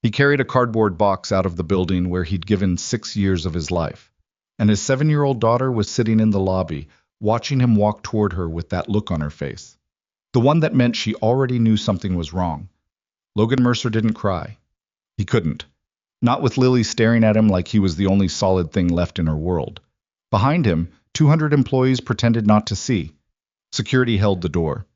He carried a cardboard box out of the building where he'd given 6 years of his life, and his 7-year-old daughter was sitting in the lobby, watching him walk toward her with that look on her face. The one that meant she already knew something was wrong. Logan Mercer didn't cry. He couldn't. Not with Lily staring at him like he was the only solid thing left in her world. Behind him, 200 employees pretended not to see. Security held the door.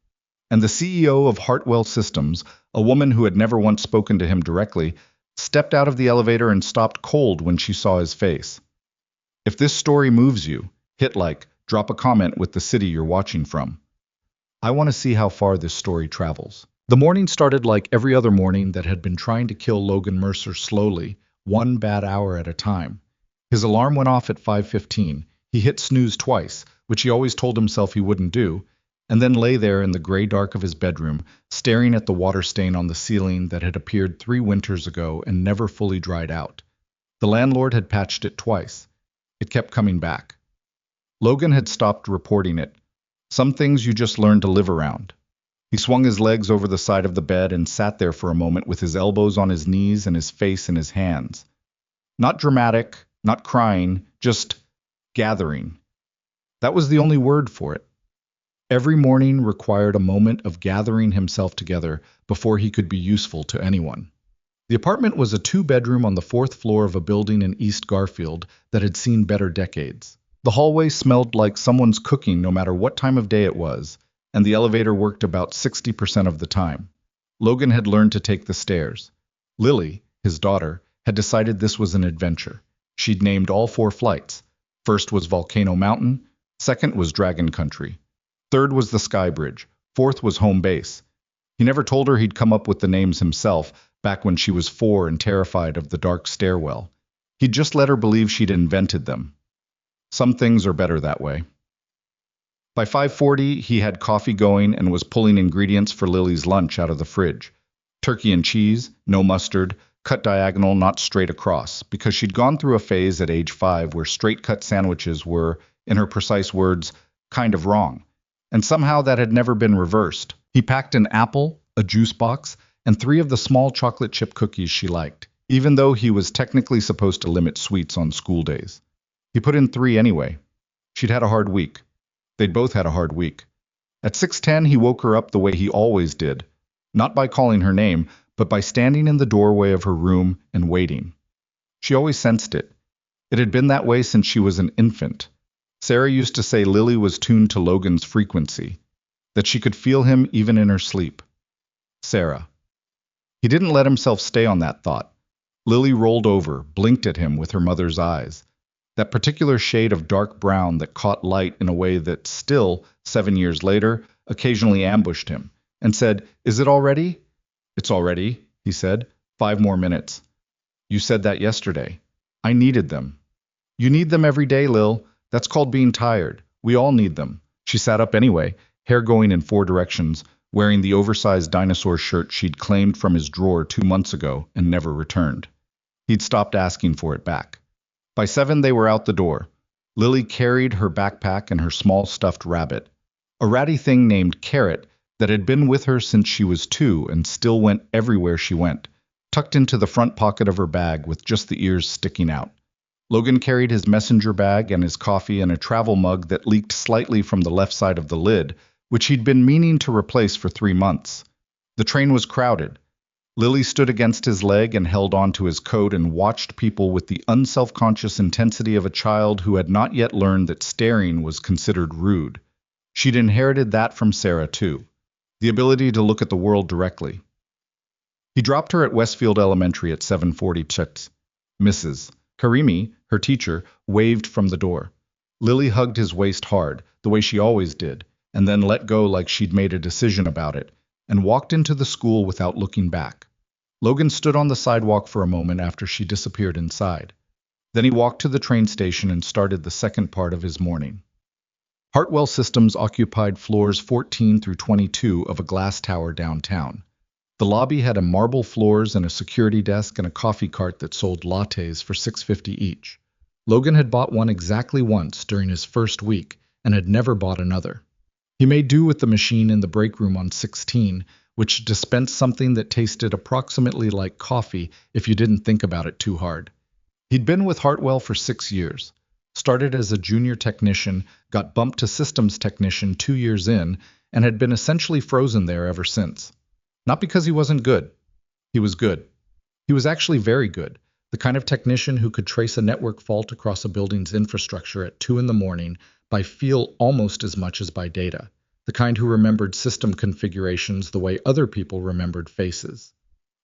And the CEO of Hartwell Systems, a woman who had never once spoken to him directly, stepped out of the elevator and stopped cold when she saw his face. If this story moves you, hit like, drop a comment with the city you're watching from. I want to see how far this story travels. The morning started like every other morning that had been trying to kill Logan Mercer slowly, one bad hour at a time. His alarm went off at 5:15. He hit snooze twice, which he always told himself he wouldn't do, and then lay there in the gray dark of his bedroom, staring at the water stain on the ceiling that had appeared 3 winters ago and never fully dried out. The landlord had patched it twice. It kept coming back. Logan had stopped reporting it. Some things you just learn to live around. He swung his legs over the side of the bed and sat there for a moment with his elbows on his knees and his face in his hands. Not dramatic, not crying, just gathering. That was the only word for it. Every morning required a moment of gathering himself together before he could be useful to anyone. The apartment was a 2-bedroom on the 4th floor of a building in East Garfield that had seen better decades. The hallway smelled like someone's cooking no matter what time of day it was, and the elevator worked about 60% of the time. Logan had learned to take the stairs. Lily, his daughter, had decided this was an adventure. She'd named all 4 flights. First was Volcano Mountain, second was Dragon Country. Third was the Sky Bridge. Fourth was Home Base. He never told her he'd come up with the names himself, back when she was 4 and terrified of the dark stairwell. He'd just let her believe she'd invented them. Some things are better that way. By 5:40, he had coffee going and was pulling ingredients for Lily's lunch out of the fridge. Turkey and cheese, no mustard, cut diagonal, not straight across, because she'd gone through a phase at age 5 where straight-cut sandwiches were, in her precise words, kind of wrong. And somehow that had never been reversed. He packed an apple, a juice box, and 3 of the small chocolate chip cookies she liked, even though he was technically supposed to limit sweets on school days. He put in 3 anyway. She'd had a hard week. They'd both had a hard week. At 6:10, he woke her up the way he always did, not by calling her name, but by standing in the doorway of her room and waiting. She always sensed it. It had been that way since she was an infant. Sarah used to say Lily was tuned to Logan's frequency, that she could feel him even in her sleep. Sarah. He didn't let himself stay on that thought. Lily rolled over, blinked at him with her mother's eyes, that particular shade of dark brown that caught light in a way that still, 7 years later, occasionally ambushed him, and said, "Is it already?" "It's already," he said. 5 more minutes. "You said that yesterday." "I needed them." "You need them every day, Lil. That's called being tired. We all need them." She sat up anyway, hair going in 4 directions, wearing the oversized dinosaur shirt she'd claimed from his drawer 2 months ago and never returned. He'd stopped asking for it back. By 7, they were out the door. Lily carried her backpack and her small stuffed rabbit, a ratty thing named Carrot that had been with her since she was 2 and still went everywhere she went, tucked into the front pocket of her bag with just the ears sticking out. Logan carried his messenger bag and his coffee and a travel mug that leaked slightly from the left side of the lid, which he'd been meaning to replace for 3 months. The train was crowded. Lily stood against his leg and held onto his coat and watched people with the unselfconscious intensity of a child who had not yet learned that staring was considered rude. She'd inherited that from Sarah, too, the ability to look at the world directly. He dropped her at Westfield Elementary at 7:40. Mrs. Karimi, her teacher, waved from the door. Lily hugged his waist hard, the way she always did, and then let go like she'd made a decision about it, and walked into the school without looking back. Logan stood on the sidewalk for a moment after she disappeared inside. Then he walked to the train station and started the second part of his morning. Hartwell Systems occupied floors 14 through 22 of a glass tower downtown. The lobby had a marble floors and a security desk and a coffee cart that sold lattes for $6.50 each. Logan had bought one exactly once during his first week and had never bought another. He made do with the machine in the break room on 16, which dispensed something that tasted approximately like coffee if you didn't think about it too hard. He'd been with Hartwell for 6 years. Started as a junior technician, got bumped to systems technician 2 years in, and had been essentially frozen there ever since. Not because he wasn't good. He was good. He was actually very good. The kind of technician who could trace a network fault across a building's infrastructure at 2 in the morning by feel almost as much as by data. The kind who remembered system configurations the way other people remembered faces.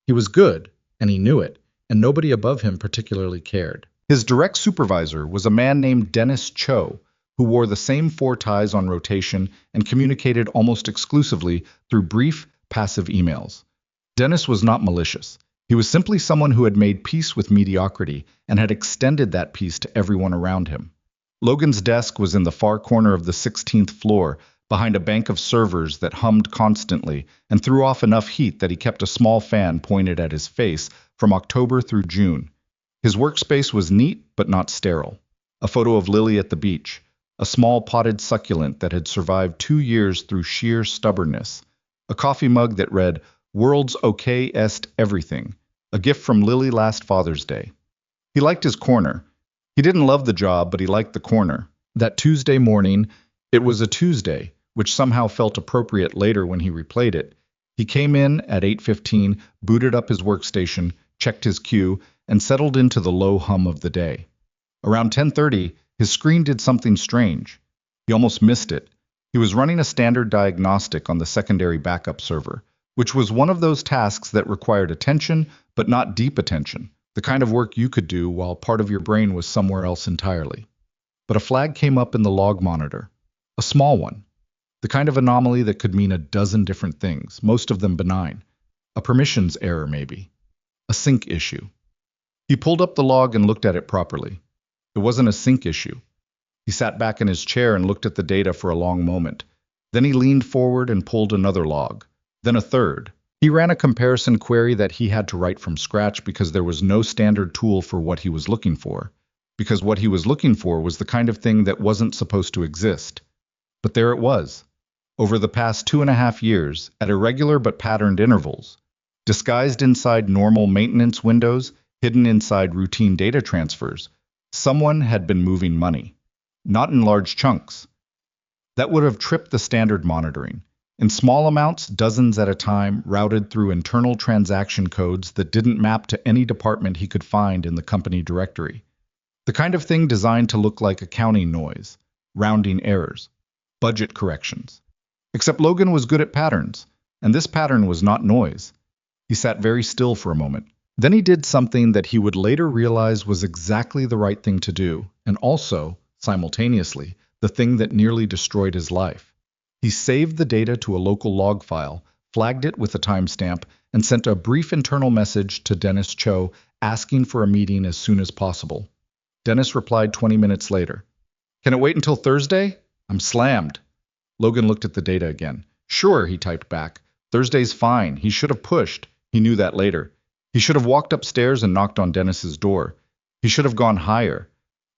He was good, and he knew it, and nobody above him particularly cared. His direct supervisor was a man named Dennis Cho, who wore the same 4 ties on rotation and communicated almost exclusively through brief, passive emails. Dennis was not malicious. He was simply someone who had made peace with mediocrity and had extended that peace to everyone around him. Logan's desk was in the far corner of the 16th floor, behind a bank of servers that hummed constantly and threw off enough heat that he kept a small fan pointed at his face from October through June. His workspace was neat but not sterile. A photo of Lily at the beach, a small potted succulent that had survived 2 years through sheer stubbornness, a coffee mug that read, "World's okay est everything," a gift from Lily last Father's Day. He liked his corner. He didn't love the job, but he liked the corner. That Tuesday morning, it was a Tuesday, which somehow felt appropriate later when he replayed it. He came in at 8:15, booted up his workstation, checked his queue, and settled into the low hum of the day. Around 10:30, his screen did something strange. He almost missed it. He was running a standard diagnostic on the secondary backup server, which was one of those tasks that required attention, but not deep attention, the kind of work you could do while part of your brain was somewhere else entirely. But a flag came up in the log monitor. A small one. The kind of anomaly that could mean a dozen different things, most of them benign. A permissions error, maybe. A sync issue. He pulled up the log and looked at it properly. It wasn't a sync issue. He sat back in his chair and looked at the data for a long moment. Then he leaned forward and pulled another log. Then a third. He ran a comparison query that he had to write from scratch because there was no standard tool for what he was looking for. Because what he was looking for was the kind of thing that wasn't supposed to exist. But there it was. Over the past 2.5 years, at irregular but patterned intervals, disguised inside normal maintenance windows, hidden inside routine data transfers, someone had been moving money. Not in large chunks. That would have tripped the standard monitoring. In small amounts, dozens at a time, routed through internal transaction codes that didn't map to any department he could find in the company directory. The kind of thing designed to look like accounting noise, rounding errors, budget corrections. Except Logan was good at patterns, and this pattern was not noise. He sat very still for a moment. Then he did something that he would later realize was exactly the right thing to do, and also, simultaneously, the thing that nearly destroyed his life. He saved the data to a local log file, flagged it with a timestamp, and sent a brief internal message to Dennis Cho asking for a meeting as soon as possible. Dennis replied 20 minutes later. "Can it wait until Thursday? I'm slammed." Logan looked at the data again. "Sure," he typed back. "Thursday's fine. He should have pushed." He knew that later. He should have walked upstairs and knocked on Dennis's door. He should have gone higher.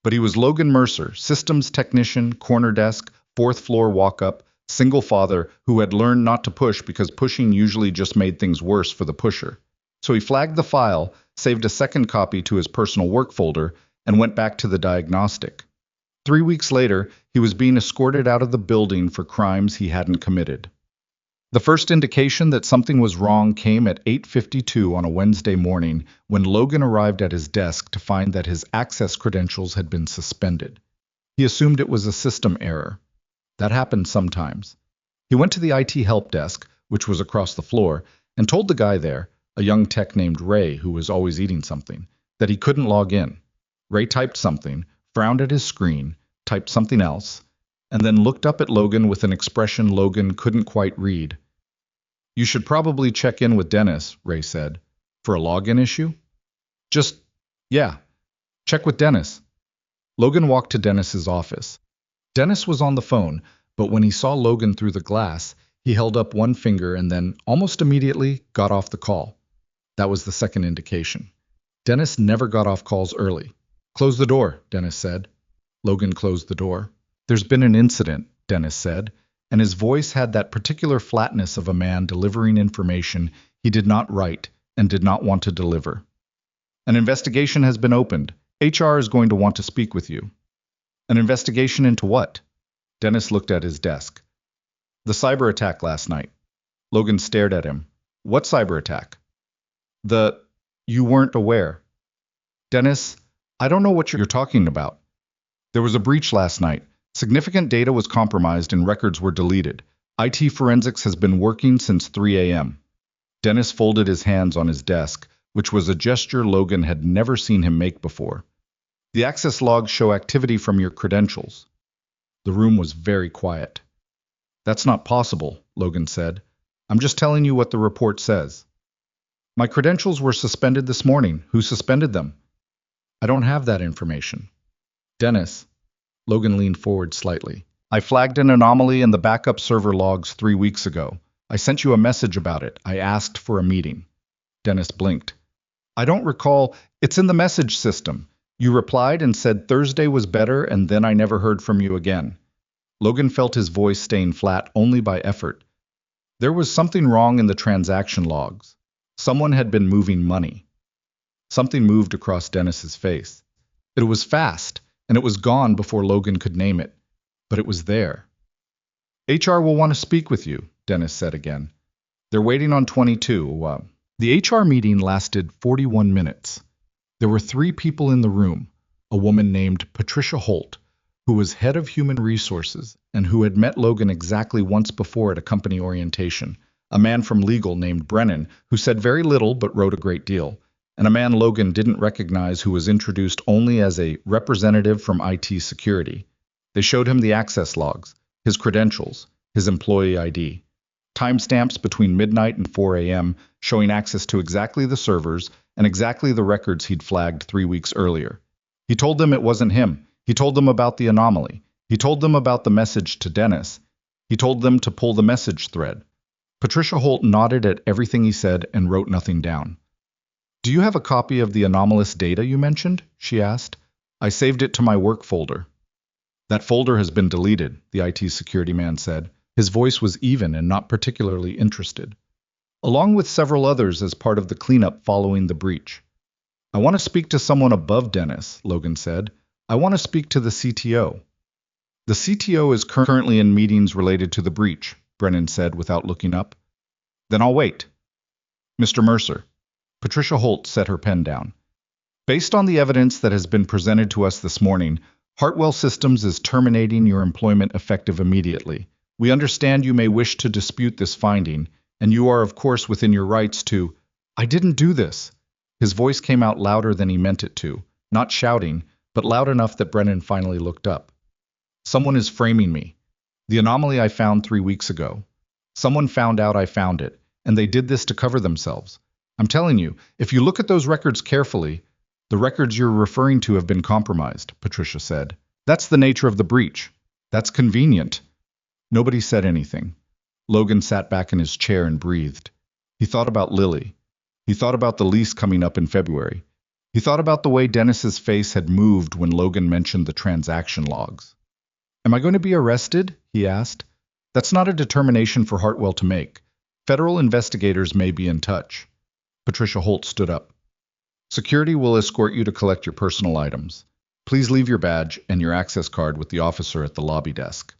But he was Logan Mercer, systems technician, corner desk, 4th floor walk-up, single father who had learned not to push because pushing usually just made things worse for the pusher. So he flagged the file, saved a second copy to his personal work folder, and went back to the diagnostic. 3 weeks later, he was being escorted out of the building for crimes he hadn't committed. The first indication that something was wrong came at 8:52 on a Wednesday morning when Logan arrived at his desk to find that his access credentials had been suspended. He assumed it was a system error. That happened sometimes. He went to the IT help desk, which was across the floor, and told the guy there, a young tech named Ray who was always eating something, that he couldn't log in. Ray typed something, frowned at his screen, typed something else, and then looked up at Logan with an expression Logan couldn't quite read. "You should probably check in with Dennis," Ray said. "For a login issue?" Yeah, check with Dennis." Logan walked to Dennis's office. Dennis was on the phone, but when he saw Logan through the glass, he held up one finger and then, almost immediately, got off the call. That was the second indication. Dennis never got off calls early. "Close the door," Dennis said. Logan closed the door. "There's been an incident," Dennis said. and his voice had that particular flatness of a man delivering information he did not write and did not want to deliver. An investigation has been opened. HR is going to want to speak with you. An investigation into what? Dennis looked at his desk. The cyber attack last night. Logan stared at him. What cyber attack? You weren't aware. Dennis, I don't know what you're talking about. There was a breach last night. Significant data was compromised and records were deleted. IT forensics has been working since 3 a.m. Dennis folded his hands on his desk, which was a gesture Logan had never seen him make before. The access logs show activity from your credentials. The room was very quiet. That's not possible, Logan said. I'm just telling you what the report says. My credentials were suspended this morning. Who suspended them? I don't have that information. Dennis. Logan leaned forward slightly. I flagged an anomaly in the backup server logs 3 weeks ago. I sent you a message about it. I asked for a meeting. Dennis blinked. I don't recall. It's in the message system. You replied and said Thursday was better, and then I never heard from you again. Logan felt his voice staying flat only by effort. There was something wrong in the transaction logs. Someone had been moving money. Something moved across Dennis's face. It was fast, and it was gone before Logan could name it. But it was there. HR will want to speak with you, Dennis said again. They're waiting on 22. The HR meeting lasted 41 minutes. There were 3 people in the room, a woman named Patricia Holt, who was head of human resources and who had met Logan exactly once before at a company orientation, a man from legal named Brennan, who said very little but wrote a great deal, and a man Logan didn't recognize who was introduced only as a representative from IT security. They showed him the access logs, his credentials, his employee ID, timestamps between midnight and 4 a.m. showing access to exactly the servers and exactly the records he'd flagged 3 weeks earlier. He told them it wasn't him. He told them about the anomaly. He told them about the message to Dennis. He told them to pull the message thread. Patricia Holt nodded at everything he said and wrote nothing down. Do you have a copy of the anomalous data you mentioned? She asked. I saved it to my work folder. That folder has been deleted, the IT security man said. His voice was even and not particularly interested. Along with several others as part of the cleanup following the breach. I want to speak to someone above Dennis, Logan said. I want to speak to the CTO. The CTO is currently in meetings related to the breach, Brennan said without looking up. Then I'll wait. Mr. Mercer. Patricia Holt set her pen down. Based on the evidence that has been presented to us this morning, Hartwell Systems is terminating your employment effective immediately. We understand you may wish to dispute this finding, and you are of course within your rights to— I didn't do this. His voice came out louder than he meant it to, not shouting, but loud enough that Brennan finally looked up. Someone is framing me. The anomaly I found 3 weeks ago. Someone found out I found it, and they did this to cover themselves. I'm telling you, if you look at those records carefully, the records you're referring to have been compromised, Patricia said. That's the nature of the breach. That's convenient. Nobody said anything. Logan sat back in his chair and breathed. He thought about Lily. He thought about the lease coming up in February. He thought about the way Dennis's face had moved when Logan mentioned the transaction logs. Am I going to be arrested? He asked. That's not a determination for Hartwell to make. Federal investigators may be in touch. Patricia Holt stood up. Security will escort you to collect your personal items. Please leave your badge and your access card with the officer at the lobby desk.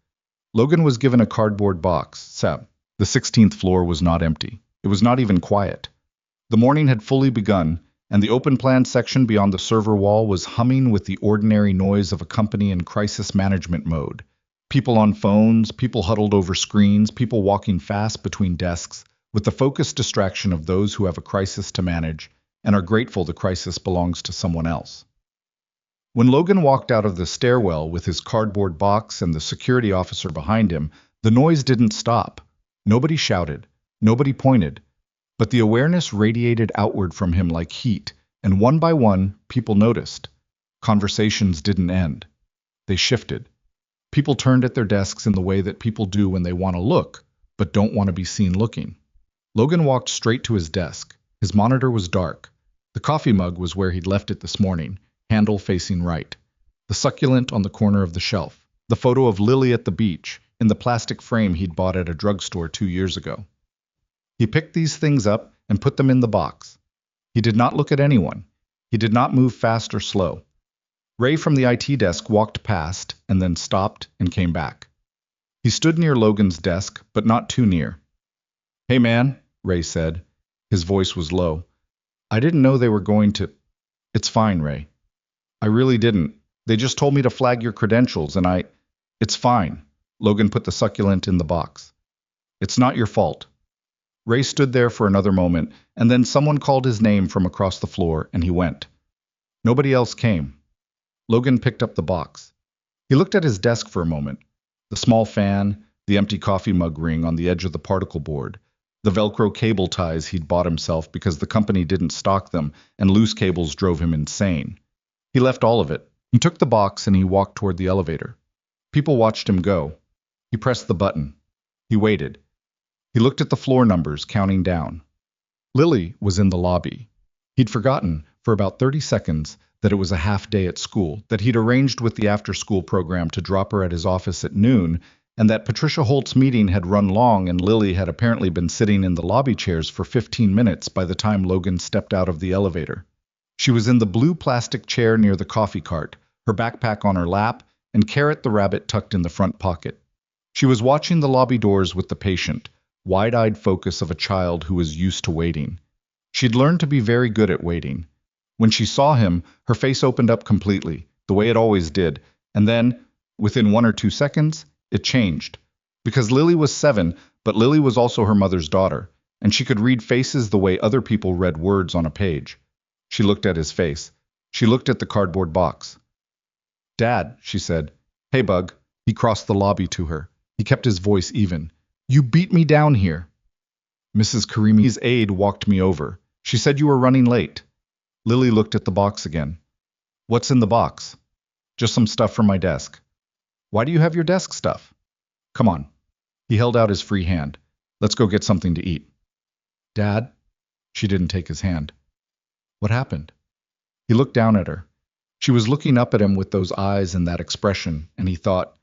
Logan was given a cardboard box. The 16th floor was not empty. It was not even quiet. The morning had fully begun, and the open plan section beyond the server wall was humming with the ordinary noise of a company in crisis management mode. People on phones, people huddled over screens, people walking fast between desks, with the focused distraction of those who have a crisis to manage and are grateful the crisis belongs to someone else. When Logan walked out of the stairwell with his cardboard box and the security officer behind him, the noise didn't stop. Nobody shouted. Nobody pointed. But the awareness radiated outward from him like heat, and one by one, people noticed. Conversations didn't end. They shifted. People turned at their desks in the way that people do when they want to look, but don't want to be seen looking. Logan walked straight to his desk. His monitor was dark. The coffee mug was where he'd left it this morning, handle facing right. The succulent on the corner of the shelf. The photo of Lily at the beach, in the plastic frame he'd bought at a drugstore 2 years ago. He picked these things up and put them in the box. He did not look at anyone. He did not move fast or slow. Ray from the IT desk walked past and then stopped and came back. He stood near Logan's desk, but not too near. "Hey man," Ray said. His voice was low. "I didn't know they were going to—" "It's fine, Ray. I really didn't. They just told me to flag your credentials and I— It's fine." Logan put the succulent in the box. "It's not your fault." Ray stood there for another moment, and then someone called his name from across the floor, and he went. Nobody else came. Logan picked up the box. He looked at his desk for a moment. The small fan, the empty coffee mug ring on the edge of the particle board, the Velcro cable ties he'd bought himself because the company didn't stock them, and loose cables drove him insane. He left all of it. He took the box and he walked toward the elevator. People watched him go. He pressed the button. He waited. He looked at the floor numbers, counting down. Lily was in the lobby. He'd forgotten, for about 30 seconds, that it was a half day at school, that he'd arranged with the after-school program to drop her at his office at noon, and that Patricia Holt's meeting had run long and Lily had apparently been sitting in the lobby chairs for 15 minutes by the time Logan stepped out of the elevator. She was in the blue plastic chair near the coffee cart, her backpack on her lap, and Carrot the rabbit tucked in the front pocket. She was watching the lobby doors with the patient, wide-eyed focus of a child who was used to waiting. She'd learned to be very good at waiting. When she saw him, her face opened up completely, the way it always did, and then, within 1 or 2 seconds, it changed. Because Lily was 7, but Lily was also her mother's daughter, and she could read faces the way other people read words on a page. She looked at his face. She looked at the cardboard box. "Dad," she said. "Hey, Bug." He crossed the lobby to her. He kept his voice even. "You beat me down here." "Mrs. Karimi's aide walked me over. She said you were running late." Lily looked at the box again. "What's in the box?" "Just some stuff from my desk." "Why do you have your desk stuff?" "Come on." He held out his free hand. "Let's go get something to eat." "Dad?" She didn't take his hand. "What happened?" He looked down at her. She was looking up at him with those eyes and that expression, and he thought,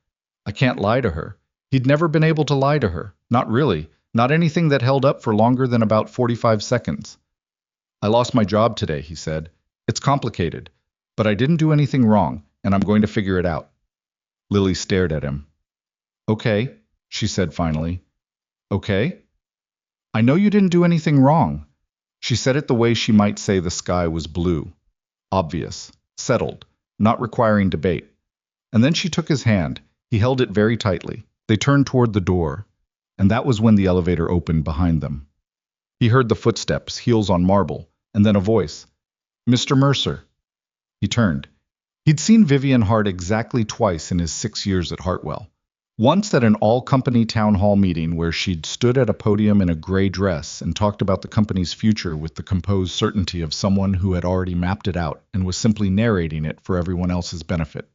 I can't lie to her. He'd never been able to lie to her. Not really. Not anything that held up for longer than about 45 seconds. "I lost my job today," he said. "It's complicated, but I didn't do anything wrong, and I'm going to figure it out." Lily stared at him. "Okay," she said finally. "Okay?" "I know you didn't do anything wrong." She said it the way she might say the sky was blue. Obvious. Settled. Not requiring debate. And then she took his hand. He held it very tightly. They turned toward the door, and that was when the elevator opened behind them. He heard the footsteps, heels on marble, and then a voice. "Mr. Mercer." He turned. He'd seen Vivian Hart exactly twice in his 6 years at Hartwell. Once at an all-company town hall meeting where she'd stood at a podium in a gray dress and talked about the company's future with the composed certainty of someone who had already mapped it out and was simply narrating it for everyone else's benefit.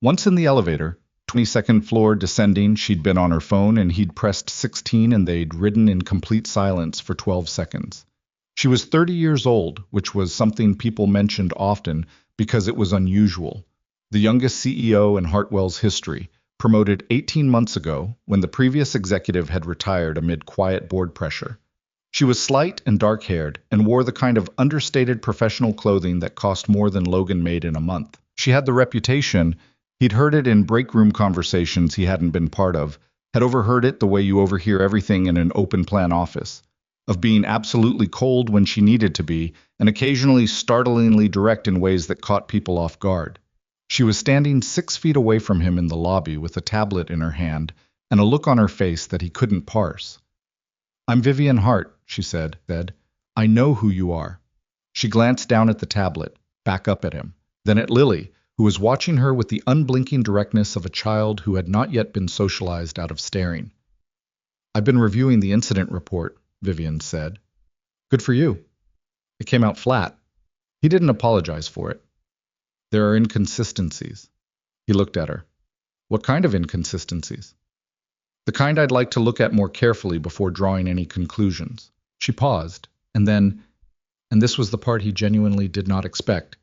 Once in the elevator, 22nd floor descending, she'd been on her phone and he'd pressed 16 and they'd ridden in complete silence for 12 seconds. She was 30 years old, which was something people mentioned often because it was unusual. The youngest CEO in Hartwell's history, promoted 18 months ago when the previous executive had retired amid quiet board pressure. She was slight and dark-haired and wore the kind of understated professional clothing that cost more than Logan made in a month. She had the reputation, he'd heard it in break-room conversations he hadn't been part of, had overheard it the way you overhear everything in an open-plan office, of being absolutely cold when she needed to be, and occasionally startlingly direct in ways that caught people off guard. She was standing 6 feet away from him in the lobby with a tablet in her hand and a look on her face that he couldn't parse. "I'm Vivian Hart," she said. "I know who you are." She glanced down at the tablet, back up at him, then at Lily, who was watching her with the unblinking directness of a child who had not yet been socialized out of staring. "I've been reviewing the incident report," Vivian said. "Good for you." It came out flat. He didn't apologize for it. "There are inconsistencies." He looked at her. "What kind of inconsistencies?" "The kind I'd like to look at more carefully before drawing any conclusions." She paused, and then, and this was the part he genuinely did not expect,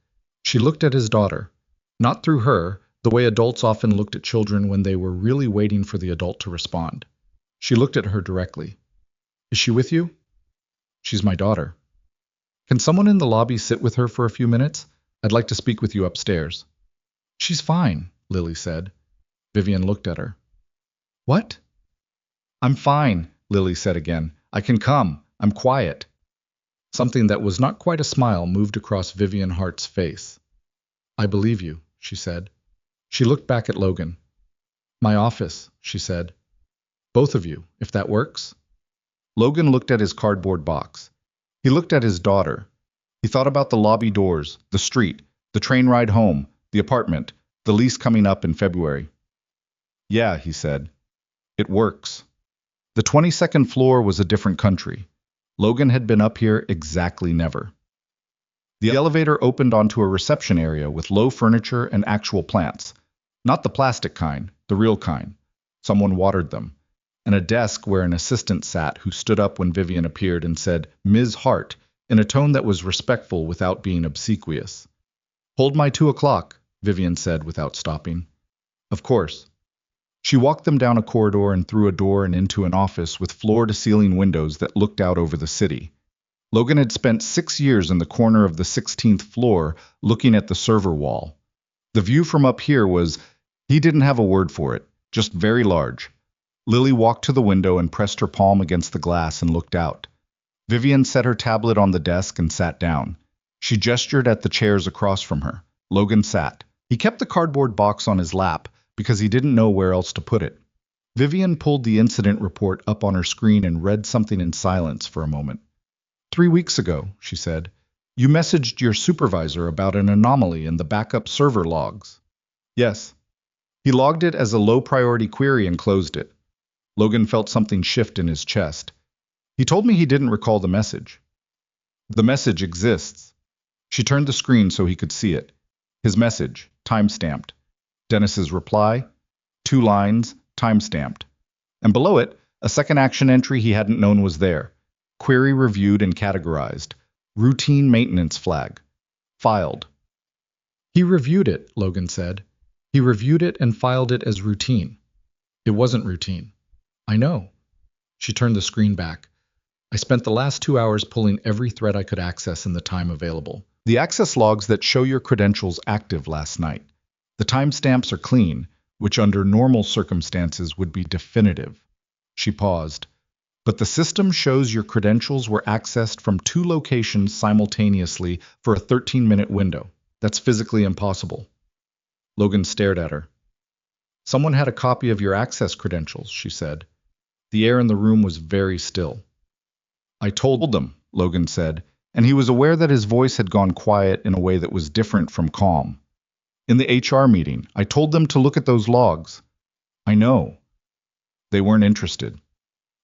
she looked at his daughter, not through her, the way adults often looked at children when they were really waiting for the adult to respond. She looked at her directly. Is she with you? She's my daughter. Can someone in the lobby sit with her for a few minutes? I'd like to speak with you upstairs. She's fine, Lily said. Vivian looked at her. What? I'm fine, Lily said again. I can come. I'm quiet. Something that was not quite a smile moved across Vivian Hart's face. I believe you, she said. She looked back at Logan. My office, she said. Both of you, if that works. Logan looked at his cardboard box. He looked at his daughter. He thought about the lobby doors, the street, the train ride home, the apartment, the lease coming up in February. Yeah, he said. It works. The 22nd floor was a different country. Logan had been up here exactly never. The elevator opened onto a reception area with low furniture and actual plants. Not the plastic kind, the real kind. Someone watered them. And a desk where an assistant sat who stood up when Vivian appeared and said, Ms. Hart, in a tone that was respectful without being obsequious. Hold my 2 o'clock, Vivian said without stopping. Of course. She walked them down a corridor and through a door and into an office with floor-to-ceiling windows that looked out over the city. Logan had spent 6 years in the corner of the 16th floor looking at the server wall. The view from up here was, he didn't have a word for it, just very large. Lily walked to the window and pressed her palm against the glass and looked out. Vivian set her tablet on the desk and sat down. She gestured at the chairs across from her. Logan sat. He kept the cardboard box on his lap because he didn't know where else to put it. Vivian pulled the incident report up on her screen and read something in silence for a moment. 3 weeks ago, she said, you messaged your supervisor about an anomaly in the backup server logs. Yes. He logged it as a low-priority query and closed it. Logan felt something shift in his chest. He told me he didn't recall the message. The message exists. She turned the screen so he could see it. His message, time-stamped. Dennis's reply, 2 lines, time-stamped. And below it, a second action entry he hadn't known was there. Query reviewed and categorized. Routine maintenance flag. Filed. He reviewed it, Logan said. He reviewed it and filed it as routine. It wasn't routine. I know. She turned the screen back. I spent the last 2 hours pulling every thread I could access in the time available. The access logs that show your credentials active last night. The timestamps are clean, which under normal circumstances would be definitive. She paused. But the system shows your credentials were accessed from 2 locations simultaneously for a 13-minute window. That's physically impossible. Logan stared at her. Someone had a copy of your access credentials, she said. The air in the room was very still. I told them, Logan said, and he was aware that his voice had gone quiet in a way that was different from calm. In the HR meeting, I told them to look at those logs. I know. They weren't interested.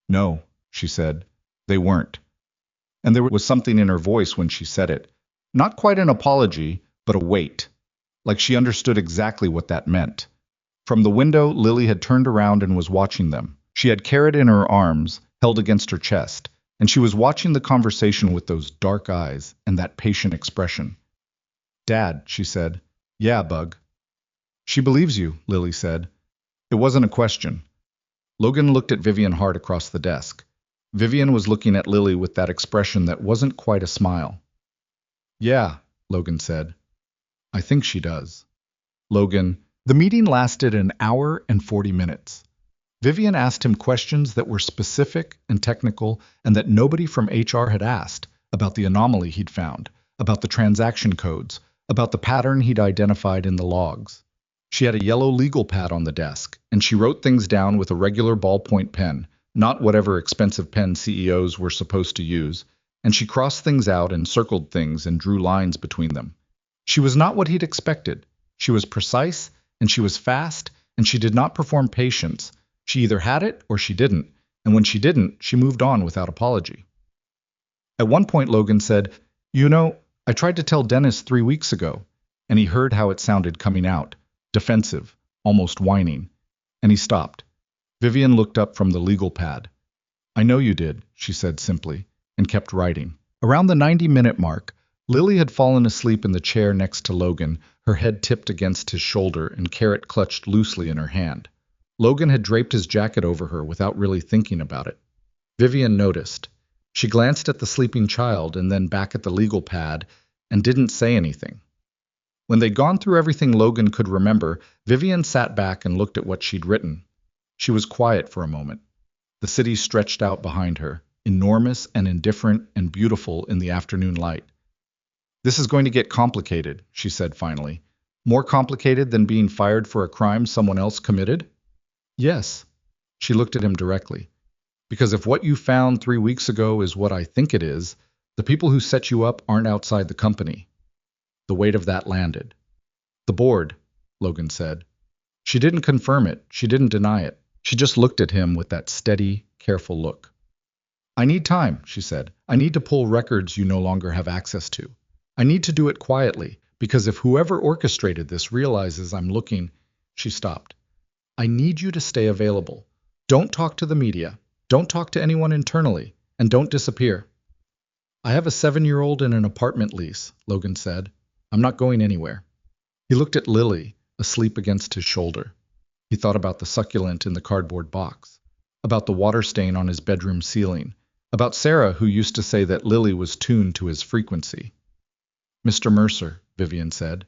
No, she said. They weren't. And there was something in her voice when she said it. Not quite an apology, but a weight. Like she understood exactly what that meant. From the window, Lily had turned around and was watching them. She had Carrot in her arms, held against her chest, and she was watching the conversation with those dark eyes and that patient expression. Dad, she said. Yeah, Bug. She believes you, Lily said. It wasn't a question. Logan looked at Vivian Hart across the desk. Vivian was looking at Lily with that expression that wasn't quite a smile. Yeah, Logan said. I think she does. Logan, the meeting lasted an hour and 40 minutes. Vivian asked him questions that were specific and technical and that nobody from HR had asked, about the anomaly he'd found, about the transaction codes, about the pattern he'd identified in the logs. She had a yellow legal pad on the desk, and she wrote things down with a regular ballpoint pen, not whatever expensive pen CEOs were supposed to use, and she crossed things out and circled things and drew lines between them. She was not what he'd expected. She was precise, and she was fast, and she did not perform patience. She either had it or she didn't, and when she didn't, she moved on without apology. At one point, Logan said, You know, I tried to tell Dennis 3 weeks ago, and he heard how it sounded coming out, defensive, almost whining, and he stopped. Vivian looked up from the legal pad. I know you did, she said simply, and kept writing. Around the 90-minute mark, Lily had fallen asleep in the chair next to Logan, her head tipped against his shoulder and carrot clutched loosely in her hand. Logan had draped his jacket over her without really thinking about it. Vivian noticed. She glanced at the sleeping child and then back at the legal pad and didn't say anything. When they'd gone through everything Logan could remember, Vivian sat back and looked at what she'd written. She was quiet for a moment. The city stretched out behind her, enormous and indifferent and beautiful in the afternoon light. "This is going to get complicated," she said finally. "More complicated than being fired for a crime someone else committed?" "Yes." She looked at him directly. "Because if what you found 3 weeks ago is what I think it is, the people who set you up aren't outside the company." The weight of that landed. "The board," Logan said. She didn't confirm it. She didn't deny it. She just looked at him with that steady, careful look. "I need time," she said. "I need to pull records you no longer have access to. I need to do it quietly, because if whoever orchestrated this realizes I'm looking—" She stopped. "I need you to stay available. Don't talk to the media. Don't talk to anyone internally. And don't disappear." "I have a 7-year-old in an apartment lease," Logan said. "I'm not going anywhere." He looked at Lily, asleep against his shoulder. He thought about the succulent in the cardboard box, about the water stain on his bedroom ceiling, about Sarah, who used to say that Lily was tuned to his frequency. "Mr. Mercer," Vivian said.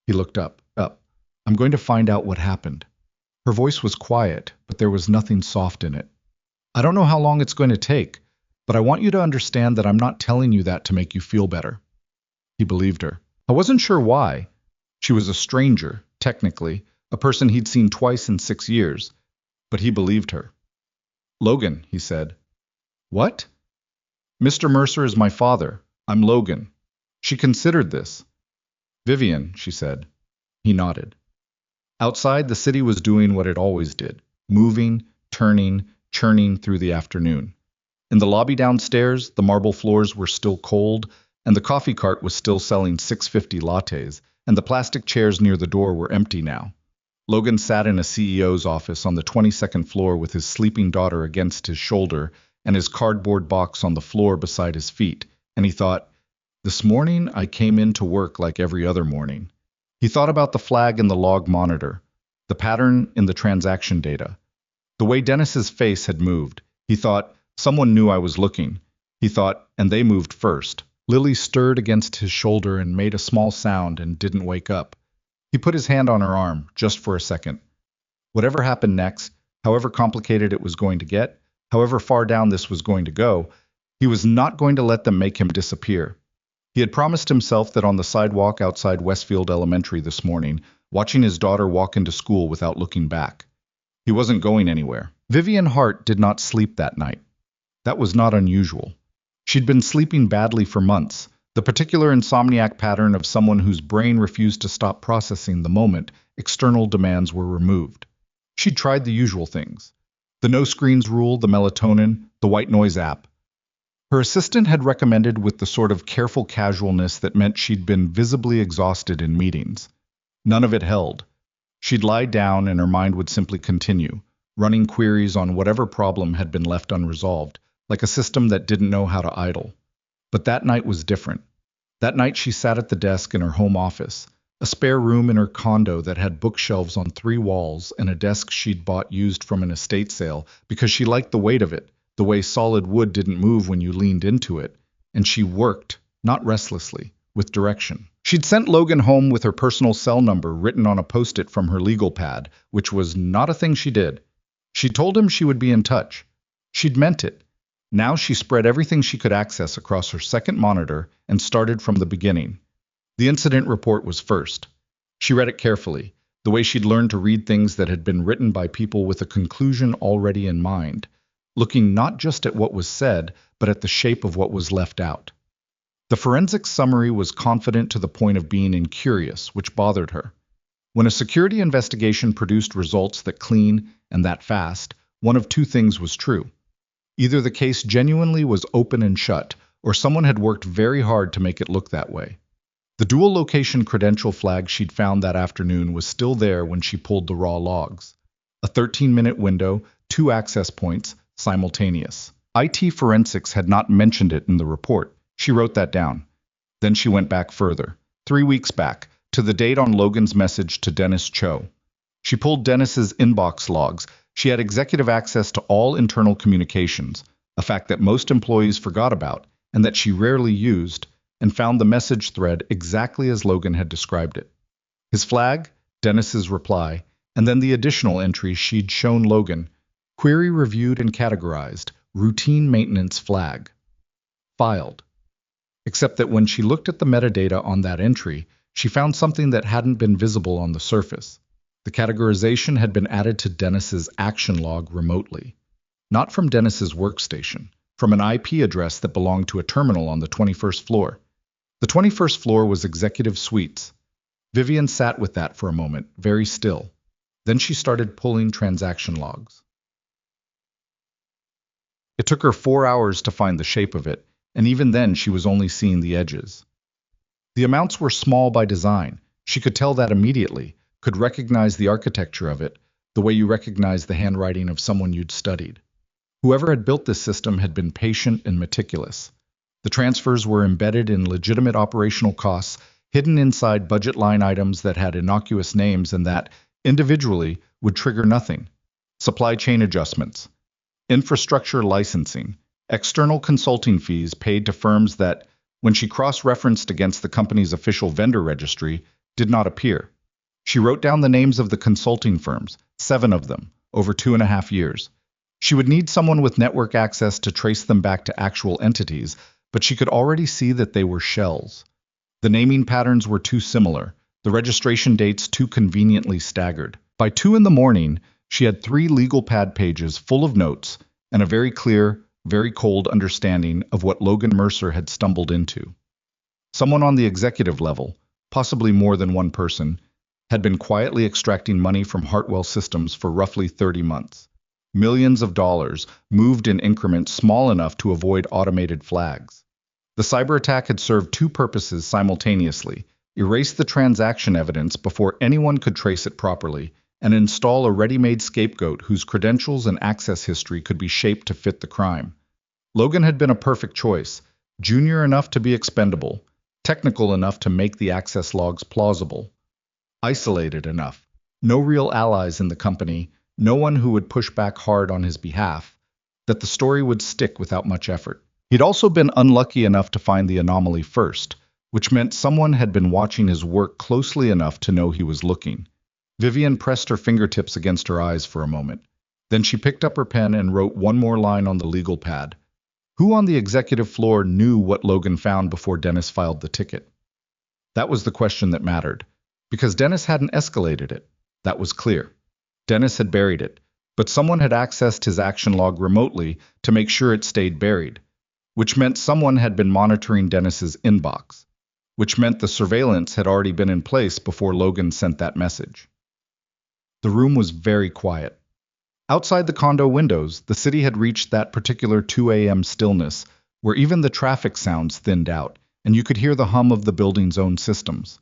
He looked up. "I'm going to find out what happened." Her voice was quiet, but there was nothing soft in it. "I don't know how long it's going to take, but I want you to understand that I'm not telling you that to make you feel better." He believed her. I wasn't sure why. She was a stranger, technically, a person he'd seen twice in 6 years, but he believed her. "Logan," he said. "What?" "Mr. Mercer is my father. I'm Logan." She considered this. "Vivian," she said. He nodded. Outside, the city was doing what it always did, moving, turning, churning through the afternoon. In the lobby downstairs, the marble floors were still cold, and the coffee cart was still selling 6.50 lattes, and the plastic chairs near the door were empty now. Logan sat in a CEO's office on the 22nd floor with his sleeping daughter against his shoulder and his cardboard box on the floor beside his feet, and he thought, "This morning I came in to work like every other morning." He thought about the flag in the log monitor, the pattern in the transaction data, the way Dennis's face had moved. He thought, "Someone knew I was looking." He thought, "And they moved first." Lily stirred against his shoulder and made a small sound and didn't wake up. He put his hand on her arm, just for a second. Whatever happened next, however complicated it was going to get, however far down this was going to go, he was not going to let them make him disappear. He had promised himself that on the sidewalk outside Westfield Elementary this morning, watching his daughter walk into school without looking back. He wasn't going anywhere. Vivian Hart did not sleep that night. That was not unusual. She'd been sleeping badly for months, the particular insomniac pattern of someone whose brain refused to stop processing the moment external demands were removed. She'd tried the usual things. The no screens rule, the melatonin, the white noise app. Her assistant had recommended with the sort of careful casualness that meant she'd been visibly exhausted in meetings. None of it held. She'd lie down and her mind would simply continue, running queries on whatever problem had been left unresolved, like a system that didn't know how to idle. But that night was different. That night she sat at the desk in her home office, a spare room in her condo that had bookshelves on 3 walls and a desk she'd bought used from an estate sale because she liked the weight of it, the way solid wood didn't move when you leaned into it, and she worked, not restlessly, with direction. She'd sent Logan home with her personal cell number written on a post-it from her legal pad, which was not a thing she did. She told him she would be in touch. She'd meant it. Now she spread everything she could access across her second monitor and started from the beginning. The incident report was first. She read it carefully, the way she'd learned to read things that had been written by people with a conclusion already in mind, looking not just at what was said, but at the shape of what was left out. The forensic summary was confident to the point of being incurious, which bothered her. When a security investigation produced results that clean and that fast, one of 2 things was true. Either the case genuinely was open and shut, or someone had worked very hard to make it look that way. The dual location credential flag she'd found that afternoon was still there when she pulled the raw logs. A 13-minute window, 2 access points, simultaneous. IT forensics had not mentioned it in the report. She wrote that down. Then she went back further, 3 weeks back, to the date on Logan's message to Dennis Cho. She pulled Dennis's inbox logs. She had executive access to all internal communications, a fact that most employees forgot about and that she rarely used, and found the message thread exactly as Logan had described it. His flag, Dennis's reply, and then the additional entry she'd shown Logan. Query reviewed and categorized. Routine maintenance flag. Filed. Except that when she looked at the metadata on that entry, she found something that hadn't been visible on the surface. The categorization had been added to Dennis's action log remotely. Not from Dennis's workstation, from an IP address that belonged to a terminal on the 21st floor. The 21st floor was executive suites. Vivian sat with that for a moment, very still. Then she started pulling transaction logs. It took her 4 hours to find the shape of it, and even then she was only seeing the edges. The amounts were small by design. She could tell that immediately, could recognize the architecture of it, the way you recognize the handwriting of someone you'd studied. Whoever had built this system had been patient and meticulous. The transfers were embedded in legitimate operational costs, hidden inside budget line items that had innocuous names and that, individually, would trigger nothing. Supply chain adjustments, infrastructure licensing, external consulting fees paid to firms that, when she cross-referenced against the company's official vendor registry, did not appear. She wrote down the names of the consulting firms, 7 of them, over 2.5 years. She would need someone with network access to trace them back to actual entities, but she could already see that they were shells. The naming patterns were too similar, the registration dates too conveniently staggered. By 2 in the morning, she had 3 legal pad pages full of notes and a very clear, very cold understanding of what Logan Mercer had stumbled into. Someone on the executive level, possibly more than one person, had been quietly extracting money from Hartwell Systems for roughly 30 months. Millions of dollars, moved in increments small enough to avoid automated flags. The cyber attack had served 2 purposes simultaneously: erase the transaction evidence before anyone could trace it properly, and install a ready-made scapegoat whose credentials and access history could be shaped to fit the crime. Logan had been a perfect choice, junior enough to be expendable, technical enough to make the access logs plausible, isolated enough, no real allies in the company, no one who would push back hard on his behalf, that the story would stick without much effort. He'd also been unlucky enough to find the anomaly first, which meant someone had been watching his work closely enough to know he was looking. Vivian pressed her fingertips against her eyes for a moment. Then she picked up her pen and wrote one more line on the legal pad. Who on the executive floor knew what Logan found before Dennis filed the ticket? That was the question that mattered, because Dennis hadn't escalated it. That was clear. Dennis had buried it, but someone had accessed his action log remotely to make sure it stayed buried, which meant someone had been monitoring Dennis's inbox, which meant the surveillance had already been in place before Logan sent that message. The room was very quiet. Outside the condo windows, the city had reached that particular 2 a.m. stillness, where even the traffic sounds thinned out, and you could hear the hum of the building's own systems.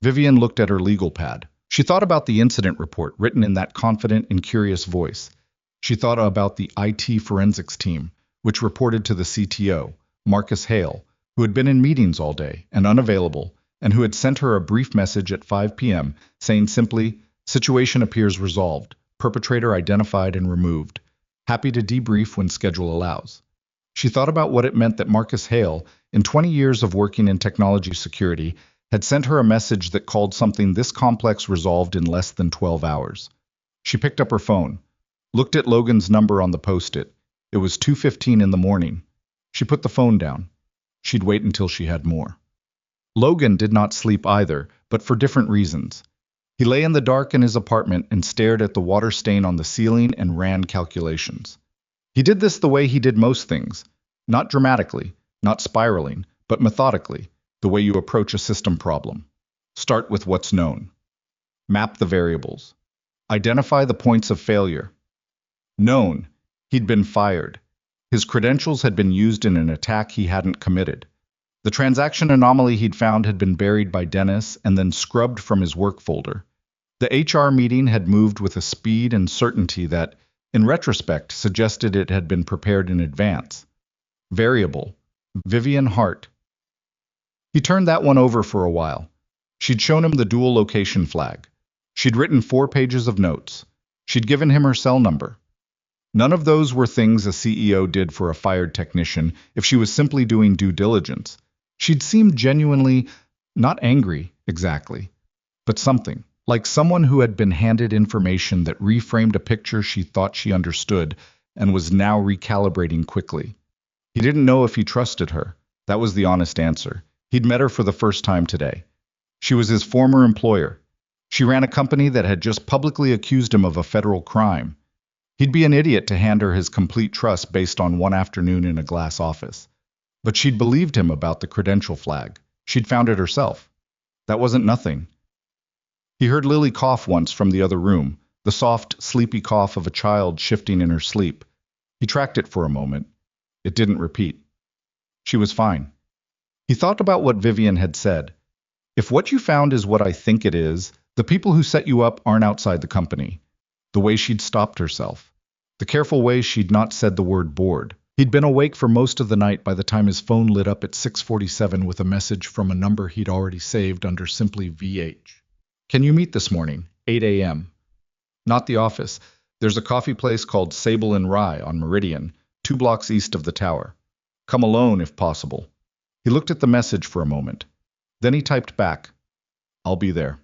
Vivian looked at her legal pad. She thought about the incident report written in that confident and curious voice. She thought about the IT forensics team, which reported to the CTO, Marcus Hale, who had been in meetings all day and unavailable, and who had sent her a brief message at 5 p.m. saying simply, "Situation appears resolved. Perpetrator identified and removed. Happy to debrief when schedule allows." She thought about what it meant that Marcus Hale, in 20 years of working in technology security, had sent her a message that called something this complex resolved in less than 12 hours. She picked up her phone, looked at Logan's number on the post-it. It was 2:15 in the morning. She put the phone down. She'd wait until she had more. Logan did not sleep either, but for different reasons. He lay in the dark in his apartment and stared at the water stain on the ceiling and ran calculations. He did this the way he did most things, not dramatically, not spiraling, but methodically, the way you approach a system problem. Start with what's known. Map the variables. Identify the points of failure. Known. He'd been fired. His credentials had been used in an attack he hadn't committed. The transaction anomaly he'd found had been buried by Dennis and then scrubbed from his work folder. The HR meeting had moved with a speed and certainty that, in retrospect, suggested it had been prepared in advance. Variable. Vivian Hart. He turned that one over for a while. She'd shown him the dual location flag. She'd written 4 pages of notes. She'd given him her cell number. None of those were things a CEO did for a fired technician if she was simply doing due diligence. She'd seemed genuinely, not angry, exactly, but something, like someone who had been handed information that reframed a picture she thought she understood and was now recalibrating quickly. He didn't know if he trusted her. That was the honest answer. He'd met her for the first time today. She was his former employer. She ran a company that had just publicly accused him of a federal crime. He'd be an idiot to hand her his complete trust based on one afternoon in a glass office. But she'd believed him about the credential flag. She'd found it herself. That wasn't nothing. He heard Lily cough once from the other room, the soft, sleepy cough of a child shifting in her sleep. He tracked it for a moment. It didn't repeat. She was fine. He thought about what Vivian had said. If what you found is what I think it is, the people who set you up aren't outside the company. The way she'd stopped herself. The careful way she'd not said the word bored. He'd been awake for most of the night by the time his phone lit up at 6:47 with a message from a number he'd already saved under simply VH. Can you meet this morning? 8 a.m. Not the office. There's a coffee place called Sable and Rye on Meridian, 2 blocks east of the tower. Come alone if possible. He looked at the message for a moment. Then he typed back, I'll be there.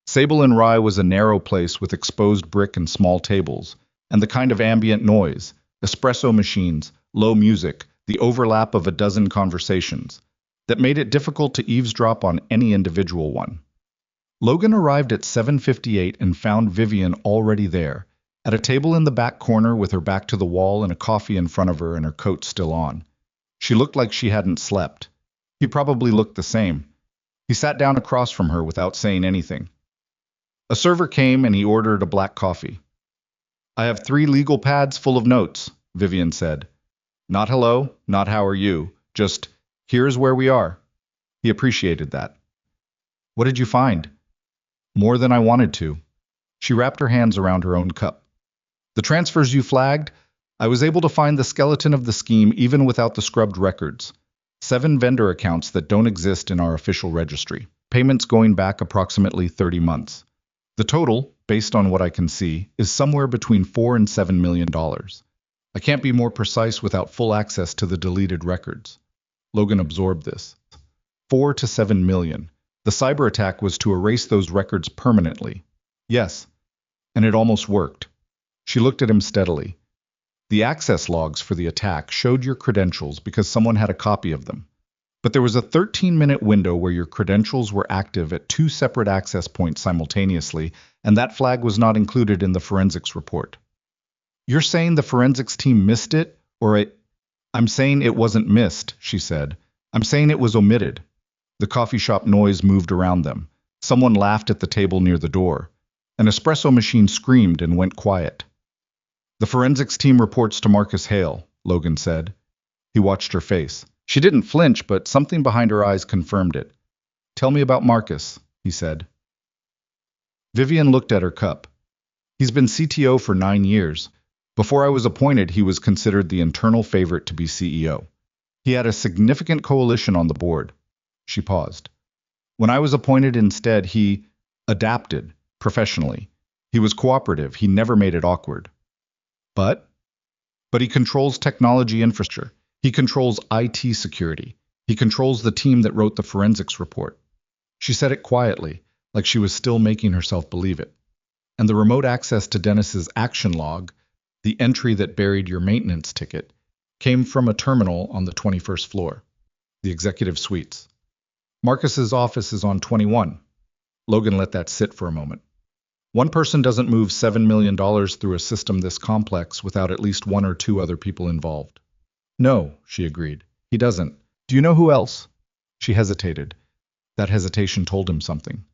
Sable and Rye was a narrow place with exposed brick and small tables, and the kind of ambient noise, espresso machines, low music, the overlap of a dozen conversations, that made it difficult to eavesdrop on any individual one. Logan arrived at 7:58 and found Vivian already there, at a table in the back corner with her back to the wall and a coffee in front of her and her coat still on. She looked like she hadn't slept. He probably looked the same. He sat down across from her without saying anything. A server came and he ordered a black coffee. I have 3 legal pads full of notes, Vivian said. Not hello, not how are you, just here's where we are. He appreciated that. What did you find? More than I wanted to. She wrapped her hands around her own cup. The transfers you flagged, I was able to find the skeleton of the scheme even without the scrubbed records. 7 vendor accounts that don't exist in our official registry. Payments going back approximately 30 months. The total, based on what I can see, is somewhere between $4 and $7 million. I can't be more precise without full access to the deleted records. Logan absorbed this. 4 to 7 million. The cyber attack was to erase those records permanently. Yes, and it almost worked. She looked at him steadily. The access logs for the attack showed your credentials because someone had a copy of them. But there was a 13-minute window where your credentials were active at 2 separate access points simultaneously, and that flag was not included in the forensics report. You're saying the forensics team missed it, I'm saying it wasn't missed, she said. I'm saying it was omitted. The coffee shop noise moved around them. Someone laughed at the table near the door. An espresso machine screamed and went quiet. The forensics team reports to Marcus Hale, Logan said. He watched her face. She didn't flinch, but something behind her eyes confirmed it. Tell me about Marcus, he said. Vivian looked at her cup. He's been CTO for 9 years. Before I was appointed, he was considered the internal favorite to be CEO. He had a significant coalition on the board. She paused. When I was appointed instead, he adapted professionally. He was cooperative. He never made it awkward. But he controls technology infrastructure. He controls IT security. He controls the team that wrote the forensics report. She said it quietly, like she was still making herself believe it. And the remote access to Dennis's action log, the entry that buried your maintenance ticket, came from a terminal on the 21st floor, the executive suites. Marcus's office is on 21. Logan let that sit for a moment. One person doesn't move $7 million through a system this complex without at least 1 or 2 other people involved. No, she agreed. He doesn't. Do you know who else? She hesitated. That hesitation told him something.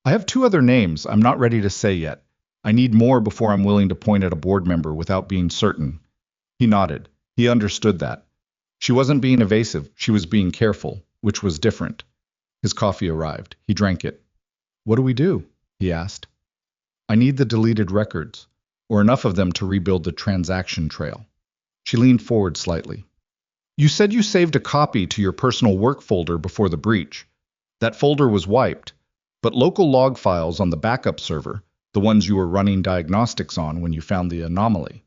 I have 2 other names I'm not ready to say yet. I need more before I'm willing to point at a board member without being certain. He nodded. He understood that. She wasn't being evasive. She was being careful, which was different. His coffee arrived. He drank it. What do we do? He asked. I need the deleted records, or enough of them to rebuild the transaction trail. She leaned forward slightly. You said you saved a copy to your personal work folder before the breach. That folder was wiped. But local log files on the backup server, the ones you were running diagnostics on when you found the anomaly,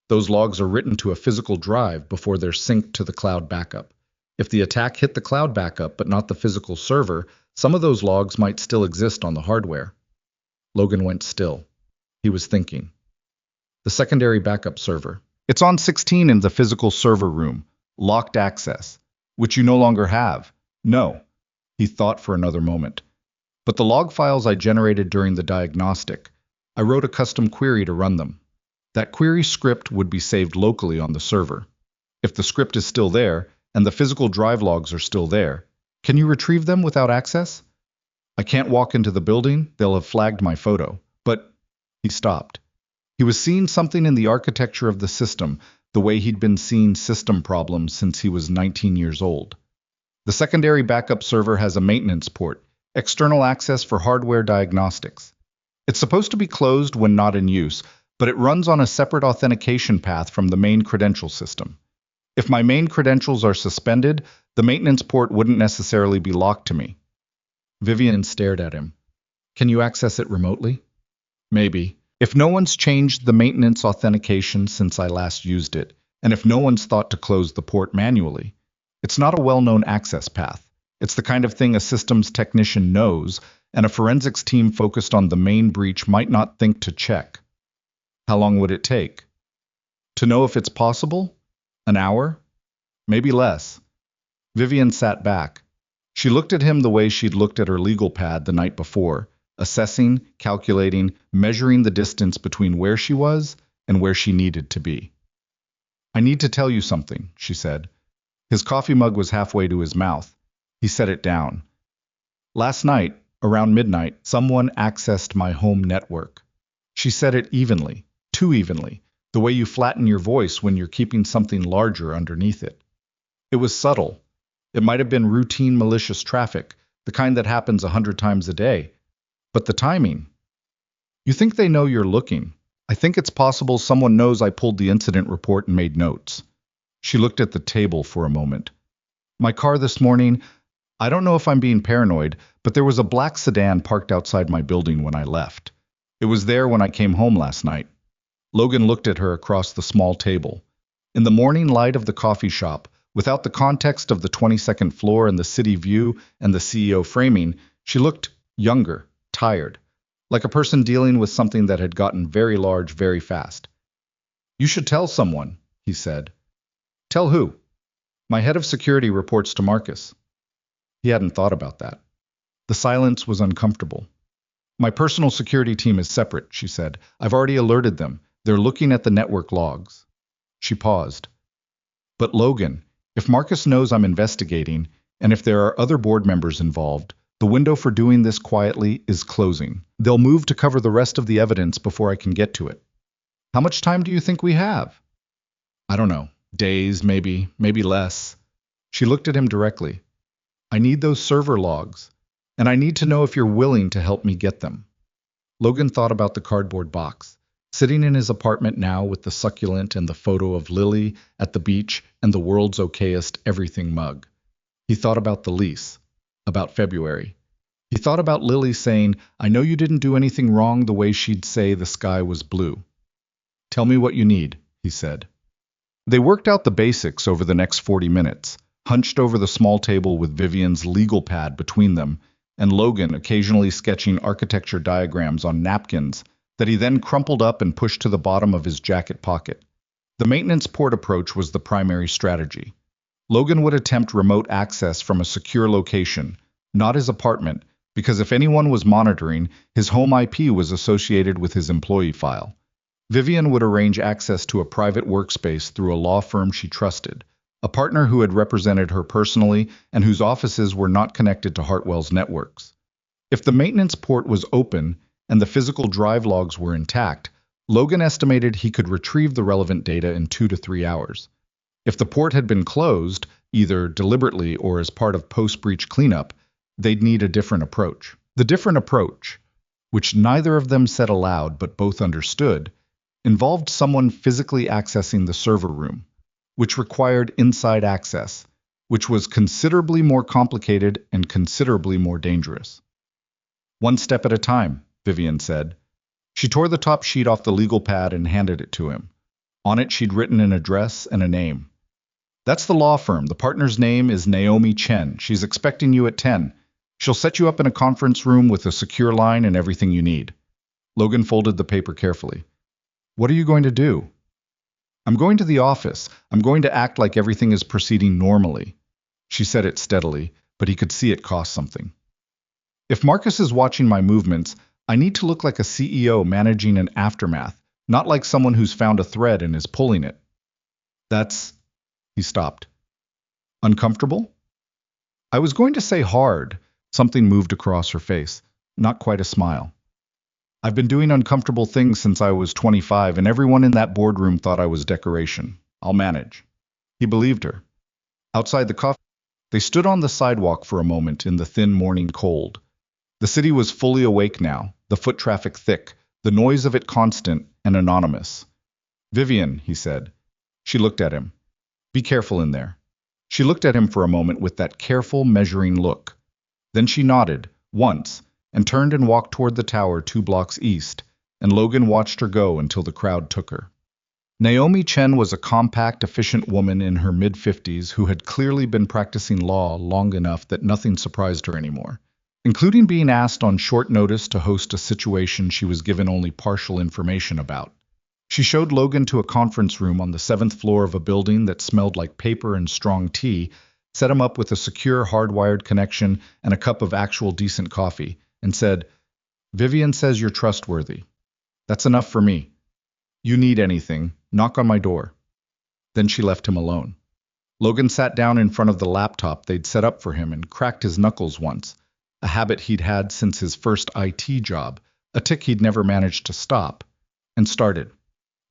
those logs are written to a physical drive before they're synced to the cloud backup. If the attack hit the cloud backup but not the physical server, some of those logs might still exist on the hardware. Logan went still. He was thinking. The secondary backup server. It's on 16 in the physical server room, locked access, which you no longer have. No. He thought for another moment. But the log files I generated during the diagnostic, I wrote a custom query to run them. That query script would be saved locally on the server. If the script is still there, and the physical drive logs are still there, can you retrieve them without access? I can't walk into the building, they'll have flagged my photo. But he stopped. He was seeing something in the architecture of the system, the way he'd been seeing system problems since he was 19 years old. The secondary backup server has a maintenance port, external access for hardware diagnostics. It's supposed to be closed when not in use, but it runs on a separate authentication path from the main credential system. If my main credentials are suspended, the maintenance port wouldn't necessarily be locked to me. Vivian stared at him. Can you access it remotely? Maybe. If no one's changed the maintenance authentication since I last used it, and if no one's thought to close the port manually, it's not a well-known access path. It's the kind of thing a systems technician knows, and a forensics team focused on the main breach might not think to check. How long would it take? To know if it's possible? An hour? Maybe less. Vivian sat back. She looked at him the way she'd looked at her legal pad the night before, assessing, calculating, measuring the distance between where she was and where she needed to be. I need to tell you something, she said. His coffee mug was halfway to his mouth. He set it down. Last night, around midnight, someone accessed my home network. She said it evenly, too evenly, the way you flatten your voice when you're keeping something larger underneath it. It was subtle. It might have been routine malicious traffic, the kind that happens 100 times a day. But the timing. You think they know you're looking. I think it's possible someone knows I pulled the incident report and made notes. She looked at the table for a moment. My car this morning, I don't know if I'm being paranoid, but there was a black sedan parked outside my building when I left. It was there when I came home last night. Logan looked at her across the small table. In the morning light of the coffee shop, without the context of the 22nd floor and the city view and the CEO framing, she looked younger, tired, like a person dealing with something that had gotten very large very fast. You should tell someone, he said. Tell who? My head of security reports to Marcus. He hadn't thought about that. The silence was uncomfortable. My personal security team is separate, she said. I've already alerted them. They're looking at the network logs. She paused. But Logan, if Marcus knows I'm investigating, and if there are other board members involved, the window for doing this quietly is closing. They'll move to cover the rest of the evidence before I can get to it. How much time do you think we have? I don't know. Days, maybe less. She looked at him directly. I need those server logs, and I need to know if you're willing to help me get them. Logan thought about the cardboard box, sitting in his apartment now with the succulent and the photo of Lily at the beach and the world's okayest everything mug. He thought about the lease, about February. He thought about Lily saying, I know you didn't do anything wrong, the way she'd say the sky was blue. Tell me what you need, he said. They worked out the basics over the next 40 minutes, hunched over the small table with Vivian's legal pad between them, and Logan occasionally sketching architecture diagrams on napkins that he then crumpled up and pushed to the bottom of his jacket pocket. The maintenance port approach was the primary strategy. Logan would attempt remote access from a secure location, not his apartment, because if anyone was monitoring, his home IP was associated with his employee file. Vivian would arrange access to a private workspace through a law firm she trusted, a partner who had represented her personally and whose offices were not connected to Hartwell's networks. If the maintenance port was open and the physical drive logs were intact, Logan estimated he could retrieve the relevant data in 2 to 3 hours. If the port had been closed, either deliberately or as part of post-breach cleanup, they'd need a different approach. The different approach, which neither of them said aloud but both understood, involved someone physically accessing the server room, which required inside access, which was considerably more complicated and considerably more dangerous. One step at a time, Vivian said. She tore the top sheet off the legal pad and handed it to him. On it she'd written an address and a name. That's the law firm. The partner's name is Naomi Chen. She's expecting you at 10. She'll set you up in a conference room with a secure line and everything you need. Logan folded the paper carefully. What are you going to do? I'm going to the office. I'm going to act like everything is proceeding normally. She said it steadily, but he could see it cost something. If Marcus is watching my movements, I need to look like a CEO managing an aftermath, not like someone who's found a thread and is pulling it. That's... He stopped. Uncomfortable? I was going to say hard. Something moved across her face. Not quite a smile. I've been doing uncomfortable things since I was 25, and everyone in that boardroom thought I was decoration. I'll manage. He believed her. Outside the coffee, they stood on the sidewalk for a moment in the thin morning cold. The city was fully awake now, the foot traffic thick, the noise of it constant and anonymous. Vivian, he said. She looked at him. Be careful in there. She looked at him for a moment with that careful, measuring look. Then she nodded, once, and turned and walked toward the tower 2 blocks east, and Logan watched her go until the crowd took her. Naomi Chen was a compact, efficient woman in her mid-50s who had clearly been practicing law long enough that nothing surprised her anymore, including being asked on short notice to host a situation she was given only partial information about. She showed Logan to a conference room on the 7th floor of a building that smelled like paper and strong tea, set him up with a secure hardwired connection and a cup of actual decent coffee, and said, Vivian says you're trustworthy. That's enough for me. You need anything, knock on my door. Then she left him alone. Logan sat down in front of the laptop they'd set up for him and cracked his knuckles once, a habit he'd had since his first IT job, a tic he'd never managed to stop, and started.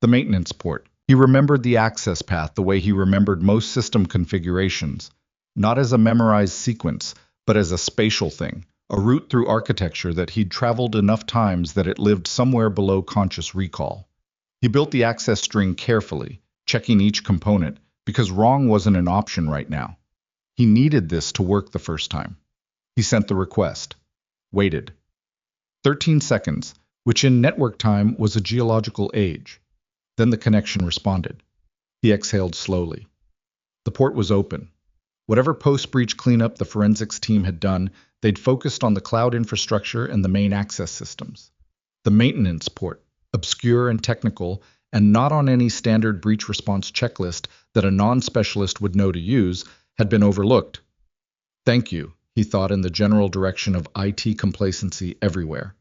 The maintenance port. He remembered the access path the way he remembered most system configurations, not as a memorized sequence, but as a spatial thing, a route through architecture that he'd traveled enough times that it lived somewhere below conscious recall. He built the access string carefully, checking each component, because wrong wasn't an option right now. He needed this to work the first time. He sent the request. Waited. 13 seconds, which in network time was a geological age. Then the connection responded. He exhaled slowly. The port was open. Whatever post-breach cleanup the forensics team had done, they'd focused on the cloud infrastructure and the main access systems. The maintenance port, obscure and technical, and not on any standard breach response checklist that a non-specialist would know to use, had been overlooked. Thank you, he thought in the general direction of IT complacency everywhere.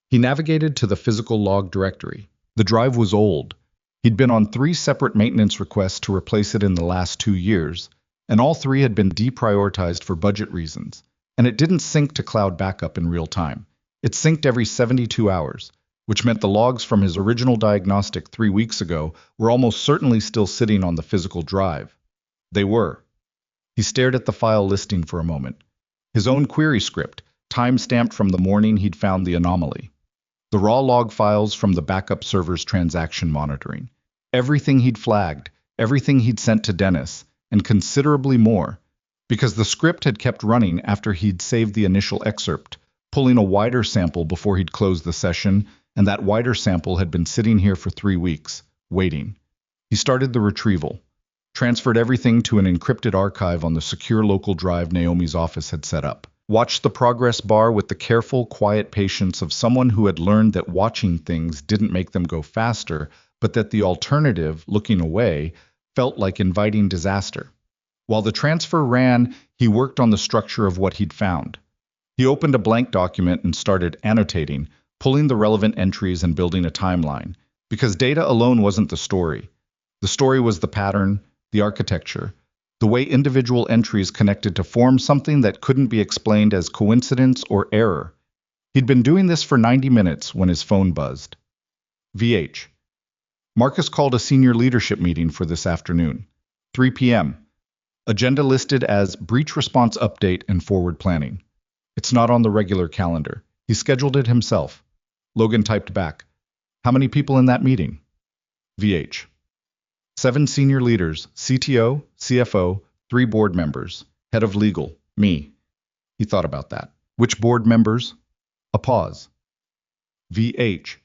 He navigated to the physical log directory. The drive was old. He'd been on 3 separate maintenance requests to replace it in the last 2 years, and all 3 had been deprioritized for budget reasons, and it didn't sync to cloud backup in real time. It synced every 72 hours, which meant the logs from his original diagnostic 3 weeks ago were almost certainly still sitting on the physical drive. They were. He stared at the file listing for a moment. His own query script, time-stamped from the morning he'd found the anomaly. The raw log files from the backup server's transaction monitoring. Everything he'd flagged, everything he'd sent to Dennis, and considerably more, because the script had kept running after he'd saved the initial excerpt, pulling a wider sample before he'd closed the session, and that wider sample had been sitting here for 3 weeks, waiting. He started the retrieval, transferred everything to an encrypted archive on the secure local drive Naomi's office had set up. Watched the progress bar with the careful, quiet patience of someone who had learned that watching things didn't make them go faster, but that the alternative, looking away, felt like inviting disaster. While the transfer ran, he worked on the structure of what he'd found. He opened a blank document and started annotating, pulling the relevant entries and building a timeline, because data alone wasn't the story. The story was the pattern, the architecture, the way individual entries connected to form something that couldn't be explained as coincidence or error. He'd been doing this for 90 minutes when his phone buzzed. VH. Marcus called a senior leadership meeting for this afternoon. 3 p.m. Agenda listed as breach response update and forward planning. It's not on the regular calendar. He scheduled it himself. Logan typed back. How many people in that meeting? VH. 7 senior leaders, CTO, CFO, 3 board members, head of legal, me. He thought about that. Which board members? A pause. VH.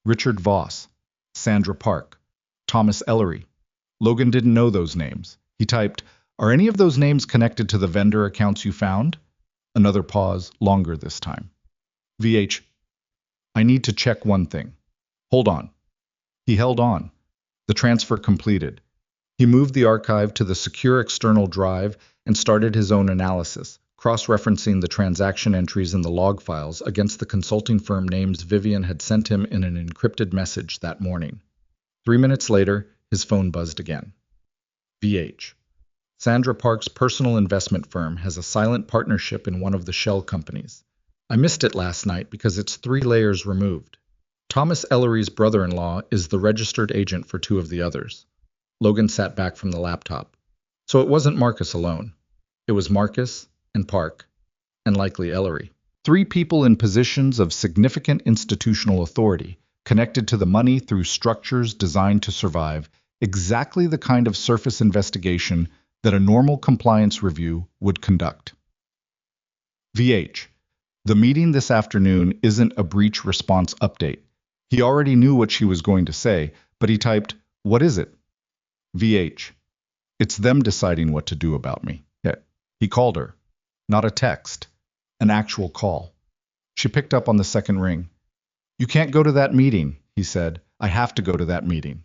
Richard Voss. Sandra Park. Thomas Ellery. Logan didn't know those names. He typed, "Are any of those names connected to the vendor accounts you found?" Another pause, longer this time. VH. "I need to check one thing." "Hold on." He held on. The transfer completed. He moved the archive to the secure external drive and started his own analysis, cross-referencing the transaction entries in the log files against the consulting firm names Vivian had sent him in an encrypted message that morning. 3 minutes later, his phone buzzed again. VH. Sandra Park's personal investment firm has a silent partnership in one of the shell companies. I missed it last night because it's 3 layers removed. Thomas Ellery's brother-in-law is the registered agent for 2 of the others. Logan sat back from the laptop. So it wasn't Marcus alone. It was Marcus and Park, and likely Ellery. 3 people in positions of significant institutional authority, connected to the money through structures designed to survive, exactly the kind of surface investigation that a normal compliance review would conduct. VH. The meeting this afternoon isn't a breach response update. He already knew what she was going to say, but he typed, "What is it?" VH. It's them deciding what to do about me. Yeah. He called her. Not a text. An actual call. She picked up on the second ring. "You can't go to that meeting," he said. "I have to go to that meeting."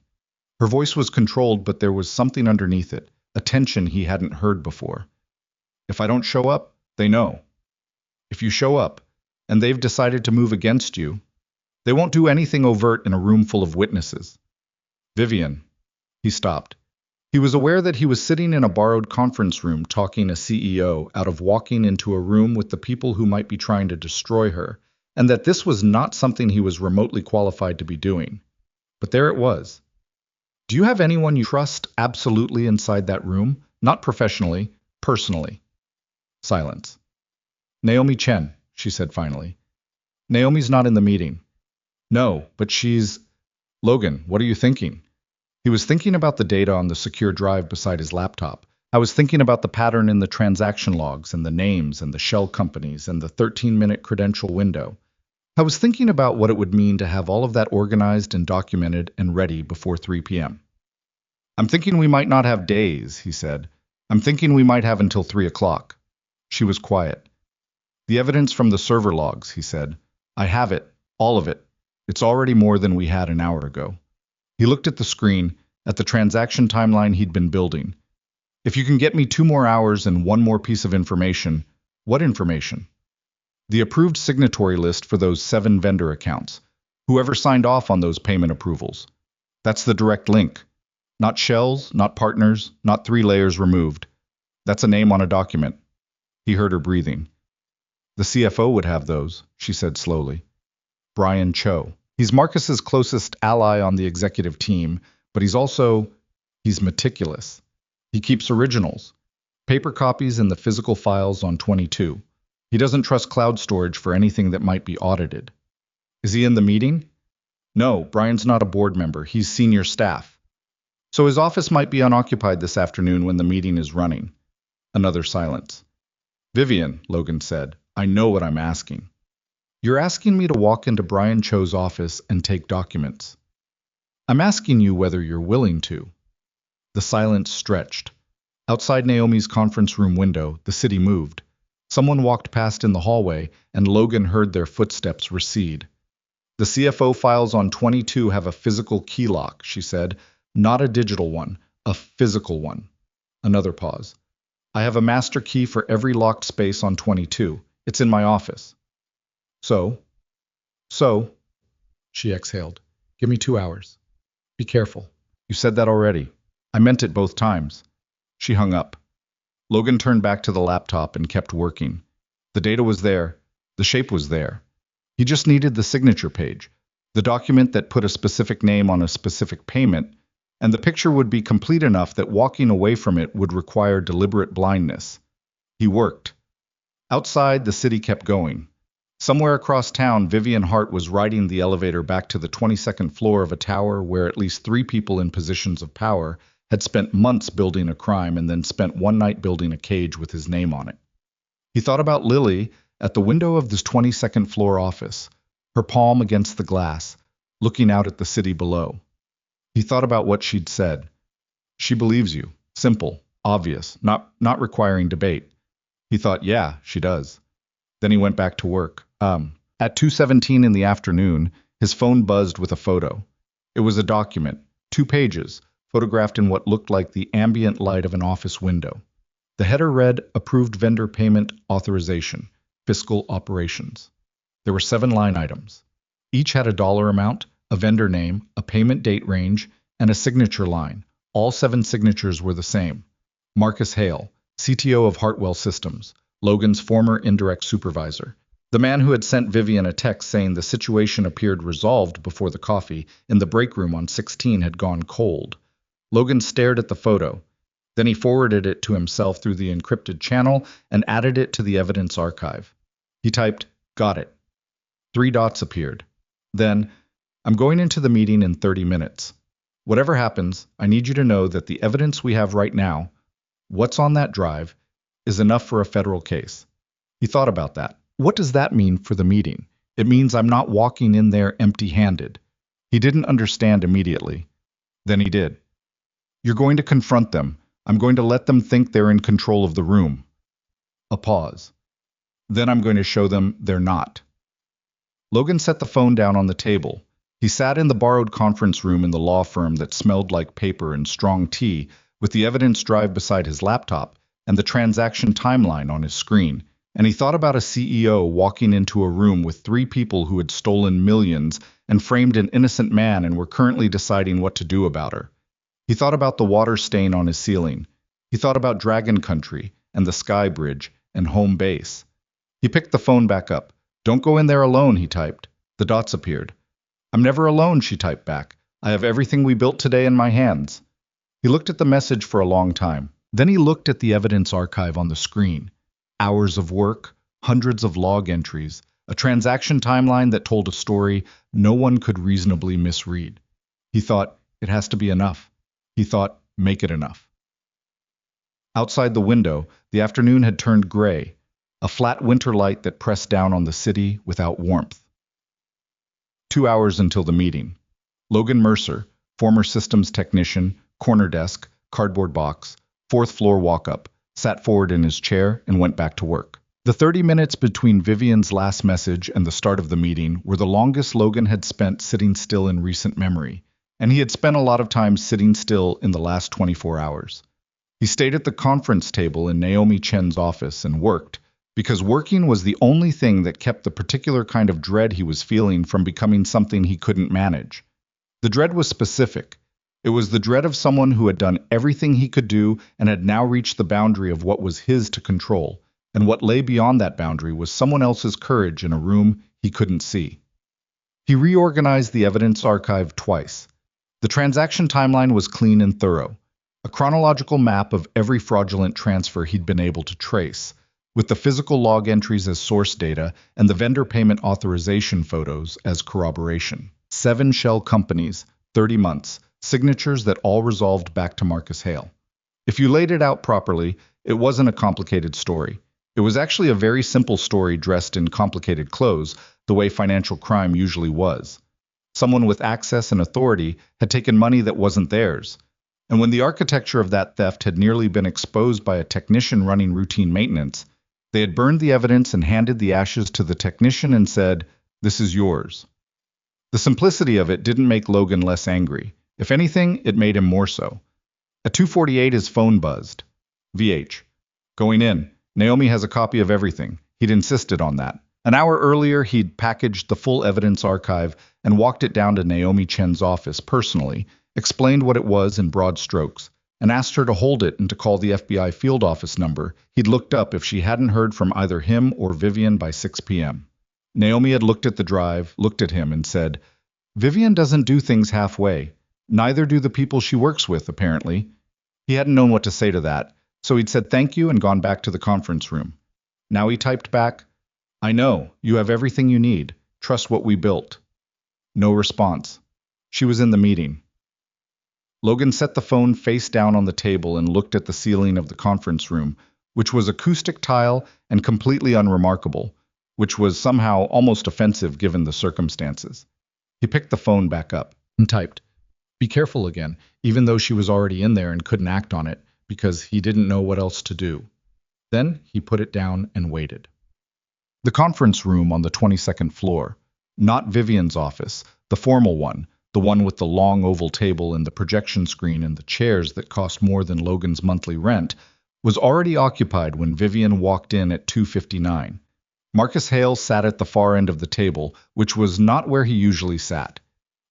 Her voice was controlled, but there was something underneath it, a tension he hadn't heard before. "If I don't show up, they know. If you show up, and they've decided to move against you, they won't do anything overt in a room full of witnesses." Vivian. He stopped. He was aware that he was sitting in a borrowed conference room talking a CEO out of walking into a room with the people who might be trying to destroy her, and that this was not something he was remotely qualified to be doing. But there it was. "Do you have anyone you trust absolutely inside that room? Not professionally, personally." Silence. "Naomi Chen," she said finally. "Naomi's not in the meeting." "No, but she's—" "Logan, what are you thinking?" He was thinking about the data on the secure drive beside his laptop. I was thinking about the pattern in the transaction logs and the names and the shell companies and the 13-minute credential window. I was thinking about what it would mean to have all of that organized and documented and ready before 3 p.m. "I'm thinking we might not have days," he said. "I'm thinking we might have until 3 o'clock. She was quiet. "The evidence from the server logs," he said. "I have it, all of it. It's already more than we had an hour ago." He looked at the screen, at the transaction timeline he'd been building. "If you can get me 2 more hours and 1 more piece of information." "What information?" "The approved signatory list for those 7 vendor accounts. Whoever signed off on those payment approvals. That's the direct link. Not shells, not partners, not 3 layers removed. That's a name on a document." He heard her breathing. "The CFO would have those," she said slowly. "Brian Cho. He's Marcus's closest ally on the executive team, but he's meticulous. He keeps originals, paper copies and the physical files on 22. He doesn't trust cloud storage for anything that might be audited." "Is he in the meeting?" "No, Brian's not a board member. He's senior staff. So his office might be unoccupied this afternoon when the meeting is running." Another silence. "Vivian," Logan said, "I know what I'm asking. You're asking me to walk into Brian Cho's office and take documents. I'm asking you whether you're willing to." The silence stretched. Outside Naomi's conference room window, the city moved. Someone walked past in the hallway, and Logan heard their footsteps recede. "The CFO files on 22 have a physical key lock," she said. "Not a digital one, a physical one." Another pause. "I have a master key for every locked space on 22. It's in my office." So, she exhaled. "Give me 2 hours. Be careful." "You said that already." "I meant it both times." She hung up. Logan turned back to the laptop and kept working. The data was there. The shape was there. He just needed the signature page, the document that put a specific name on a specific payment, and the picture would be complete enough that walking away from it would require deliberate blindness. He worked. Outside, the city kept going. Somewhere across town, Vivian Hart was riding the elevator back to the 22nd floor of a tower where at least 3 people in positions of power had spent months building a crime and then spent one night building a cage with his name on it. He thought about Lily at the window of this 22nd floor office, her palm against the glass, looking out at the city below. He thought about what she'd said. She believes you. Simple, obvious, not requiring debate. He thought, yeah, she does. Then he went back to work. At 2:17 in the afternoon, his phone buzzed with a photo. It was a document, 2 pages, photographed in what looked like the ambient light of an office window. The header read, Approved Vendor Payment Authorization, Fiscal Operations. There were 7 line items. Each had a dollar amount, a vendor name, a payment date range, and a signature line. All 7 signatures were the same. Marcus Hale, CTO of Hartwell Systems, Logan's former indirect supervisor. The man who had sent Vivian a text saying the situation appeared resolved before the coffee in the break room on 16 had gone cold. Logan stared at the photo. Then he forwarded it to himself through the encrypted channel and added it to the evidence archive. He typed, "Got it." 3 dots appeared. Then, "I'm going into the meeting in 30 minutes. Whatever happens, I need you to know that the evidence we have right now, what's on that drive, is enough for a federal case." He thought about that. What does that mean for the meeting? It means I'm not walking in there empty-handed. He didn't understand immediately. Then he did. "You're going to confront them. I'm going to let them think they're in control of the room." A pause. "Then I'm going to show them they're not." Logan set the phone down on the table. He sat in the borrowed conference room in the law firm that smelled like paper and strong tea, with the evidence drive beside his laptop and the transaction timeline on his screen. And he thought about a CEO walking into a room with 3 people who had stolen millions and framed an innocent man and were currently deciding what to do about her. He thought about the water stain on his ceiling. He thought about Dragon Country and the Sky Bridge and home base. He picked the phone back up. "Don't go in there alone," he typed. The dots appeared. "I'm never alone," she typed back. "I have everything we built today in my hands." He looked at the message for a long time. Then he looked at the evidence archive on the screen. Hours of work, hundreds of log entries, a transaction timeline that told a story no one could reasonably misread. He thought, it has to be enough. He thought, make it enough. Outside the window, the afternoon had turned gray, a flat winter light that pressed down on the city without warmth. 2 hours until the meeting. Logan Mercer, former systems technician, corner desk, cardboard box, 4th floor walk-up, sat forward in his chair and went back to work. The 30 minutes between Vivian's last message and the start of the meeting were the longest Logan had spent sitting still in recent memory, and he had spent a lot of time sitting still in the last 24 hours. He stayed at the conference table in Naomi Chen's office and worked, because working was the only thing that kept the particular kind of dread he was feeling from becoming something he couldn't manage. The dread was specific. It was the dread of someone who had done everything he could do and had now reached the boundary of what was his to control, and what lay beyond that boundary was someone else's courage in a room he couldn't see. He reorganized the evidence archive twice. The transaction timeline was clean and thorough, a chronological map of every fraudulent transfer he'd been able to trace, with the physical log entries as source data and the vendor payment authorization photos as corroboration. 7 shell companies, 30 months, signatures that all resolved back to Marcus Hale. If you laid it out properly, it wasn't a complicated story. It was actually a very simple story dressed in complicated clothes, the way financial crime usually was. Someone with access and authority had taken money that wasn't theirs. And when the architecture of that theft had nearly been exposed by a technician running routine maintenance, they had burned the evidence and handed the ashes to the technician and said, "This is yours." The simplicity of it didn't make Logan less angry. If anything, it made him more so. At 2:48, his phone buzzed. VH. "Going in. Naomi has a copy of everything." He'd insisted on that. An hour earlier, he'd packaged the full evidence archive and walked it down to Naomi Chen's office personally, explained what it was in broad strokes, and asked her to hold it and to call the FBI field office number he'd looked up if she hadn't heard from either him or Vivian by 6 p.m. Naomi had looked at the drive, looked at him, and said, "Vivian doesn't do things halfway. Neither do the people she works with, apparently." He hadn't known what to say to that, so he'd said thank you and gone back to the conference room. Now he typed back, "I know, you have everything you need. Trust what we built." No response. She was in the meeting. Logan set the phone face down on the table and looked at the ceiling of the conference room, which was acoustic tile and completely unremarkable, which was somehow almost offensive given the circumstances. He picked the phone back up and typed, "Be careful again," even though she was already in there and couldn't act on it because he didn't know what else to do. Then he put it down and waited. The conference room on the 22nd floor, not Vivian's office, the formal one, the one with the long oval table and the projection screen and the chairs that cost more than Logan's monthly rent, was already occupied when Vivian walked in at 2:59. Marcus Hale sat at the far end of the table, which was not where he usually sat.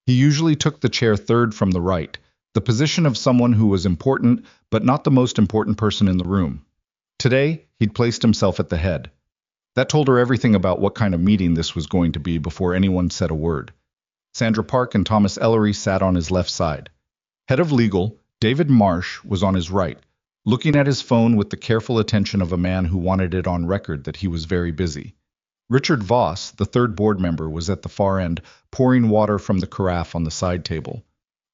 He usually took the chair third from the right, the position of someone who was important but not the most important person in the room. Today, he'd placed himself at the head. That told her everything about what kind of meeting this was going to be before anyone said a word. Sandra Park and Thomas Ellery sat on his left side. Head of legal, David Marsh, was on his right, looking at his phone with the careful attention of a man who wanted it on record that he was very busy. Richard Voss, the third board member, was at the far end, pouring water from the carafe on the side table.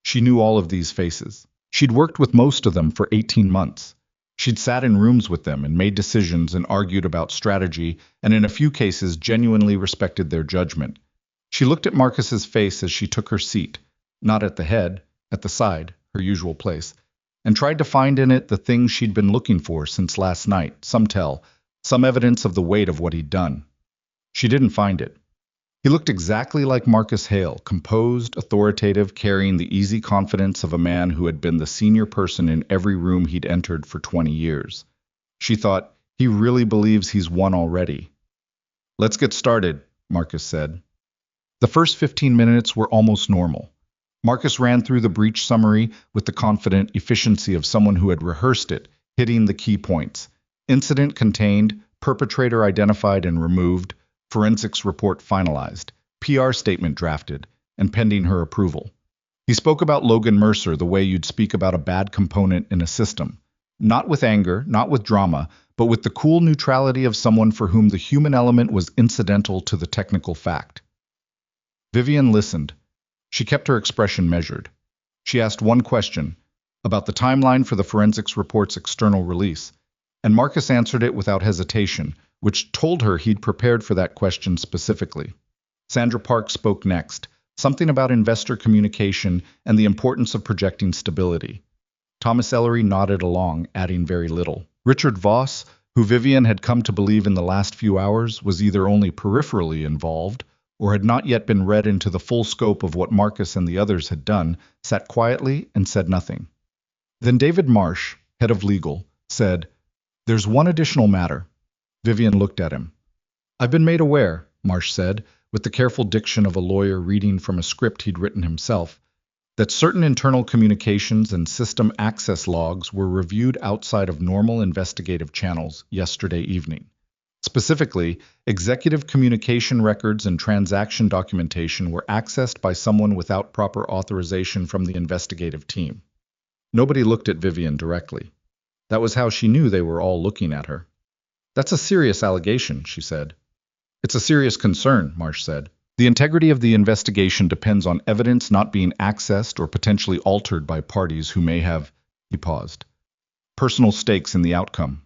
She knew all of these faces. She'd worked with most of them for 18 months. She'd sat in rooms with them and made decisions and argued about strategy, and in a few cases genuinely respected their judgment. She looked at Marcus's face as she took her seat, not at the head, at the side, her usual place, and tried to find in it the thing she'd been looking for since last night, some evidence of the weight of what he'd done. She didn't find it. He looked exactly like Marcus Hale, composed, authoritative, carrying the easy confidence of a man who had been the senior person in every room he'd entered for 20 years. She thought, he really believes he's won already. "Let's get started," Marcus said. The first 15 minutes were almost normal. Marcus ran through the breach summary with the confident efficiency of someone who had rehearsed it, hitting the key points. Incident contained, perpetrator identified and removed, forensics report finalized, PR statement drafted, and pending her approval. He spoke about Logan Mercer the way you'd speak about a bad component in a system. Not with anger, not with drama, but with the cool neutrality of someone for whom the human element was incidental to the technical fact. Vivian listened. She kept her expression measured. She asked one question, about the timeline for the forensics report's external release, and Marcus answered it without hesitation, which told her he'd prepared for that question specifically. Sandra Park spoke next, something about investor communication and the importance of projecting stability. Thomas Ellery nodded along, adding very little. Richard Voss, who Vivian had come to believe in the last few hours was either only peripherally involved or had not yet been read into the full scope of what Marcus and the others had done, sat quietly and said nothing. Then David Marsh, head of legal, said, "There's one additional matter." Vivian looked at him. "I've been made aware," Marsh said, with the careful diction of a lawyer reading from a script he'd written himself, that certain internal communications and system access logs were reviewed outside of normal investigative channels yesterday evening. Specifically, executive communication records and transaction documentation were accessed by someone without proper authorization from the investigative team. Nobody looked at Vivian directly. That was how she knew they were all looking at her. "That's a serious allegation," she said. "It's a serious concern," Marsh said. "The integrity of the investigation depends on evidence not being accessed or potentially altered by parties who may have," he paused, "personal stakes in the outcome."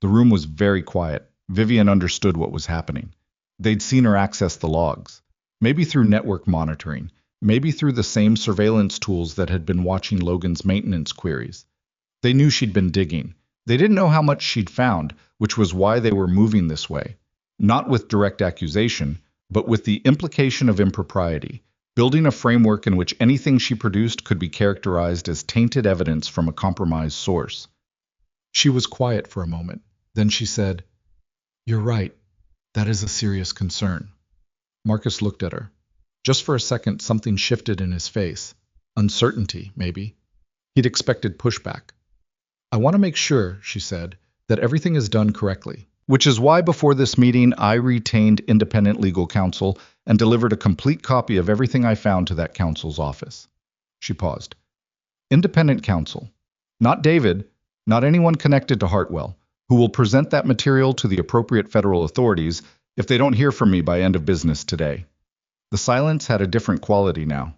The room was very quiet. Vivian understood what was happening. They'd seen her access the logs. Maybe through network monitoring, maybe through the same surveillance tools that had been watching Logan's maintenance queries. They knew she'd been digging. They didn't know how much she'd found, which was why they were moving this way. Not with direct accusation, but with the implication of impropriety, building a framework in which anything she produced could be characterized as tainted evidence from a compromised source. She was quiet for a moment. Then she said, "You're right. That is a serious concern." Marcus looked at her. Just for a second, something shifted in his face. Uncertainty, maybe. He'd expected pushback. "I want to make sure," she said, "that everything is done correctly. Which is why before this meeting I retained independent legal counsel and delivered a complete copy of everything I found to that counsel's office." She paused. "Independent counsel. Not David, not anyone connected to Hartwell, who will present that material to the appropriate federal authorities if they don't hear from me by end of business today." The silence had a different quality now.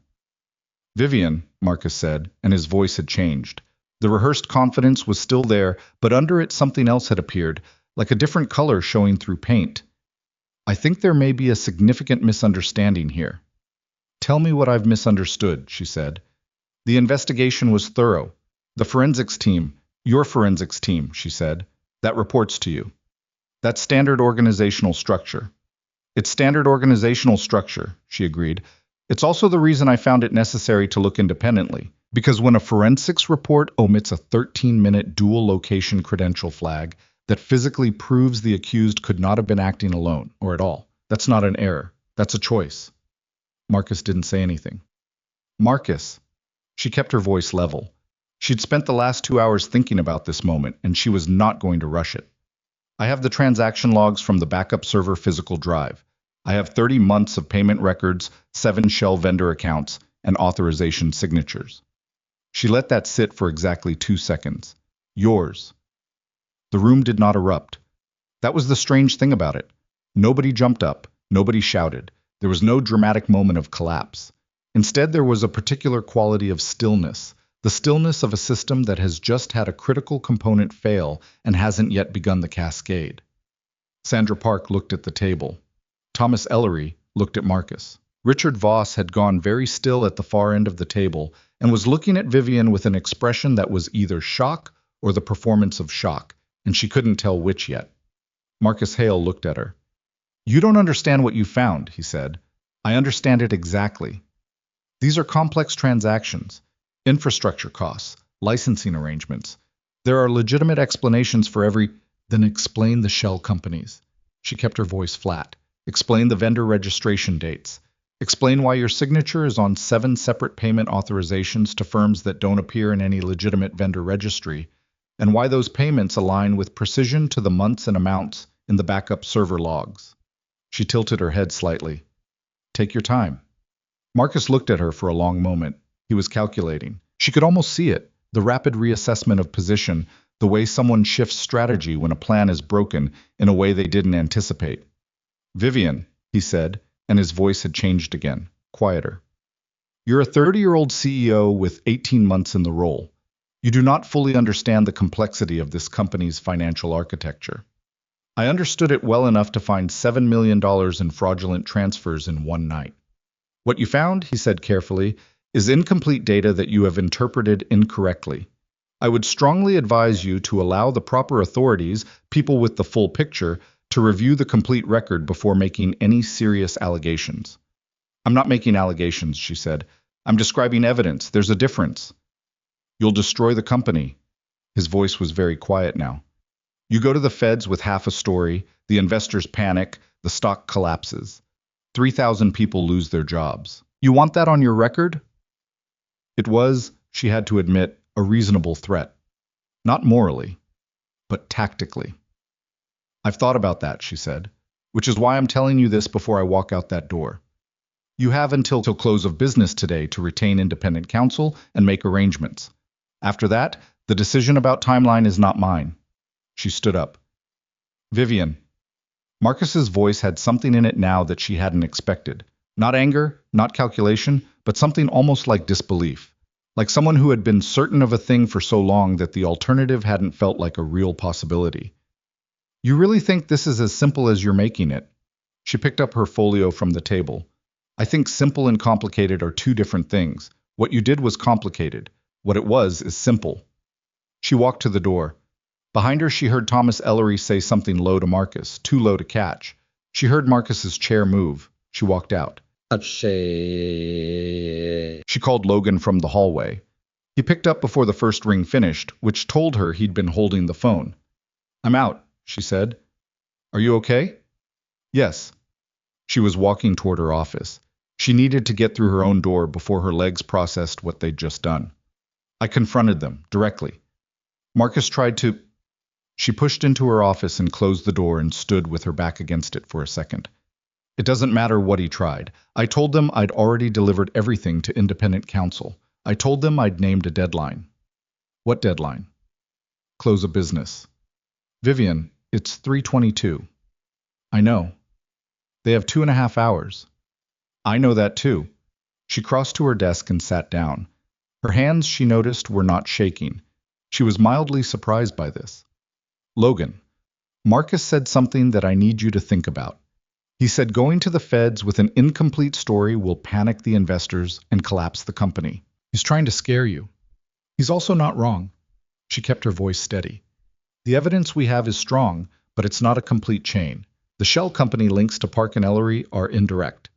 "Vivian," Marcus said, and his voice had changed. The rehearsed confidence was still there, but under it something else had appeared, like a different color showing through paint. I think there may be a significant misunderstanding here. Tell me what I've misunderstood, she said. The investigation was thorough. The forensics team, your forensics team, she said, that reports to you. That's standard organizational structure. It's standard organizational structure, she agreed. It's also the reason I found it necessary to look independently, because when a forensics report omits a 13-minute dual location credential flag that physically proves the accused could not have been acting alone or at all, that's not an error. That's a choice. Marcus didn't say anything. Marcus. She kept her voice level. She'd spent the last 2 hours thinking about this moment, and she was not going to rush it. I have the transaction logs from the backup server physical drive. I have 30 months of payment records, 7 shell vendor accounts, and authorization signatures. She let that sit for exactly 2 seconds. Yours. The room did not erupt. That was the strange thing about it. Nobody jumped up. Nobody shouted. There was no dramatic moment of collapse. Instead, there was a particular quality of stillness, the stillness of a system that has just had a critical component fail and hasn't yet begun the cascade. Sandra Park looked at the table. Thomas Ellery looked at Marcus. Richard Voss had gone very still at the far end of the table and was looking at Vivian with an expression that was either shock or the performance of shock, and she couldn't tell which yet. Marcus Hale looked at her. You don't understand what you found, he said. I understand it exactly. These are complex transactions, infrastructure costs, licensing arrangements. There are legitimate explanations for every... Then explain the shell companies. She kept her voice flat. Explain the vendor registration dates. Explain why your signature is on 7 separate payment authorizations to firms that don't appear in any legitimate vendor registry, and why those payments align with precision to the months and amounts in the backup server logs. She tilted her head slightly. Take your time. Marcus looked at her for a long moment. He was calculating. She could almost see it, the rapid reassessment of position, the way someone shifts strategy when a plan is broken in a way they didn't anticipate. Vivian, he said, and his voice had changed again, quieter. You're a 30-year-old CEO with 18 months in the role. You do not fully understand the complexity of this company's financial architecture. I understood it well enough to find $7 million in fraudulent transfers in one night. What you found, he said carefully, is incomplete data that you have interpreted incorrectly. I would strongly advise you to allow the proper authorities, people with the full picture, to review the complete record before making any serious allegations. I'm not making allegations, she said. I'm describing evidence. There's a difference. You'll destroy the company. His voice was very quiet now. You go to the feds with half a story, the investors panic, the stock collapses. 3,000 people lose their jobs. You want that on your record? It was, she had to admit, a reasonable threat. Not morally, but tactically. I've thought about that, she said, which is why I'm telling you this before I walk out that door. You have until close of business today to retain independent counsel and make arrangements. After that, the decision about timeline is not mine. She stood up. Vivian. Marcus's voice had something in it now that she hadn't expected. Not anger, not calculation, but something almost like disbelief. Like someone who had been certain of a thing for so long that the alternative hadn't felt like a real possibility. You really think this is as simple as you're making it? She picked up her folio from the table. I think simple and complicated are two different things. What you did was complicated. What it was is simple. She walked to the door. Behind her, she heard Thomas Ellery say something low to Marcus, too low to catch. She heard Marcus's chair move. She walked out. She called Logan from the hallway. He picked up before the first ring finished, which told her he'd been holding the phone. I'm out, she said. Are you okay? Yes. She was walking toward her office. She needed to get through her own door before her legs processed what they'd just done. I confronted them, directly. Marcus tried to... She pushed into her office and closed the door and stood with her back against it for a second. It doesn't matter what he tried. I told them I'd already delivered everything to independent counsel. I told them I'd named a deadline. What deadline? Close of business. Vivian, it's 3:22. I know. They have 2.5 hours. I know that too. She crossed to her desk and sat down. Her hands, she noticed, were not shaking. She was mildly surprised by this. Logan, Marcus said something that I need you to think about. He said going to the feds with an incomplete story will panic the investors and collapse the company. He's trying to scare you. He's also not wrong. She kept her voice steady. The evidence we have is strong, but it's not a complete chain. The shell company links to Park and Ellery are indirect.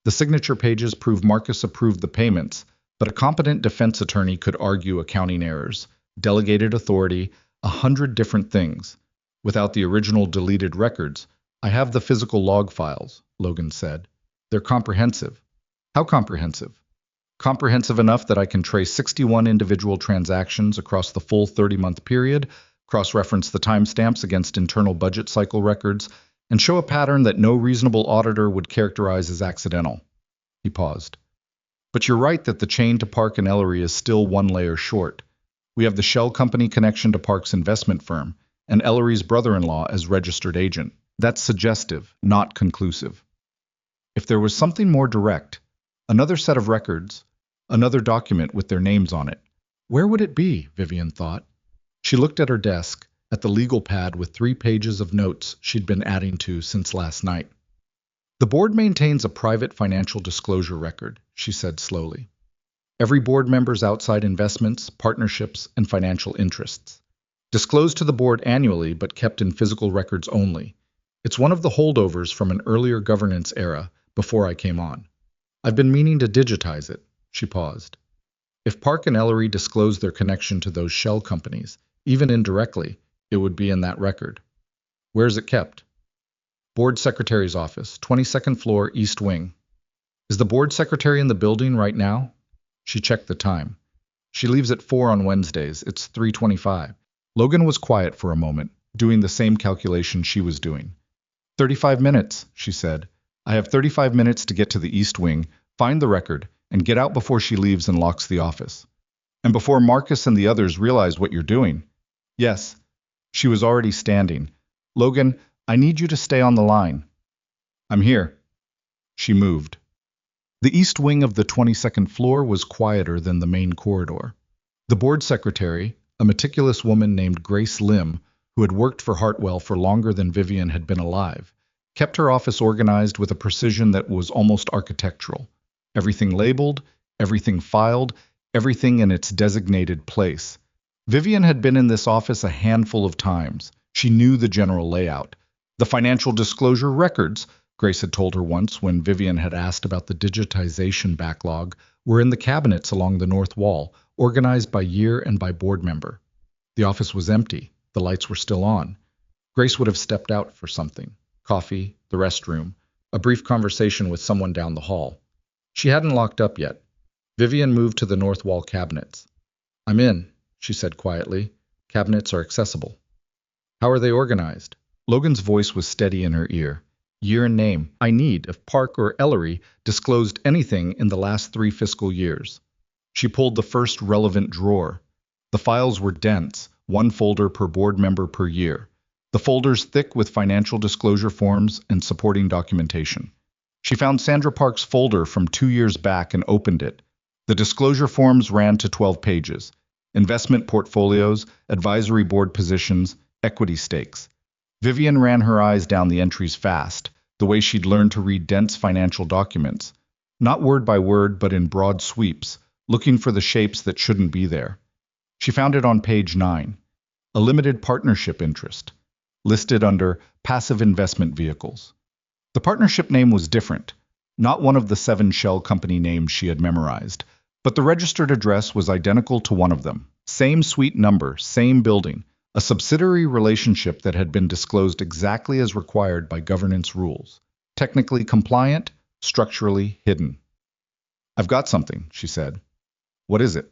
The signature pages prove Marcus approved the payments, but a competent defense attorney could argue accounting errors, delegated authority, 100 different things. Without the original deleted records, I have the physical log files, Logan said. They're comprehensive. How comprehensive? Comprehensive enough that I can trace 61 individual transactions across the full 30-month period, cross-reference the timestamps against internal budget cycle records, and show a pattern that no reasonable auditor would characterize as accidental. He paused. But you're right that the chain to Park and Ellery is still one layer short. We have the shell company connection to Park's investment firm, and Ellery's brother-in-law as registered agent. That's suggestive, not conclusive. If there was something more direct, another set of records, another document with their names on it, where would it be, Vivian thought. She looked at her desk, at the legal pad with 3 pages of notes she'd been adding to since last night. The board maintains a private financial disclosure record, she said slowly. Every board member's outside investments, partnerships, and financial interests. Disclosed to the board annually, but kept in physical records only. It's one of the holdovers from an earlier governance era, before I came on. I've been meaning to digitize it, she paused. If Park and Ellery disclosed their connection to those shell companies, even indirectly, it would be in that record. Where is it kept? Board Secretary's office, 22nd floor, East Wing. Is the board secretary in the building right now? She checked the time. She leaves at 4 on Wednesdays. It's 3:25. Logan was quiet for a moment, doing the same calculation she was doing. 35 minutes, she said. I have 35 minutes to get to the East Wing, find the record, and get out before she leaves and locks the office. And before Marcus and the others realize what you're doing. Yes. She was already standing. Logan, I need you to stay on the line. I'm here. She moved. The east wing of the 22nd floor was quieter than the main corridor. The board secretary, a meticulous woman named Grace Lim, who had worked for Hartwell for longer than Vivian had been alive, kept her office organized with a precision that was almost architectural. Everything labeled, everything filed, everything in its designated place. Vivian had been in this office a handful of times. She knew the general layout. The financial disclosure records, Grace had told her once when Vivian had asked about the digitization backlog, were in the cabinets along the north wall, organized by year and by board member. The office was empty. The lights were still on. Grace would have stepped out for something. Coffee, the restroom, a brief conversation with someone down the hall. She hadn't locked up yet. Vivian moved to the north wall cabinets. I'm in, she said quietly. Cabinets are accessible. How are they organized? Logan's voice was steady in her ear. Year and name. I need if Park or Ellery disclosed anything in the last 3 fiscal years. She pulled the first relevant drawer. The files were dense, 1 folder per board member per year. The folders thick with financial disclosure forms and supporting documentation. She found Sandra Park's folder from 2 years back and opened it. The disclosure forms ran to 12 pages. Investment portfolios, advisory board positions, equity stakes. Vivian ran her eyes down the entries fast, the way she'd learned to read dense financial documents. Not word by word, but in broad sweeps, looking for the shapes that shouldn't be there. She found it on page 9. A limited partnership interest, listed under passive investment vehicles. The partnership name was different, not one of the 7 shell company names she had memorized, but the registered address was identical to one of them. Same suite number, same building, a subsidiary relationship that had been disclosed exactly as required by governance rules. Technically compliant, structurally hidden. I've got something, she said. What is it?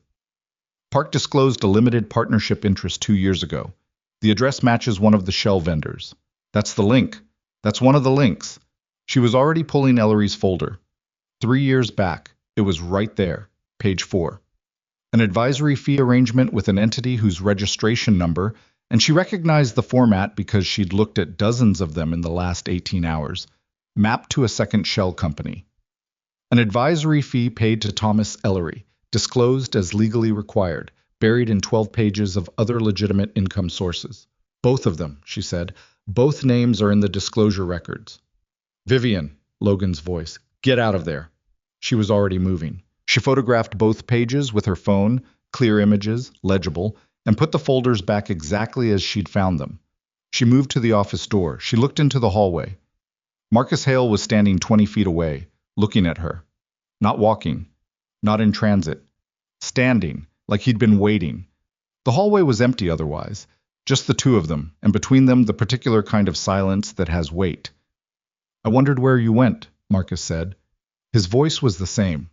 Park disclosed a limited partnership interest 2 years ago. The address matches one of the shell vendors. That's the link. That's one of the links. She was already pulling Ellery's folder. 3 years back, it was right there, page 4. An advisory fee arrangement with an entity whose registration number, and she recognized the format because she'd looked at dozens of them in the last 18 hours, mapped to a second shell company. An advisory fee paid to Thomas Ellery, disclosed as legally required, buried in 12 pages of other legitimate income sources. Both of them, she said, both names are in the disclosure records. Vivian, Logan's voice. Get out of there. She was already moving. She photographed both pages with her phone, clear images, legible, and put the folders back exactly as she'd found them. She moved to the office door. She looked into the hallway. Marcus Hale was standing 20 feet away, looking at her. Not walking, not in transit. Standing, like he'd been waiting. The hallway was empty otherwise, just the two of them, and between them the particular kind of silence that has weight. I wondered where you went, Marcus said. His voice was the same.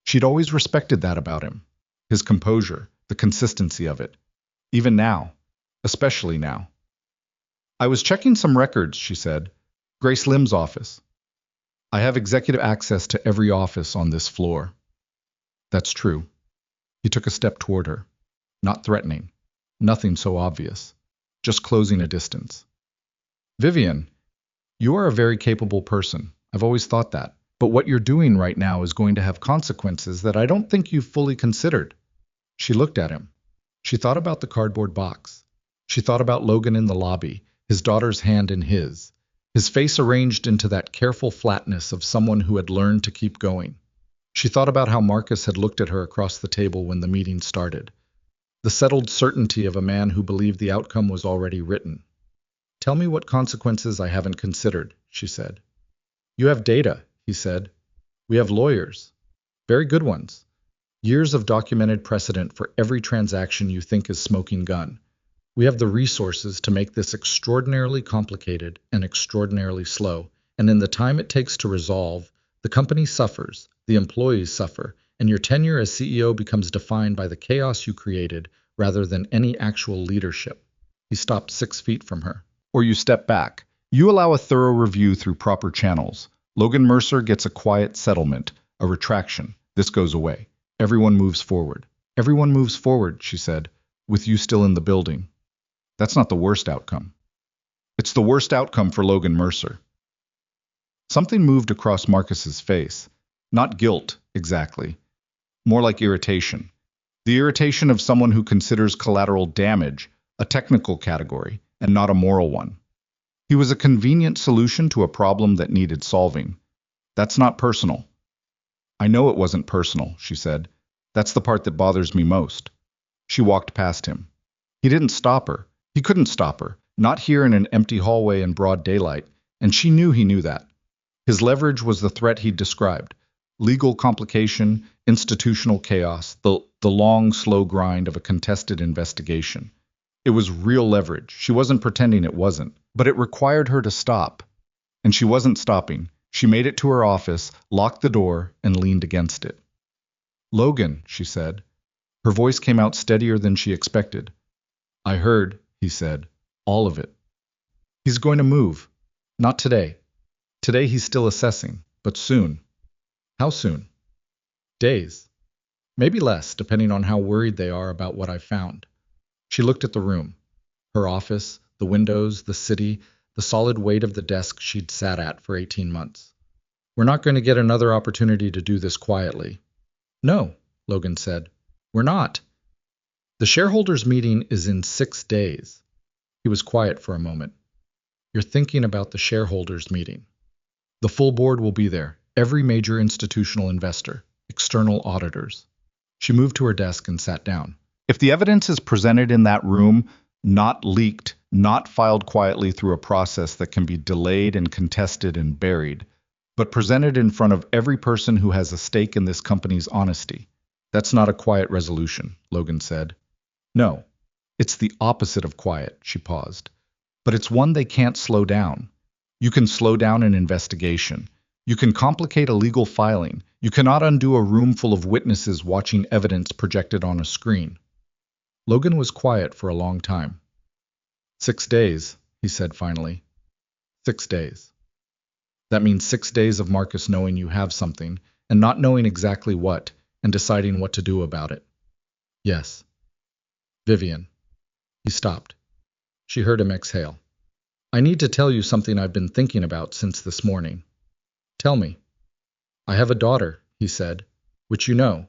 She'd always respected that about him. His composure, the consistency of it. Even now. Especially now. I was checking some records, she said. Grace Lim's office. I have executive access to every office on this floor. That's true. He took a step toward her. Not threatening. Nothing so obvious. Just closing a distance. Vivian, you are a very capable person. I've always thought that. But what you're doing right now is going to have consequences that I don't think you've fully considered. She looked at him. She thought about the cardboard box. She thought about Logan in the lobby, his daughter's hand in his face arranged into that careful flatness of someone who had learned to keep going. She thought about how Marcus had looked at her across the table when the meeting started. The settled certainty of a man who believed the outcome was already written. Tell me what consequences I haven't considered, she said. You have data, he said. We have lawyers. Very good ones. Years of documented precedent for every transaction you think is smoking gun. We have the resources to make this extraordinarily complicated and extraordinarily slow, and in the time it takes to resolve, the company suffers, the employees suffer, and your tenure as CEO becomes defined by the chaos you created rather than any actual leadership. He stopped 6 feet from her. Or you step back. You allow a thorough review through proper channels. Logan Mercer gets a quiet settlement, a retraction. This goes away. Everyone moves forward. Everyone moves forward, she said, with you still in the building. That's not the worst outcome. It's the worst outcome for Logan Mercer. Something moved across Marcus's face. Not guilt, exactly. More like irritation. The irritation of someone who considers collateral damage a technical category and not a moral one. He was a convenient solution to a problem that needed solving. That's not personal. I know it wasn't personal, she said. That's the part that bothers me most. She walked past him. He didn't stop her. He couldn't stop her, not here in an empty hallway in broad daylight, and she knew he knew that. His leverage was the threat he'd described. Legal complication, institutional chaos, the long, slow grind of a contested investigation. It was real leverage. She wasn't pretending it wasn't, but it required her to stop. And she wasn't stopping. She made it to her office, locked the door, and leaned against it. Logan, she said. Her voice came out steadier than she expected. I heard, he said, all of it. He's going to move. Not today. Today he's still assessing, but soon. How soon? Days. Maybe less, depending on how worried they are about what I found. She looked at the room. Her office, the windows, the city, the solid weight of the desk she'd sat at for 18 months. We're not going to get another opportunity to do this quietly. No, Logan said. We're not. The shareholders' meeting is in 6 days. He was quiet for a moment. You're thinking about the shareholders' meeting. The full board will be there, every major institutional investor, external auditors. She moved to her desk and sat down. If the evidence is presented in that room, not leaked, not filed quietly through a process that can be delayed and contested and buried, but presented in front of every person who has a stake in this company's honesty, that's not a quiet resolution, Logan said. No, it's the opposite of quiet, she paused. But it's one they can't slow down. You can slow down an investigation. You can complicate a legal filing. You cannot undo a room full of witnesses watching evidence projected on a screen. Logan was quiet for a long time. 6 days, he said finally. 6 days. That means 6 days of Marcus knowing you have something, and not knowing exactly what, and deciding what to do about it. Yes. Vivian. He stopped. She heard him exhale. I need to tell you something I've been thinking about since this morning. Tell me. I have a daughter, he said, which you know,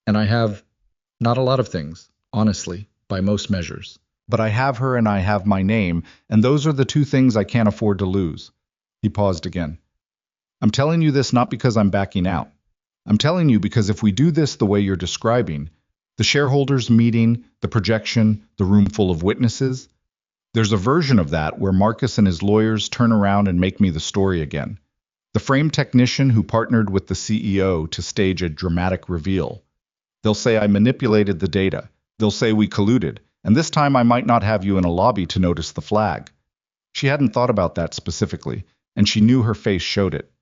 and I have not a lot of things, honestly, by most measures. But I have her and I have my name, and those are the two things I can't afford to lose. He paused again. I'm telling you this not because I'm backing out. I'm telling you because if we do this the way you're describing, the shareholders meeting, the projection, the room full of witnesses, there's a version of that where Marcus and his lawyers turn around and make me the story again. The frame technician who partnered with the CEO to stage a dramatic reveal. They'll say I manipulated the data. They'll say we colluded. And this time I might not have you in a lobby to notice the flag. She hadn't thought about that specifically, and she knew her face showed it.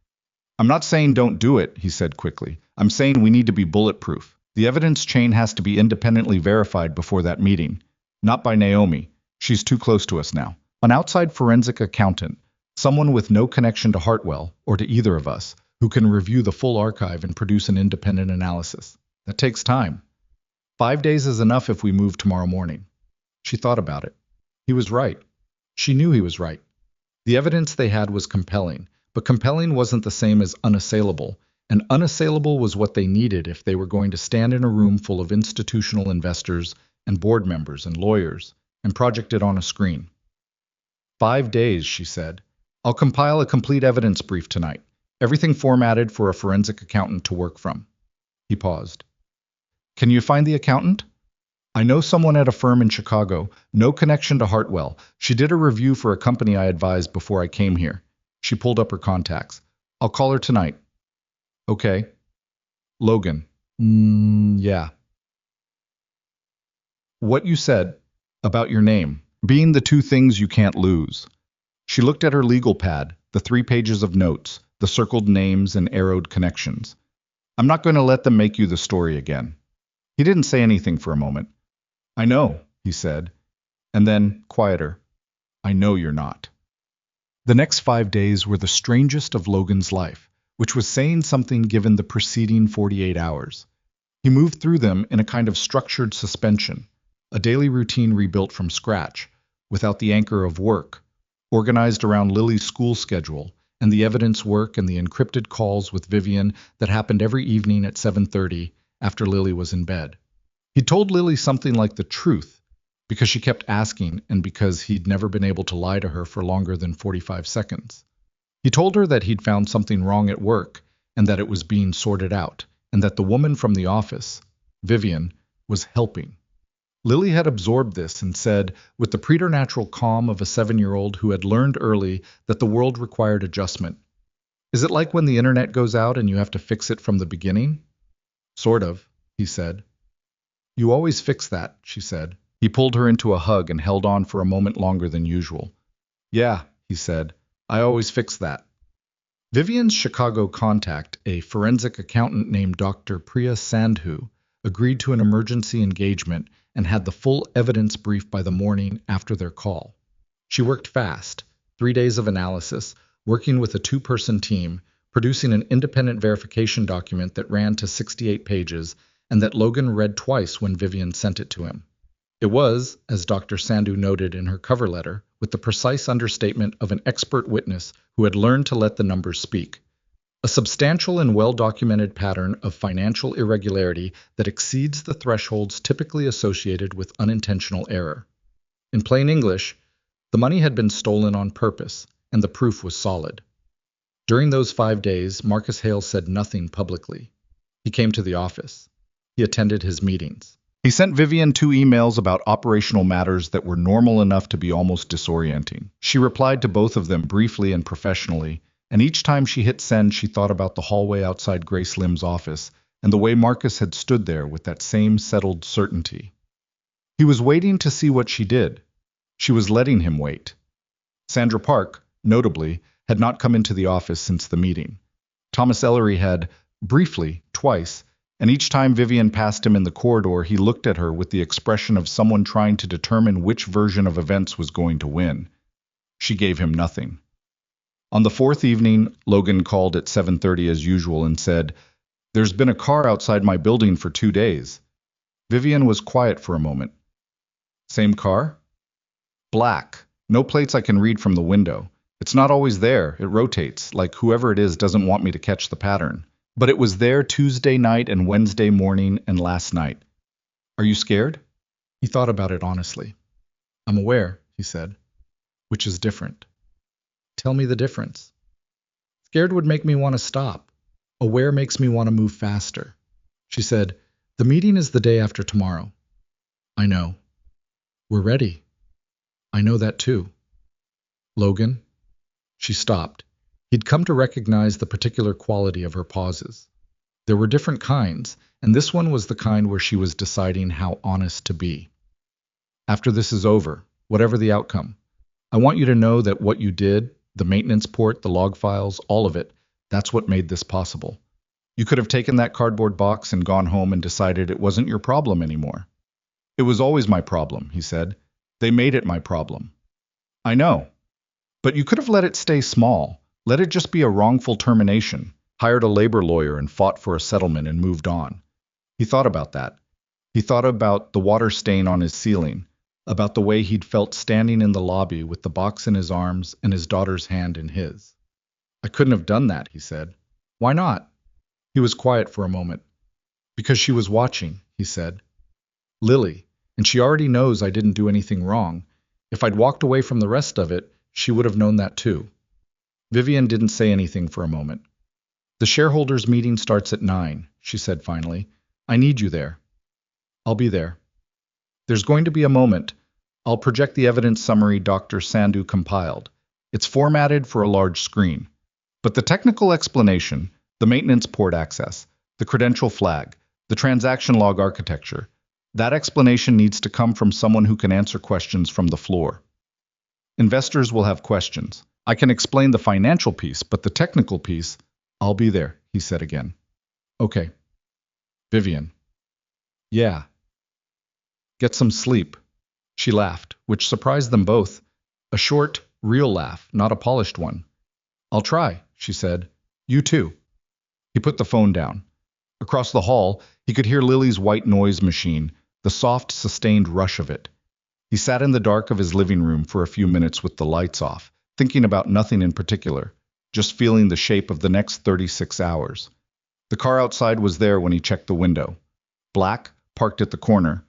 I'm not saying don't do it, he said quickly. I'm saying we need to be bulletproof. The evidence chain has to be independently verified before that meeting. Not by Naomi. She's too close to us now. An outside forensic accountant, someone with no connection to Hartwell or to either of us, who can review the full archive and produce an independent analysis. That takes time. 5 days is enough if we move tomorrow morning. She thought about it. He was right. She knew he was right. The evidence they had was compelling, but compelling wasn't the same as unassailable, and unassailable was what they needed if they were going to stand in a room full of institutional investors and board members and lawyers and project it on a screen. 5 days, she said. I'll compile a complete evidence brief tonight, everything formatted for a forensic accountant to work from. He paused. Can you find the accountant? I know someone at a firm in Chicago, no connection to Hartwell. She did a review for a company I advised before I came here. She pulled up her contacts. I'll call her tonight. Okay. Logan. Yeah. What you said about your name being the two things you can't lose. She looked at her legal pad, the 3 pages of notes, the circled names and arrowed connections. I'm not going to let them make you the story again. He didn't say anything for a moment. I know, he said, and then, quieter, I know you're not. The next 5 days were the strangest of Logan's life, which was saying something given the preceding 48 hours. He moved through them in a kind of structured suspension, a daily routine rebuilt from scratch, without the anchor of work, organized around Lily's school schedule and the evidence work and the encrypted calls with Vivian that happened every evening at 7:30 after Lily was in bed. He told Lily something like the truth, because she kept asking and because he'd never been able to lie to her for longer than 45 seconds. He told her that he'd found something wrong at work and that it was being sorted out, and that the woman from the office, Vivian, was helping. Lily had absorbed this and said, with the preternatural calm of a 7-year-old who had learned early that the world required adjustment, "Is it like when the internet goes out and you have to fix it from the beginning?" "Sort of," he said. "You always fix that," she said. He pulled her into a hug and held on for a moment longer than usual. "Yeah," he said, "I always fix that." Vivian's Chicago contact, a forensic accountant named Dr. Priya Sandhu, agreed to an emergency engagement and had the full evidence brief by the morning after their call. She worked fast, 3 days of analysis, working with a 2-person team, producing an independent verification document that ran to 68 pages and that Logan read twice when Vivian sent it to him. It was, as Dr. Sandhu noted in her cover letter, with the precise understatement of an expert witness who had learned to let the numbers speak. A substantial and well-documented pattern of financial irregularity that exceeds the thresholds typically associated with unintentional error. In plain English, the money had been stolen on purpose, and the proof was solid. During those 5 days, Marcus Hale said nothing publicly. He came to the office. He attended his meetings. He sent Vivian 2 emails about operational matters that were normal enough to be almost disorienting. She replied to both of them briefly and professionally, and each time she hit send she thought about the hallway outside Grace Lim's office and the way Marcus had stood there with that same settled certainty. He was waiting to see what she did. She was letting him wait. Sandra Park, notably, had not come into the office since the meeting. Thomas Ellery had, briefly, twice, and each time Vivian passed him in the corridor he looked at her with the expression of someone trying to determine which version of events was going to win. She gave him nothing. On the 4th evening, Logan called at 7:30 as usual and said, "There's been a car outside my building for 2 days." Vivian was quiet for a moment. "Same car?" "Black. No plates I can read from the window. It's not always there. It rotates, like whoever it is doesn't want me to catch the pattern. But it was there Tuesday night and Wednesday morning and last night. Are you scared?" He thought about it honestly. "I'm aware," he said, "which is different." "Tell me the difference." Scared would make me want to stop. Aware makes me want to move faster. She said, "The meeting is the day after tomorrow." "I know." "We're ready." "I know that too." "Logan?" She stopped. He'd come to recognize the particular quality of her pauses. There were different kinds, and this one was the kind where she was deciding how honest to be. "After this is over, whatever the outcome, I want you to know that what you did, the maintenance port, the log files, all of it, that's what made this possible. You could have taken that cardboard box and gone home and decided it wasn't your problem anymore." "It was always my problem," he said. "They made it my problem." "I know. But you could have let it stay small. Let it just be a wrongful termination, hired a labor lawyer and fought for a settlement and moved on." He thought about that. He thought about the water stain on his ceiling, about the way he'd felt standing in the lobby with the box in his arms and his daughter's hand in his. "I couldn't have done that," he said. "Why not?" He was quiet for a moment. "Because she was watching," he said. "Lily, and she already knows I didn't do anything wrong. If I'd walked away from the rest of it, she would have known that too." Vivian didn't say anything for a moment. "The shareholders' meeting starts at 9, she said finally. "I need you there." "I'll be there." "There's going to be a moment. I'll project the evidence summary Dr. Sandhu compiled. It's formatted for a large screen. But the technical explanation, the maintenance port access, the credential flag, the transaction log architecture, that explanation needs to come from someone who can answer questions from the floor. Investors will have questions. I can explain the financial piece, but the technical piece, I'll be there," he said again. "Okay." "Vivian." "Yeah." "Get some sleep." She laughed, which surprised them both. A short, real laugh, not a polished one. "I'll try," she said. "You too." He put the phone down. Across the hall, he could hear Lily's white noise machine, the soft, sustained rush of it. He sat in the dark of his living room for a few minutes with the lights off, thinking about nothing in particular, just feeling the shape of the next 36 hours. The car outside was there when he checked the window. Black, parked at the corner.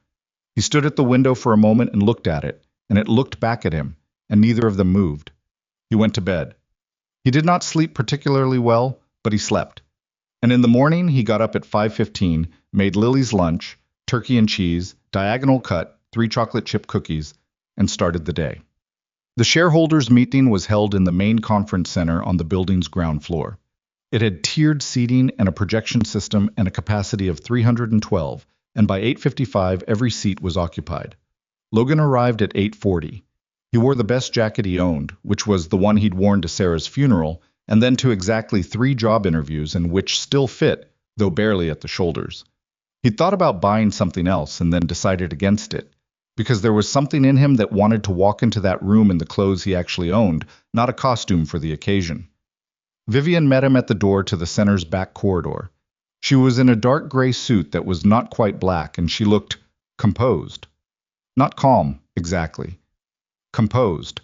He stood at the window for a moment and looked at it, and it looked back at him, and neither of them moved. He went to bed. He did not sleep particularly well, but he slept. And in the morning he got up at 5:15, made Lily's lunch, turkey and cheese, diagonal cut, 3 chocolate chip cookies, and started the day. The shareholders' meeting was held in the main conference center on the building's ground floor. It had tiered seating and a projection system and a capacity of 312, and by 8:55 every seat was occupied. Logan arrived at 8:40. He wore the best jacket he owned, which was the one he'd worn to Sarah's funeral, and then to exactly 3 job interviews and which still fit, though barely at the shoulders. He'd thought about buying something else and then decided against it, because there was something in him that wanted to walk into that room in the clothes he actually owned, not a costume for the occasion. Vivian met him at the door to the center's back corridor. She was in a dark gray suit that was not quite black, and she looked composed. Not calm, exactly. Composed,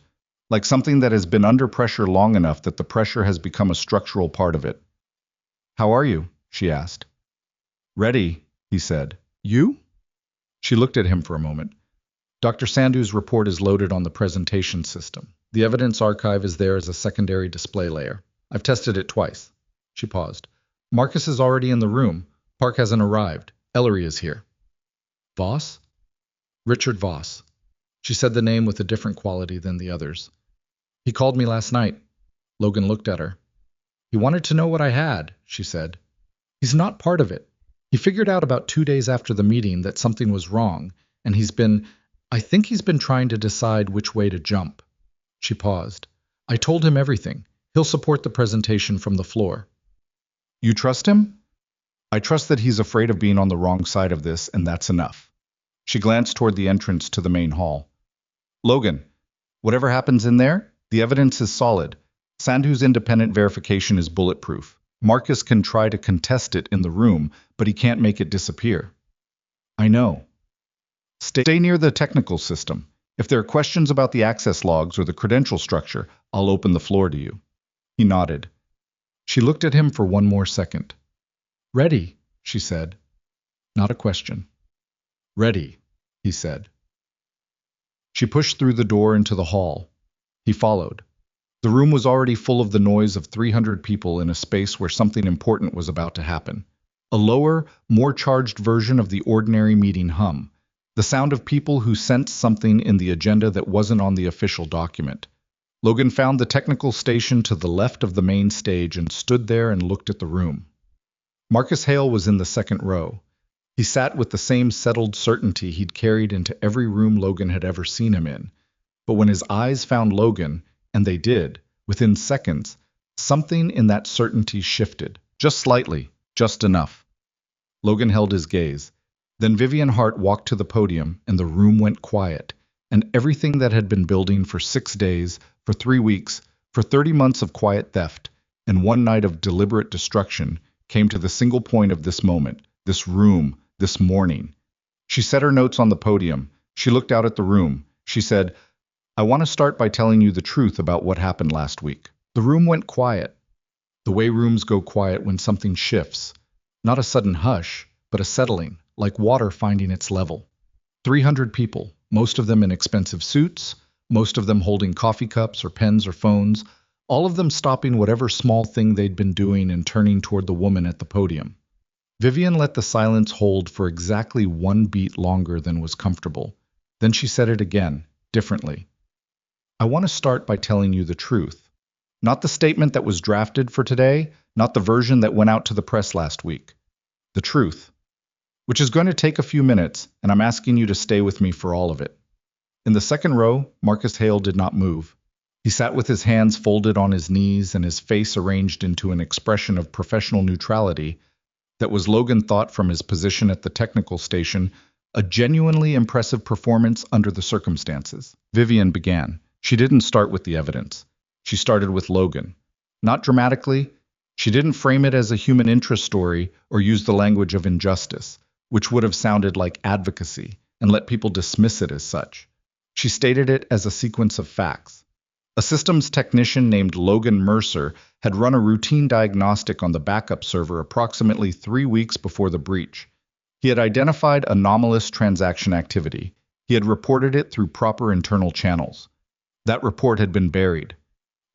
like something that has been under pressure long enough that the pressure has become a structural part of it. "How are you?" she asked. "Ready," he said. "You?" She looked at him for a moment. "Dr. Sandhu's report is loaded on the presentation system. The evidence archive is there as a secondary display layer. I've tested it twice." She paused. "Marcus is already in the room. Park hasn't arrived. Ellery is here." "Voss?" "Richard Voss." She said the name with a different quality than the others. "He called me last night." Logan looked at her. "He wanted to know what I had," she said. "He's not part of it. He figured out about 2 days after the meeting that something was wrong, and I think he's been trying to decide which way to jump." She paused. "I told him everything. He'll support the presentation from the floor." "You trust him?" "I trust that he's afraid of being on the wrong side of this, and that's enough." She glanced toward the entrance to the main hall. "Logan, whatever happens in there, the evidence is solid. Sandhu's independent verification is bulletproof. Marcus can try to contest it in the room, but he can't make it disappear." "I know." Stay near the technical system. If there are questions about the access logs or the credential structure, I'll open the floor to you." He nodded. She looked at him for one more second. "Ready," she said. Not a question. "Ready," he said. She pushed through the door into the hall. He followed. The room was already full of the noise of 300 people in a space where something important was about to happen. A lower, more charged version of the ordinary meeting hum, the sound of people who sensed something in the agenda that wasn't on the official document. Logan found the technical station to the left of the main stage and stood there and looked at the room. Marcus Hale was in the second row. He sat with the same settled certainty he'd carried into every room Logan had ever seen him in. But when his eyes found Logan, and they did, within seconds, something in that certainty shifted. Just slightly, just enough. Logan held his gaze. Then Vivian Hart walked to the podium, and the room went quiet, and everything that had been building for 6 days, for 3 weeks, for 30 months of quiet theft, and 1 night of deliberate destruction, came to the single point of this moment, this room, this morning. She set her notes on the podium. She looked out at the room. She said, "I want to start by telling you the truth about what happened last week." The room went quiet. The way rooms go quiet when something shifts. Not a sudden hush, but a settling, like water finding its level. 300 people, most of them in expensive suits, most of them holding coffee cups or pens or phones, all of them stopping whatever small thing they'd been doing and turning toward the woman at the podium. Vivian let the silence hold for exactly 1 beat longer than was comfortable. Then she said it again, differently. "I want to start by telling you the truth. Not the statement that was drafted for today, not the version that went out to the press last week. The truth. Which is going to take a few minutes, and I'm asking you to stay with me for all of it." In the second row, Marcus Hale did not move. He sat with his hands folded on his knees and his face arranged into an expression of professional neutrality that was, Logan thought from his position at the technical station, a genuinely impressive performance under the circumstances. Vivian began. She didn't start with the evidence. She started with Logan. Not dramatically. She didn't frame it as a human interest story or use the language of injustice, which would have sounded like advocacy, and let people dismiss it as such. She stated it as a sequence of facts. A systems technician named Logan Mercer had run a routine diagnostic on the backup server approximately 3 weeks before the breach. He had identified anomalous transaction activity. He had reported it through proper internal channels. That report had been buried.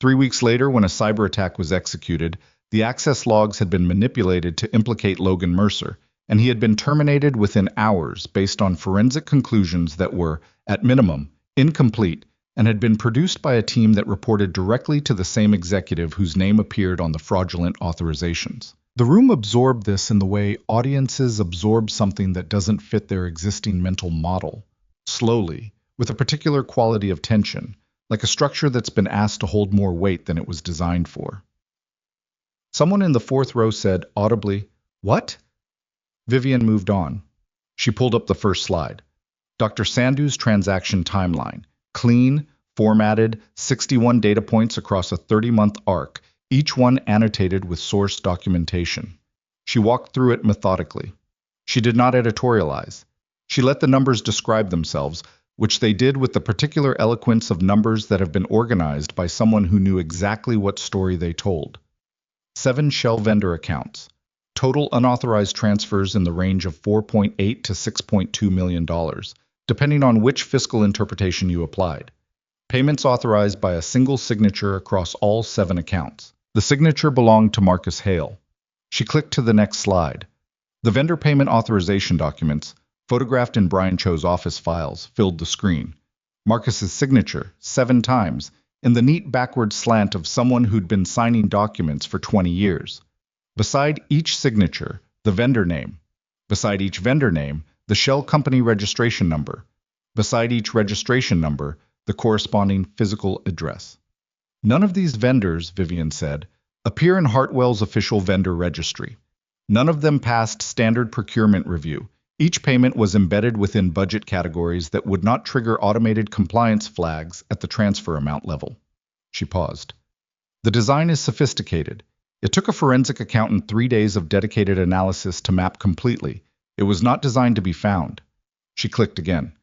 3 weeks later, when a cyber attack was executed, the access logs had been manipulated to implicate Logan Mercer, and he had been terminated within hours based on forensic conclusions that were, at minimum, incomplete, and had been produced by a team that reported directly to the same executive whose name appeared on the fraudulent authorizations. The room absorbed this in the way audiences absorb something that doesn't fit their existing mental model, slowly, with a particular quality of tension, like a structure that's been asked to hold more weight than it was designed for. Someone in the fourth row said, audibly, "What?" Vivian moved on. She pulled up the first slide. Dr. Sandhu's transaction timeline. Clean, formatted, 61 data points across a 30-month arc, each one annotated with source documentation. She walked through it methodically. She did not editorialize. She let the numbers describe themselves, which they did with the particular eloquence of numbers that have been organized by someone who knew exactly what story they told. 7 shell vendor accounts. Total unauthorized transfers in the range of $4.8 to $6.2 million, depending on which fiscal interpretation you applied. Payments authorized by a single signature across all 7 accounts. The signature belonged to Marcus Hale. She clicked to the next slide. The vendor payment authorization documents, photographed in Brian Cho's office files, filled the screen. Marcus's signature, 7 times, in the neat backward slant of someone who'd been signing documents for 20 years. Beside each signature, the vendor name. Beside each vendor name, the shell company registration number. Beside each registration number, the corresponding physical address. None of these vendors, Vivian said, appear in Hartwell's official vendor registry. None of them passed standard procurement review. Each payment was embedded within budget categories that would not trigger automated compliance flags at the transfer amount level. She paused. The design is sophisticated. It took a forensic accountant 3 days of dedicated analysis to map completely. It was not designed to be found. She clicked again.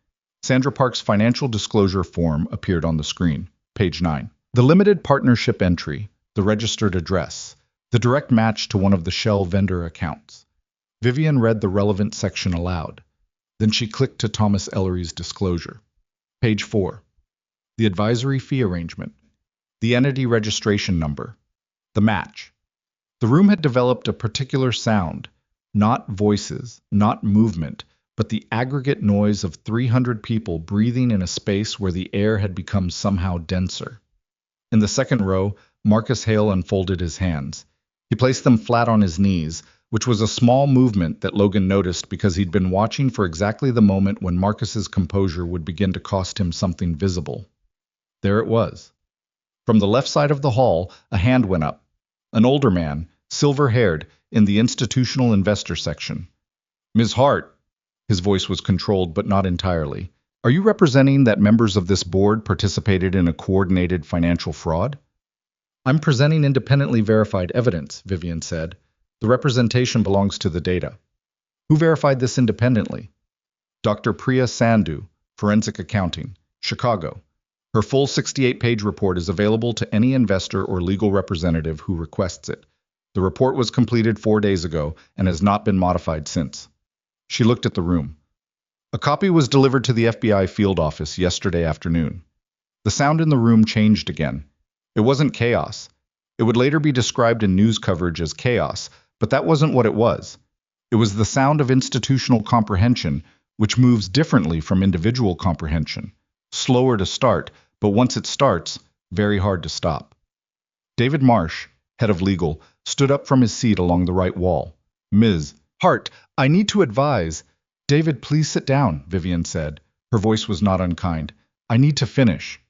Sandra Park's financial disclosure form appeared on the screen. Page 9. The limited partnership entry, the registered address, the direct match to one of the shell vendor accounts. Vivian read the relevant section aloud. Then she clicked to Thomas Ellery's disclosure. Page 4. The advisory fee arrangement. the entity registration number, the match. The room had developed a particular sound, not voices, not movement, but the aggregate noise of 300 people breathing in a space where the air had become somehow denser. In the second row, Marcus Hale unfolded his hands. He placed them flat on his knees, which was a small movement that Logan noticed because he'd been watching for exactly the moment when Marcus's composure would begin to cost him something visible. There it was. From the left side of the hall, a hand went up. An older man, silver-haired, in the institutional investor section. "Ms. Hart," his voice was controlled but not entirely, "are you representing that members of this board participated in a coordinated financial fraud?" "I'm presenting independently verified evidence," Vivian said. "The representation belongs to the data." "Who verified this independently?" "Dr. Priya Sandhu, Forensic Accounting, Chicago. Her full 68-page report is available to any investor or legal representative who requests it. The report was completed 4 days ago and has not been modified since." She looked at the room. "A copy was delivered to the FBI field office yesterday afternoon." The sound in the room changed again. It wasn't chaos. It would later be described in news coverage as chaos, but that wasn't what it was. It was the sound of institutional comprehension, which moves differently from individual comprehension. Slower to start, but once it starts, very hard to stop. David Marsh, head of legal, stood up from his seat along the right wall. "Ms. Hart, I need to advise." "David, please sit down," Vivian said. Her voice was not unkind. "I need to finish."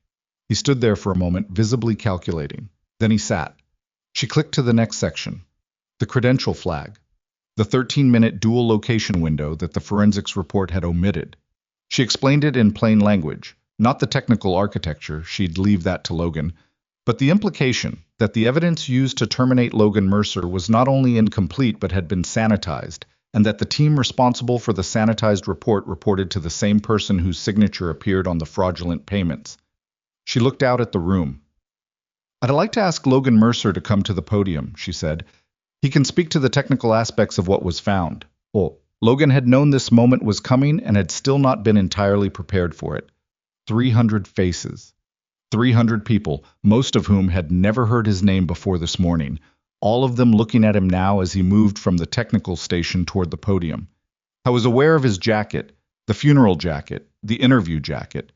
He stood there for a moment, visibly calculating. Then he sat. She clicked to the next section. The credential flag. The 13-minute dual location window that the forensics report had omitted. She explained it in plain language. Not the technical architecture, she'd leave that to Logan, but the implication that the evidence used to terminate Logan Mercer was not only incomplete but had been sanitized, and that the team responsible for the sanitized report reported to the same person whose signature appeared on the fraudulent payments. She looked out at the room. "I'd like to ask Logan Mercer to come to the podium," she said. "He can speak to the technical aspects of what was found." Logan had known this moment was coming and had still not been entirely prepared for it. 300 faces. 300 people, most of whom had never heard his name before this morning, all of them looking at him now as he moved from the technical station toward the podium. I was aware of his jacket, the funeral jacket, the interview jacket,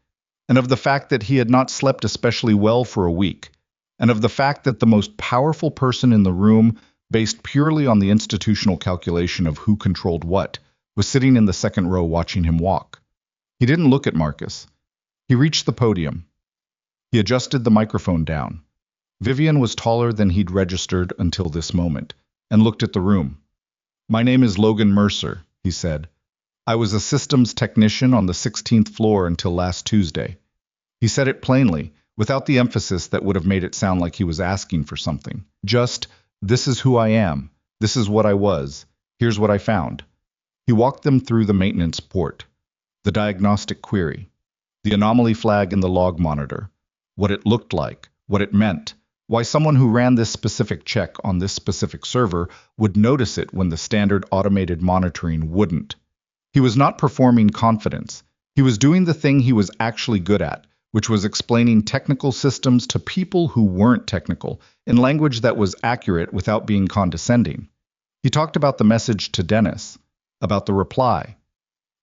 and of the fact that he had not slept especially well for a week, and of the fact that the most powerful person in the room, based purely on the institutional calculation of who controlled what, was sitting in the second row watching him walk. He didn't look at Marcus. He reached the podium. He adjusted the microphone down. Vivian was taller than he'd registered until this moment, and looked at the room. "My name is Logan Mercer," he said. "I was a systems technician on the 16th floor until last Tuesday." He said it plainly, without the emphasis that would have made it sound like he was asking for something. Just, "This is who I am. This is what I was. Here's what I found." He walked them through the maintenance port, the diagnostic query, the anomaly flag in the log monitor, what it looked like, what it meant, why someone who ran this specific check on this specific server would notice it when the standard automated monitoring wouldn't. He was not performing confidence. He was doing the thing he was actually good at, which was explaining technical systems to people who weren't technical, in language that was accurate without being condescending. He talked about the message to Dennis, about the reply,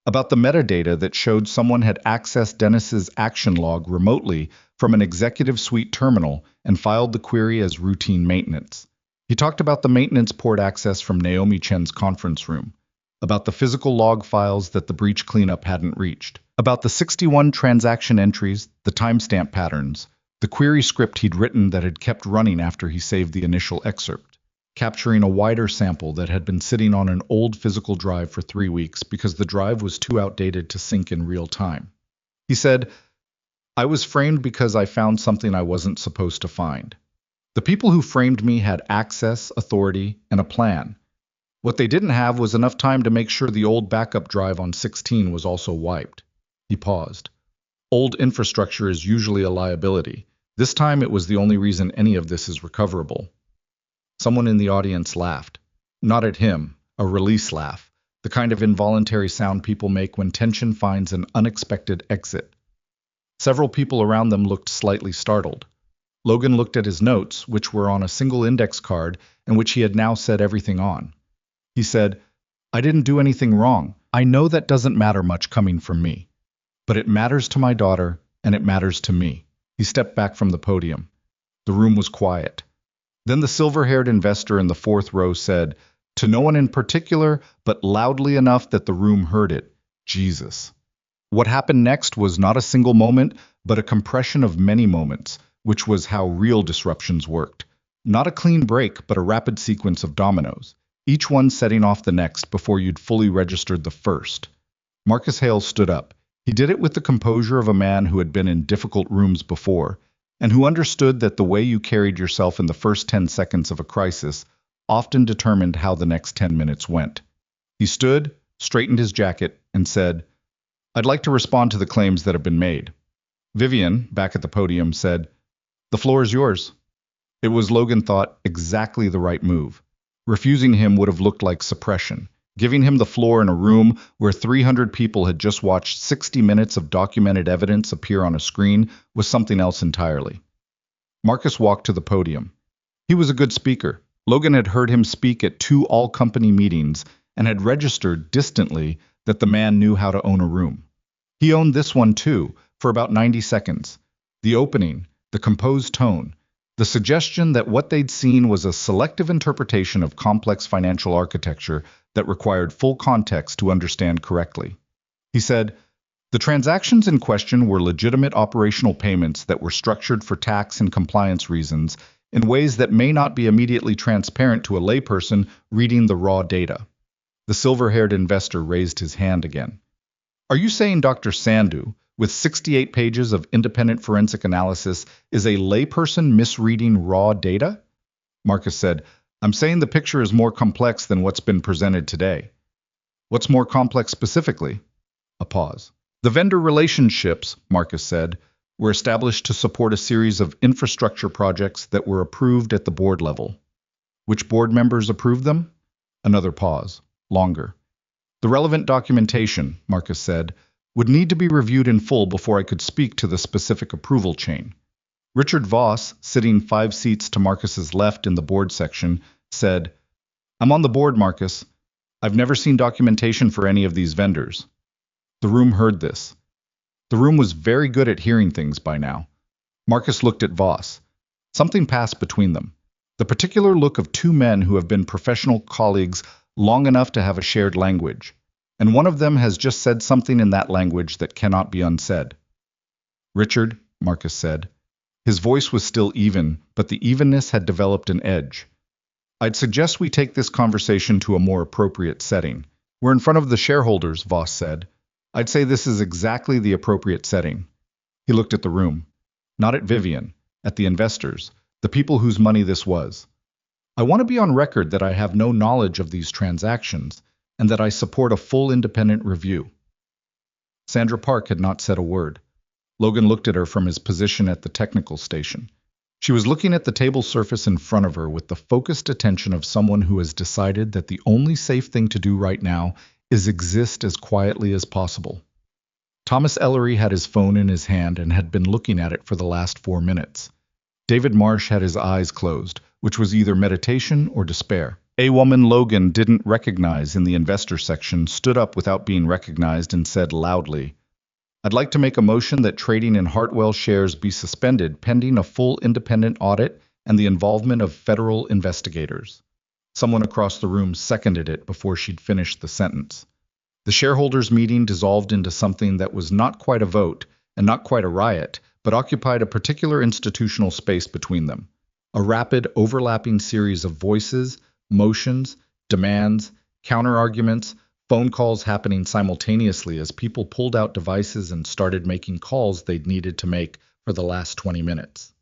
about the metadata that showed someone had accessed Dennis's action log remotely from an executive suite terminal and filed the query as routine maintenance. He talked about the maintenance port access from Naomi Chen's conference room, about the physical log files that the breach cleanup hadn't reached, about the 61 transaction entries, the timestamp patterns, the query script he'd written that had kept running after he saved the initial excerpt, capturing a wider sample that had been sitting on an old physical drive for 3 weeks because the drive was too outdated to sync in real time. He said, "I was framed because I found something I wasn't supposed to find. The people who framed me had access, authority, and a plan. What they didn't have was enough time to make sure the old backup drive on 16 was also wiped." He paused. "Old infrastructure is usually a liability. This time it was the only reason any of this is recoverable." Someone in the audience laughed. Not at him, a release laugh, the kind of involuntary sound people make when tension finds an unexpected exit. Several people around them looked slightly startled. Logan looked at his notes, which were on a single index card and which he had now said everything on. He said, "I didn't do anything wrong. I know that doesn't matter much coming from me. But it matters to my daughter, and it matters to me." He stepped back from the podium. The room was quiet. Then the silver-haired investor in the fourth row said, to no one in particular, but loudly enough that the room heard it, "Jesus." What happened next was not a single moment, but a compression of many moments, which was how real disruptions worked. Not a clean break, but a rapid sequence of dominoes, each one setting off the next before you'd fully registered the first. Marcus Hale stood up. He did it with the composure of a man who had been in difficult rooms before, and who understood that the way you carried yourself in the first 10 seconds of a crisis often determined how the next 10 minutes went. He stood, straightened his jacket, and said, "I'd like to respond to the claims that have been made." Vivian, back at the podium, said, "The floor is yours." It was, Logan thought, exactly the right move. Refusing him would have looked like suppression. Giving him the floor in a room where 300 people had just watched 60 minutes of documented evidence appear on a screen was something else entirely. Marcus walked to the podium. He was a good speaker. Logan had heard him speak at 2 all-company meetings and had registered distantly that the man knew how to own a room. He owned this one too, for about 90 seconds. The opening, the composed tone, the suggestion that what they'd seen was a selective interpretation of complex financial architecture that required full context to understand correctly. He said, "The transactions in question were legitimate operational payments that were structured for tax and compliance reasons in ways that may not be immediately transparent to a layperson reading the raw data." The silver-haired investor raised his hand again. "Are you saying Dr. Sandhu, with 68 pages of independent forensic analysis, is a layperson misreading raw data?" Marcus said, "I'm saying the picture is more complex than what's been presented today." "What's more complex specifically?" A pause. "The vendor relationships," Marcus said, "were established to support a series of infrastructure projects that were approved at the board level." "Which board members approved them?" Another pause. Longer. "The relevant documentation," Marcus said, "would need to be reviewed in full before I could speak to the specific approval chain." Richard Voss, sitting 5 seats to Marcus's left in the board section, said, "I'm on the board, Marcus. I've never seen documentation for any of these vendors." The room heard this. The room was very good at hearing things by now. Marcus looked at Voss. Something passed between them. The particular look of 2 men who have been professional colleagues long enough to have a shared language, and one of them has just said something in that language that cannot be unsaid. "Richard," Marcus said. His voice was still even, but the evenness had developed an edge. "I'd suggest we take this conversation to a more appropriate setting." "We're in front of the shareholders," Voss said. "I'd say this is exactly the appropriate setting." He looked at the room. Not at Vivian, at the investors, the people whose money this was. "I want to be on record that I have no knowledge of these transactions, and that I support a full independent review." Sandra Park had not said a word. Logan looked at her from his position at the technical station. She was looking at the table surface in front of her with the focused attention of someone who has decided that the only safe thing to do right now is exist as quietly as possible. Thomas Ellery had his phone in his hand and had been looking at it for the last 4 minutes. David Marsh had his eyes closed, which was either meditation or despair. A woman Logan didn't recognize in the investor section stood up without being recognized and said loudly, "I'd like to make a motion that trading in Hartwell shares be suspended pending a full independent audit and the involvement of federal investigators." Someone across the room seconded it before she'd finished the sentence. The shareholders' meeting dissolved into something that was not quite a vote and not quite a riot, but occupied a particular institutional space between them. A rapid, overlapping series of voices, motions, demands, counter-arguments, phone calls happening simultaneously as people pulled out devices and started making calls they'd needed to make for the last 20 minutes.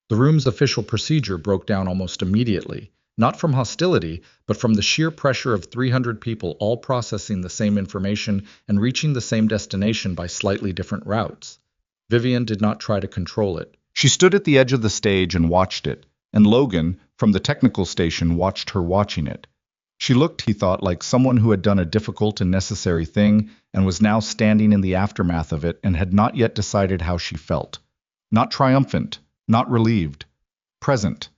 The room's official procedure broke down almost immediately, not from hostility, but from the sheer pressure of 300 people all processing the same information and reaching the same destination by slightly different routes. Vivian did not try to control it. She stood at the edge of the stage and watched it, and Logan, from the technical station, watched her watching it. She looked, he thought, like someone who had done a difficult and necessary thing and was now standing in the aftermath of it and had not yet decided how she felt. Not triumphant, not relieved, Present.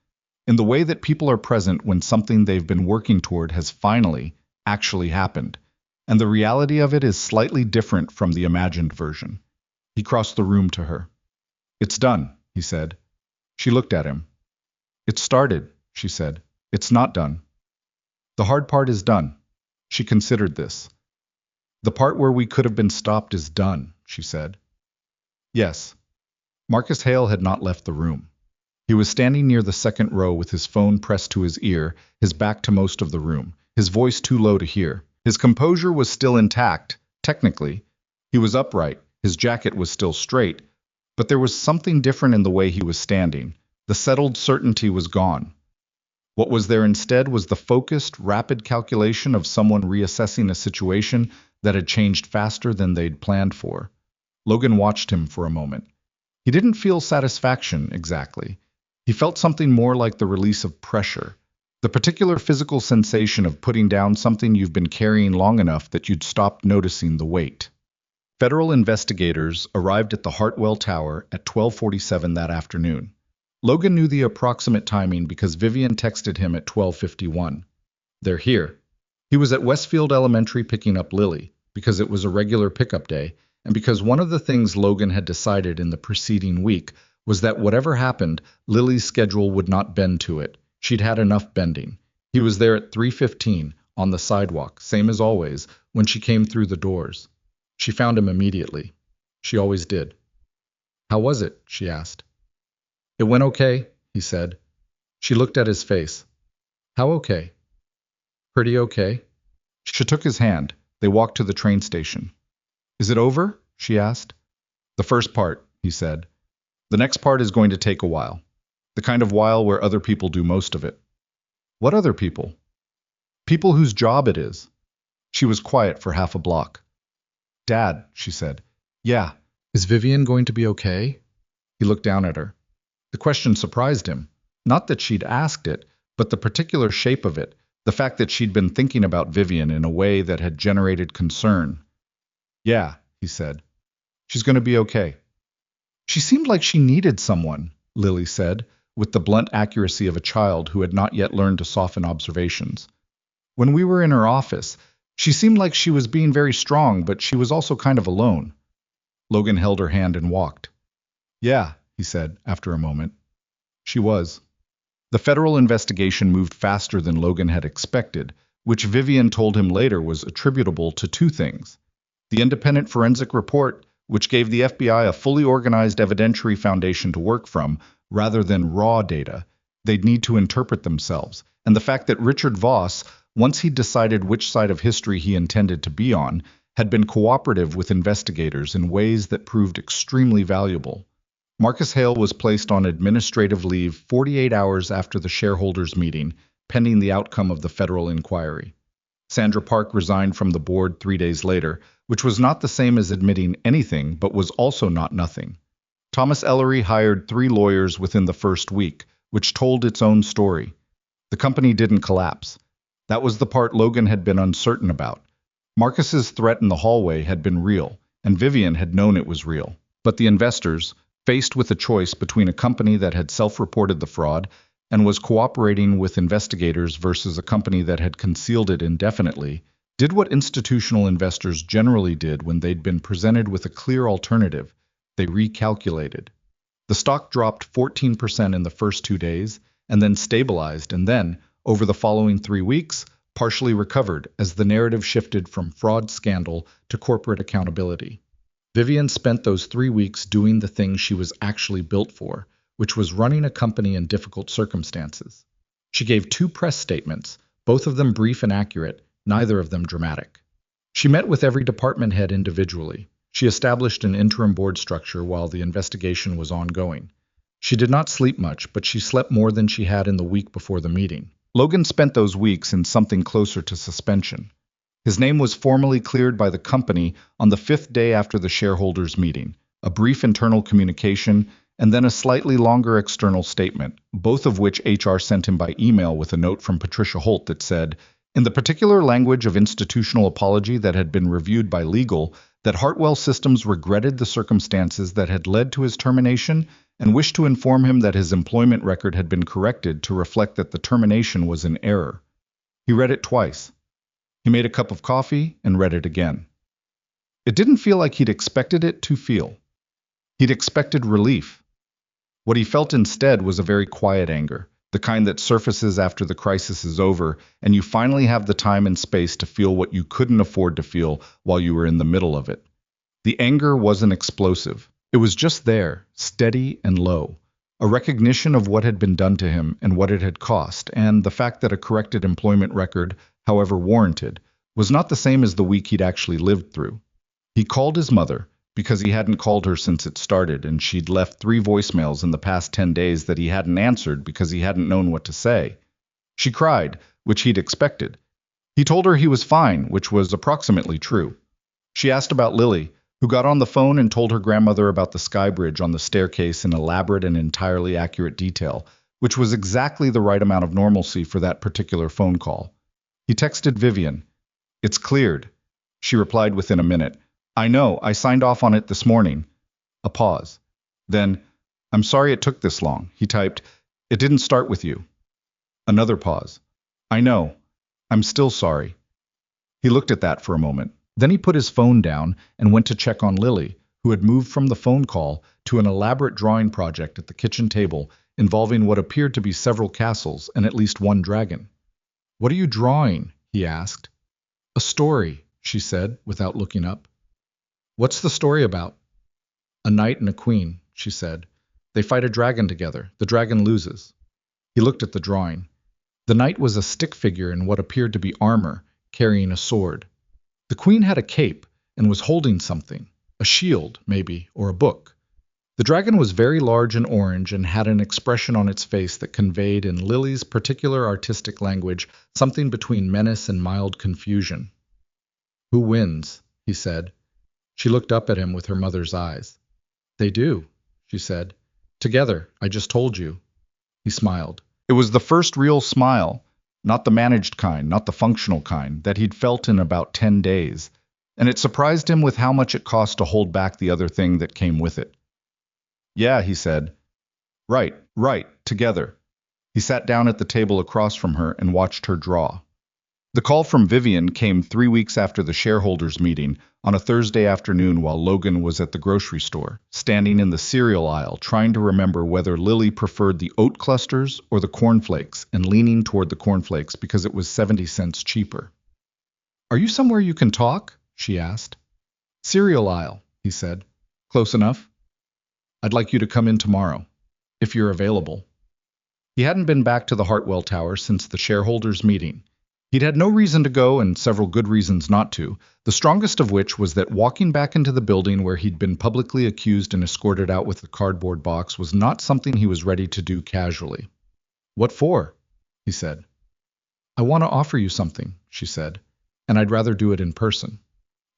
In the way that people are present when something they've been working toward has finally, actually happened. And the reality of it is slightly different from the imagined version. He crossed the room to her. It's done, he said. She looked at him. It started, she said. It's not done. The hard part is done. She considered this. The part where we could have been stopped is done, she said. Yes. Marcus Hale had not left the room. He was standing near the second row with his phone pressed to his ear, his back to most of the room, his voice too low to hear. His composure was still intact, technically. He was upright, his jacket was still straight, but there was something different in the way he was standing. The settled certainty was gone. What was there instead was the focused, rapid calculation of someone reassessing a situation that had changed faster than they'd planned for. Logan watched him for a moment. He didn't feel satisfaction, exactly. He felt something more like the release of pressure, the particular physical sensation of putting down something you've been carrying long enough that you'd stopped noticing the weight. Federal investigators arrived at the Hartwell Tower at 12:47 that afternoon. Logan knew the approximate timing because Vivian texted him at 12:51. They're here. He was at Westfield Elementary picking up Lily, because it was a regular pickup day, and because one of the things Logan had decided in the preceding week was that whatever happened, Lily's schedule would not bend to it. She'd had enough bending. He was there at 3:15, on the sidewalk, same as always, when she came through the doors. She found him immediately. She always did. How was it? She asked. It went okay, he said. She looked at his face. How okay? Pretty okay. She took his hand. They walked to the train station. Is it over? She asked. The first part, he said. The next part is going to take a while. The kind of while where other people do most of it. What other people? People whose job it is. She was quiet for half a block. Dad, she said. Yeah. Is Vivian going to be okay? He looked down at her. The question surprised him. Not that she'd asked it, but the particular shape of it, the fact that she'd been thinking about Vivian in a way that had generated concern. Yeah, he said. She's going to be okay. She seemed like she needed someone, Lily said, with the blunt accuracy of a child who had not yet learned to soften observations. When we were in her office, she seemed like she was being very strong, but she was also kind of alone. Logan held her hand and walked. Yeah, he said, after a moment. She was. The federal investigation moved faster than Logan had expected, which Vivian told him later was attributable to two things. The independent forensic report, which gave the FBI a fully organized evidentiary foundation to work from, rather than raw data they'd need to interpret themselves, and the fact that Richard Voss, once he'd decided which side of history he intended to be on, had been cooperative with investigators in ways that proved extremely valuable. Marcus Hale was placed on administrative leave 48 hours after the shareholders' meeting, pending the outcome of the federal inquiry. Sandra Park resigned from the board 3 days later, which was not the same as admitting anything, but was also not nothing. Thomas Ellery hired 3 lawyers within the first week, which told its own story. The company didn't collapse. That was the part Logan had been uncertain about. Marcus's threat in the hallway had been real, and Vivian had known it was real. But the investors, faced with a choice between a company that had self-reported the fraud and was cooperating with investigators versus a company that had concealed it indefinitely, did what institutional investors generally did when they'd been presented with a clear alternative. They recalculated. The stock dropped 14% in the first 2 days, and then stabilized, and then, over the following 3 weeks, partially recovered as the narrative shifted from fraud scandal to corporate accountability. Vivian spent those 3 weeks doing the thing she was actually built for, which was running a company in difficult circumstances. She gave 2 press statements, both of them brief and accurate, neither of them dramatic. She met with every department head individually. She established an interim board structure while the investigation was ongoing. She did not sleep much, but she slept more than she had in the week before the meeting. Logan spent those weeks in something closer to suspension. His name was formally cleared by the company on the 5th day after the shareholders' meeting, a brief internal communication, and then a slightly longer external statement, both of which HR sent him by email with a note from Patricia Holt that said, In the particular language of institutional apology that had been reviewed by legal, that Hartwell Systems regretted the circumstances that had led to his termination and wished to inform him that his employment record had been corrected to reflect that the termination was in error. He read it twice. He made a cup of coffee and read it again. It didn't feel like he'd expected it to feel. He'd expected relief. What he felt instead was a very quiet anger, the kind that surfaces after the crisis is over and you finally have the time and space to feel what you couldn't afford to feel while you were in the middle of it. The anger wasn't explosive. It was just there, steady and low. A recognition of what had been done to him and what it had cost, and the fact that a corrected employment record, however warranted, was not the same as the week he'd actually lived through. He called his mother, because he hadn't called her since it started, and she'd left 3 voicemails in the past 10 days that he hadn't answered because he hadn't known what to say. She cried, which he'd expected. He told her he was fine, which was approximately true. She asked about Lily, who got on the phone and told her grandmother about the sky bridge on the staircase in elaborate and entirely accurate detail, which was exactly the right amount of normalcy for that particular phone call. He texted Vivian. "It's cleared." She replied within a minute. "I know, I signed off on it this morning." A pause. Then, "I'm sorry it took this long." He typed, "It didn't start with you." Another pause. "I know. I'm still sorry." He looked at that for a moment. Then he put his phone down and went to check on Lily, who had moved from the phone call to an elaborate drawing project at the kitchen table involving what appeared to be several castles and at least one dragon. "What are you drawing?" he asked. "A story," she said, without looking up. "What's the story about?" "A knight and a queen," she said. "They fight a dragon together. The dragon loses." He looked at the drawing. The knight was a stick figure in what appeared to be armor, carrying a sword. The queen had a cape and was holding something, a shield, maybe, or a book. The dragon was very large and orange and had an expression on its face that conveyed, in Lily's particular artistic language, something between menace and mild confusion. "Who wins?" he said. She looked up at him with her mother's eyes. "They do," she said. "Together, I just told you." He smiled. It was the first real smile, not the managed kind, not the functional kind, that he'd felt in about 10 days, and it surprised him with how much it cost to hold back the other thing that came with it. "Yeah," he said. Right, together." He sat down at the table across from her and watched her draw. The call from Vivian came 3 weeks after the shareholders' meeting, on a Thursday afternoon while Logan was at the grocery store, standing in the cereal aisle trying to remember whether Lily preferred the oat clusters or the cornflakes and leaning toward the cornflakes because it was 70 cents cheaper. "Are you somewhere you can talk?" she asked. "Cereal aisle," he said. "Close enough?" "I'd like you to come in tomorrow, if you're available." He hadn't been back to the Hartwell Tower since the shareholders' meeting. He'd had no reason to go and several good reasons not to, the strongest of which was that walking back into the building where he'd been publicly accused and escorted out with the cardboard box was not something he was ready to do casually. "What for?" he said. "I want to offer you something," she said, "and I'd rather do it in person."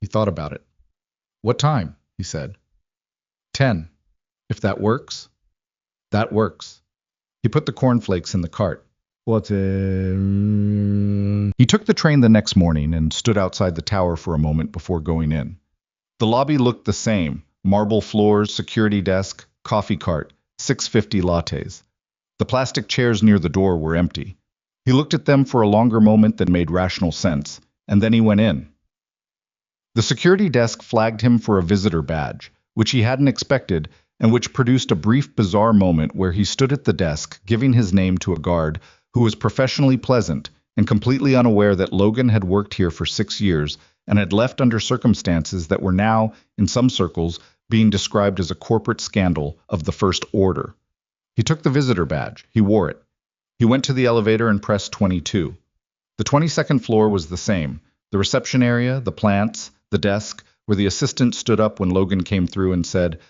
He thought about it. "What time?" he said. 10. If that works. That works. He put the cornflakes in the cart. He took the train the next morning and stood outside the tower for a moment before going in. The lobby looked the same: marble floors, security desk, coffee cart, 650 lattes. The plastic chairs near the door were empty. He looked at them for a longer moment than made rational sense, and then he went in. The security desk flagged him for a visitor badge, which he hadn't expected, and which produced a brief bizarre moment where he stood at the desk, giving his name to a guard who was professionally pleasant and completely unaware that Logan had worked here for 6 years and had left under circumstances that were now, in some circles, being described as a corporate scandal of the first order. He took the visitor badge. He wore it. He went to the elevator and pressed 22. The 22nd floor was the same: the reception area, the plants, the desk, where the assistant stood up when Logan came through and said,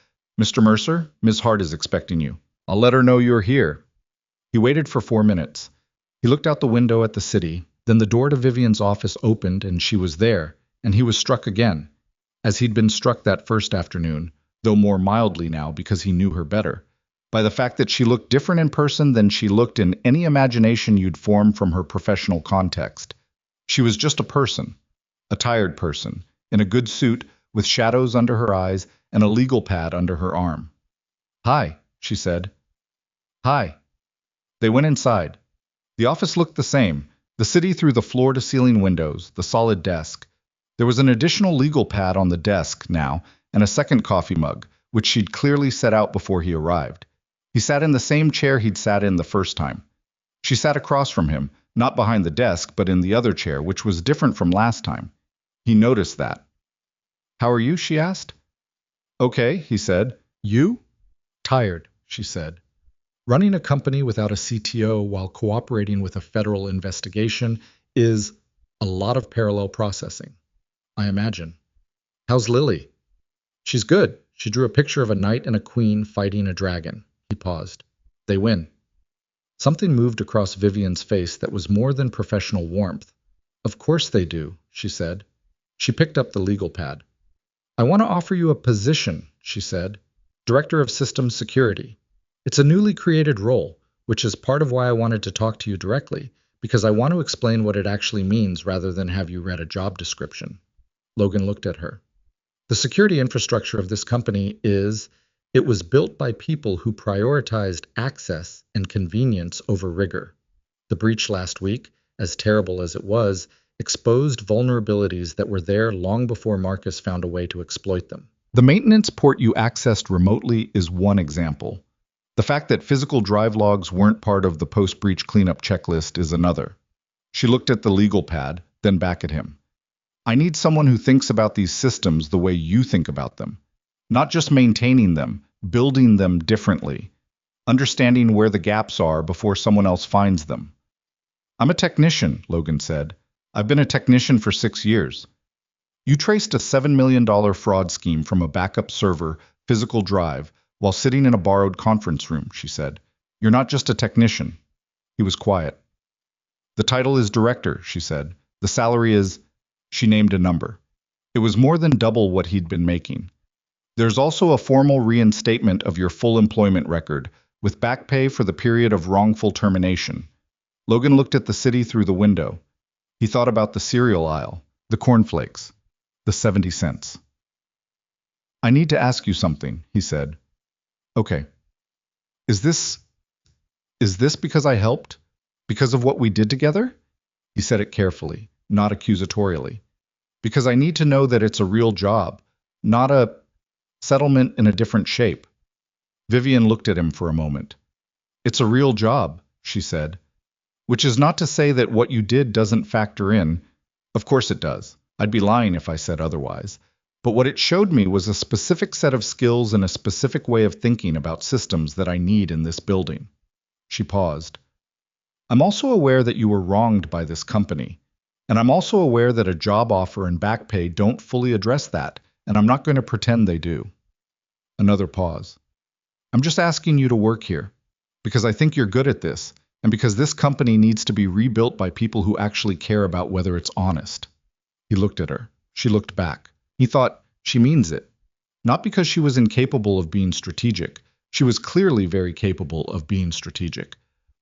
"Mr. Mercer, Ms. Hart is expecting you. I'll let her know you're here." He waited for 4 minutes. He looked out the window at the city, then the door to Vivian's office opened and she was there, and he was struck again, as he'd been struck that first afternoon, though more mildly now because he knew her better, by the fact that she looked different in person than she looked in any imagination you'd form from her professional context. She was just a person, a tired person, in a good suit, with shadows under her eyes and a legal pad under her arm. "Hi," she said. "Hi." They went inside. The office looked the same, the city through the floor-to-ceiling windows, the solid desk. There was an additional legal pad on the desk now, and a second coffee mug, which she'd clearly set out before he arrived. He sat in the same chair he'd sat in the first time. She sat across from him, not behind the desk, but in the other chair, which was different from last time. He noticed that. "How are you?" she asked. "Okay," he said. "You?" "Tired," she said. "Running a company without a CTO while cooperating with a federal investigation is a lot of parallel processing, I imagine. How's Lily?" "She's good." She drew a picture of a knight and a queen fighting a dragon. He paused. "They win." Something moved across Vivian's face that was more than professional warmth. "Of course they do," she said. She picked up the legal pad. "I want to offer you a position," she said. "Director of Systems Security. It's a newly created role, which is part of why I wanted to talk to you directly, because I want to explain what it actually means rather than have you read a job description." Logan looked at her. "The security infrastructure of this company it was built by people who prioritized access and convenience over rigor. The breach last week, as terrible as it was, exposed vulnerabilities that were there long before Marcus found a way to exploit them. The maintenance port you accessed remotely is one example. The fact that physical drive logs weren't part of the post-breach cleanup checklist is another." She looked at the legal pad, then back at him. "I need someone who thinks about these systems the way you think about them. Not just maintaining them, building them differently. Understanding where the gaps are before someone else finds them." "I'm a technician," Logan said. "I've been a technician for 6 years." "You traced a $7 million fraud scheme from a backup server, physical drive, while sitting in a borrowed conference room," she said. "You're not just a technician." He was quiet. "The title is director," she said. "The salary is—" She named a number. It was more than double what he'd been making. "There's also a formal reinstatement of your full employment record, with back pay for the period of wrongful termination." Logan looked at the city through the window. He thought about the cereal aisle, the cornflakes, the 70 cents. "I need to ask you something," he said. "Okay. Is this because I helped? Because of what we did together?" He said it carefully, not accusatorially. "Because I need to know that it's a real job, not a settlement in a different shape." Vivian looked at him for a moment. "It's a real job," she said. "Which is not to say that what you did doesn't factor in. Of course it does. I'd be lying if I said otherwise. But what it showed me was a specific set of skills and a specific way of thinking about systems that I need in this building." She paused. "I'm also aware that you were wronged by this company. And I'm also aware that a job offer and back pay don't fully address that, and I'm not going to pretend they do." Another pause. "I'm just asking you to work here, because I think you're good at this, and because this company needs to be rebuilt by people who actually care about whether it's honest." He looked at her. She looked back. He thought, she means it. Not because she was incapable of being strategic. She was clearly very capable of being strategic.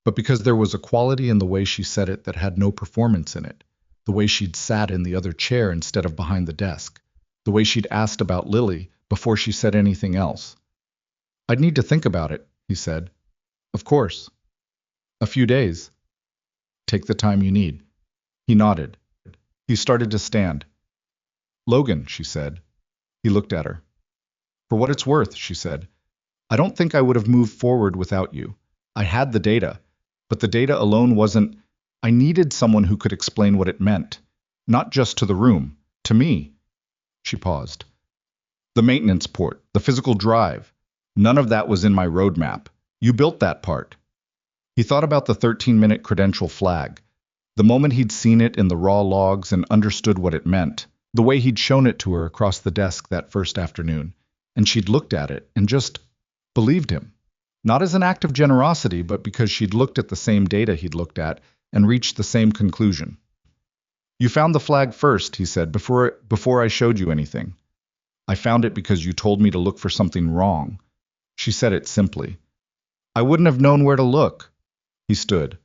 But because there was a quality in the way she said it that had no performance in it. The way she'd sat in the other chair instead of behind the desk. The way she'd asked about Lily before she said anything else. "I'd need to think about it," he said. "Of course. A few days. Take the time you need." He nodded. He started to stand. "Logan," she said. He looked at her. "For what it's worth," she said, "I don't think I would have moved forward without you. I had the data, but the data alone wasn't. I needed someone who could explain what it meant. Not just to the room, to me." She paused. "The maintenance port, the physical drive. None of that was in my roadmap. You built that part." He thought about the 13-minute credential flag. The moment he'd seen it in the raw logs and understood what it meant. The way he'd shown it to her across the desk that first afternoon. And she'd looked at it and just believed him. Not as an act of generosity, but because she'd looked at the same data he'd looked at and reached the same conclusion. "You found the flag first," he said, before I showed you anything. "I found it because you told me to look for something wrong." She said it simply. "I wouldn't have known where to look." He stood.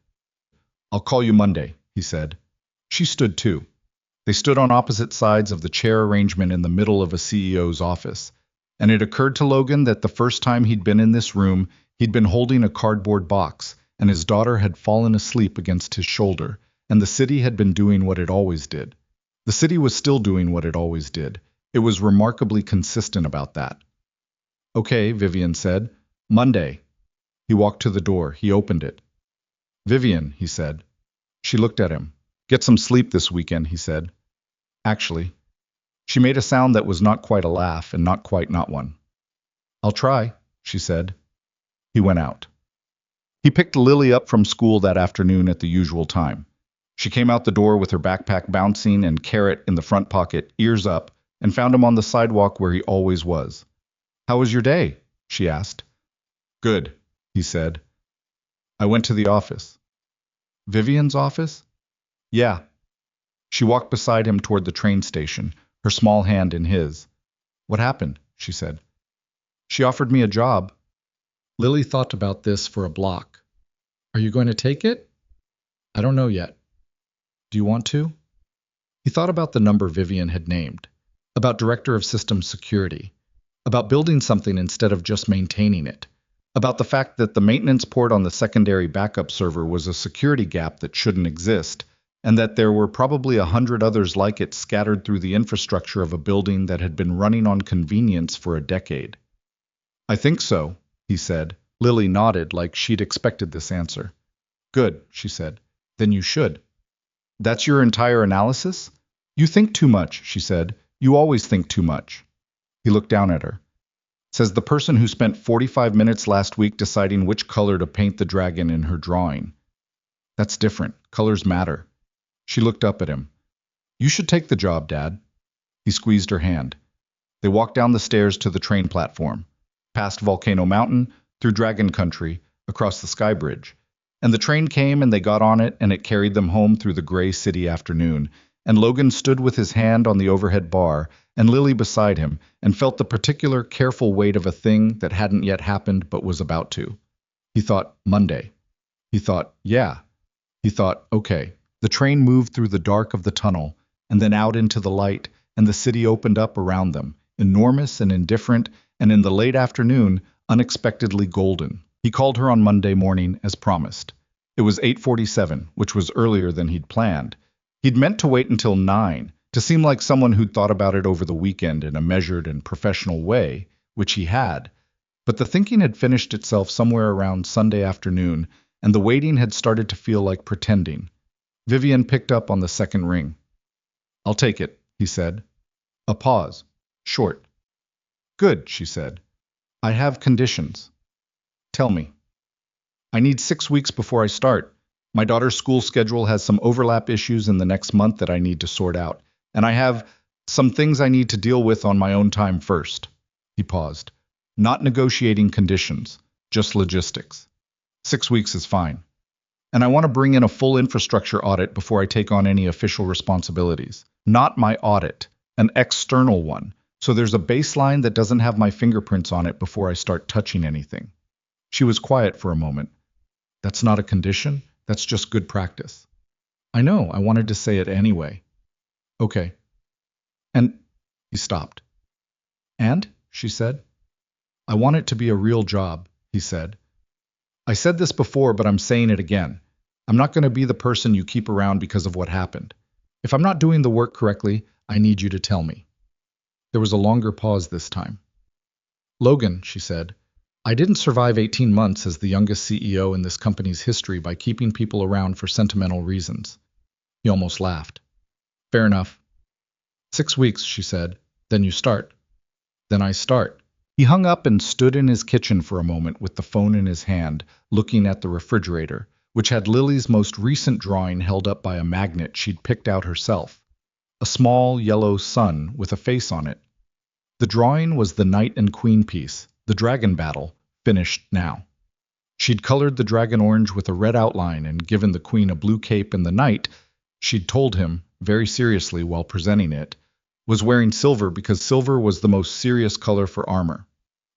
"I'll call you Monday," he said. She stood too. They stood on opposite sides of the chair arrangement in the middle of a CEO's office, and it occurred to Logan that the first time he'd been in this room, he'd been holding a cardboard box, and his daughter had fallen asleep against his shoulder, and the city had been doing what it always did. The city was still doing what it always did. It was remarkably consistent about that. Okay, Vivian said. Monday. He walked to the door. He opened it. Vivian, he said. She looked at him. Get some sleep this weekend, he said. Actually. She made a sound that was not quite a laugh and not quite not one. I'll try, she said. He went out. He picked Lily up from school that afternoon at the usual time. She came out the door with her backpack bouncing and carrot in the front pocket, ears up, and found him on the sidewalk where he always was. How was your day? She asked. Good, he said. I went to the office. Vivian's office? Yeah. She walked beside him toward the train station, her small hand in his. What happened? She said. She offered me a job. Lily thought about this for a block. Are you going to take it? I don't know yet. Do you want to? He thought about the number Vivian had named, about Director of Systems Security, about building something instead of just maintaining it, about the fact that the maintenance port on the secondary backup server was a security gap that shouldn't exist, and that there were probably 100 others like it scattered through the infrastructure of a building that had been running on convenience for a decade. I think so, he said. Lily nodded like she'd expected this answer. Good, she said. Then you should. That's your entire analysis? You think too much, she said. You always think too much. He looked down at her. Says the person who spent 45 minutes last week deciding which color to paint the dragon in her drawing. That's different. Colors matter. She looked up at him. You should take the job, Dad. He squeezed her hand. They walked down the stairs to the train platform, past Volcano Mountain, through Dragon Country, across the Sky Bridge. And the train came and they got on it and it carried them home through the gray city afternoon. And Logan stood with his hand on the overhead bar and Lily beside him and felt the particular careful weight of a thing that hadn't yet happened but was about to. He thought, Monday. He thought, yeah. He thought, okay. The train moved through the dark of the tunnel and then out into the light, and the city opened up around them, enormous and indifferent, and in the late afternoon, unexpectedly golden. He called her on Monday morning as promised. It was 8:47, which was earlier than he'd planned. He'd meant to wait until 9, to seem like someone who'd thought about it over the weekend in a measured and professional way, which he had. But the thinking had finished itself somewhere around Sunday afternoon, and the waiting had started to feel like pretending. Vivian picked up on the second ring. I'll take it, he said. A pause. Short. Good, she said. I have conditions. Tell me. I need 6 weeks before I start. My daughter's school schedule has some overlap issues in the next month that I need to sort out, and I have some things I need to deal with on my own time first. He paused. Not negotiating conditions, just logistics. 6 weeks is fine. And I want to bring in a full infrastructure audit before I take on any official responsibilities. Not my audit, an external one. So there's a baseline that doesn't have my fingerprints on it before I start touching anything. She was quiet for a moment. That's not a condition. That's just good practice. I know, I wanted to say it anyway. Okay. And he stopped. And? She said. I want it to be a real job, he said. I said this before, but I'm saying it again. I'm not going to be the person you keep around because of what happened. If I'm not doing the work correctly, I need you to tell me. There was a longer pause this time. Logan, she said, I didn't survive 18 months as the youngest CEO in this company's history by keeping people around for sentimental reasons. He almost laughed. Fair enough. 6 weeks, she said. Then you start. Then I start. He hung up and stood in his kitchen for a moment with the phone in his hand, looking at the refrigerator, which had Lily's most recent drawing held up by a magnet she'd picked out herself. A small yellow sun with a face on it. The drawing was the knight and queen piece, the dragon battle, finished now. She'd colored the dragon orange with a red outline and given the queen a blue cape, and the knight, she'd told him, very seriously while presenting it, was wearing silver because silver was the most serious color for armor.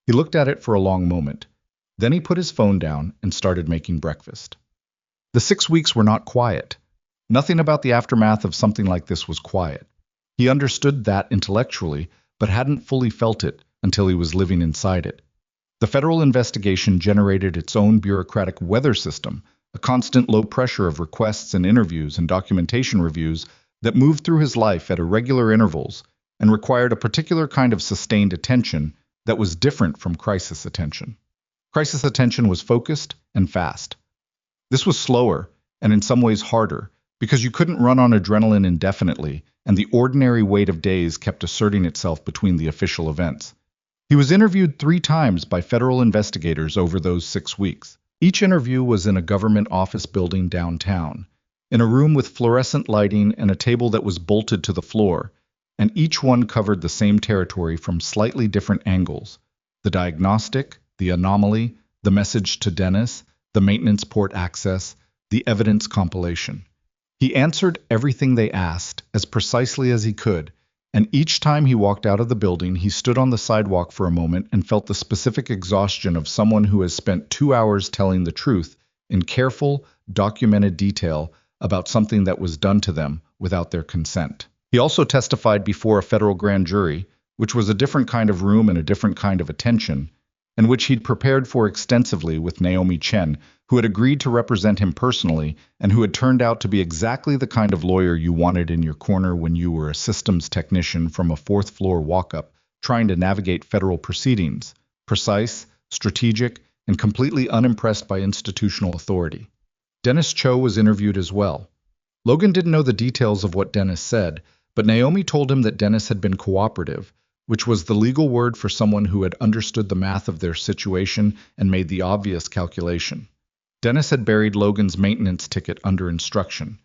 He looked at it for a long moment. Then he put his phone down and started making breakfast. The 6 weeks were not quiet. Nothing about the aftermath of something like this was quiet. He understood that intellectually, but hadn't fully felt it until he was living inside it. The federal investigation generated its own bureaucratic weather system, a constant low pressure of requests and interviews and documentation reviews that moved through his life at irregular intervals and required a particular kind of sustained attention that was different from crisis attention. Crisis attention was focused and fast. This was slower and in some ways harder because you couldn't run on adrenaline indefinitely, and the ordinary weight of days kept asserting itself between the official events. He was interviewed 3 times by federal investigators over those 6 weeks. Each interview was in a government office building downtown, in a room with fluorescent lighting and a table that was bolted to the floor, and each one covered the same territory from slightly different angles: the diagnostic, the anomaly, the message to Dennis, the maintenance port access, the evidence compilation. He answered everything they asked as precisely as he could, and each time he walked out of the building, he stood on the sidewalk for a moment and felt the specific exhaustion of someone who has spent 2 hours telling the truth in careful, documented detail about something that was done to them without their consent. He also testified before a federal grand jury, which was a different kind of room and a different kind of attention, and which he'd prepared for extensively with Naomi Chen, who had agreed to represent him personally and who had turned out to be exactly the kind of lawyer you wanted in your corner when you were a systems technician from a 4th-floor walk-up trying to navigate federal proceedings, precise, strategic, and completely unimpressed by institutional authority. Dennis Cho was interviewed as well. Logan didn't know the details of what Dennis said, but Naomi told him that Dennis had been cooperative, which was the legal word for someone who had understood the math of their situation and made the obvious calculation. Dennis had buried Logan's maintenance ticket under instruction.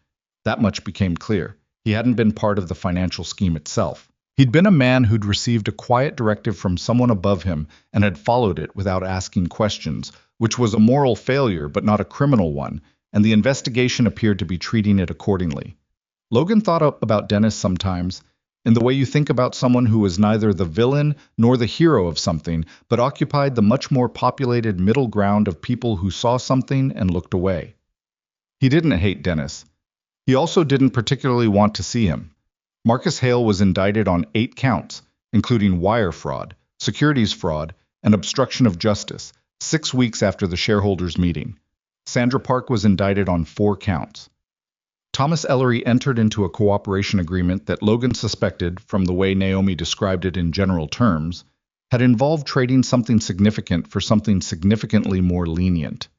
That much became clear. He hadn't been part of the financial scheme itself. He'd been a man who'd received a quiet directive from someone above him and had followed it without asking questions, which was a moral failure but not a criminal one, and the investigation appeared to be treating it accordingly. Logan thought about Dennis sometimes in the way you think about someone who was neither the villain nor the hero of something, but occupied the much more populated middle ground of people who saw something and looked away. He didn't hate Dennis. He also didn't particularly want to see him. Marcus Hale was indicted on 8 counts, including wire fraud, securities fraud, and obstruction of justice, 6 weeks after the shareholders' meeting. Sandra Park was indicted on 4 counts. Thomas Ellery entered into a cooperation agreement that Logan suspected, from the way Naomi described it in general terms, had involved trading something significant for something significantly more lenient.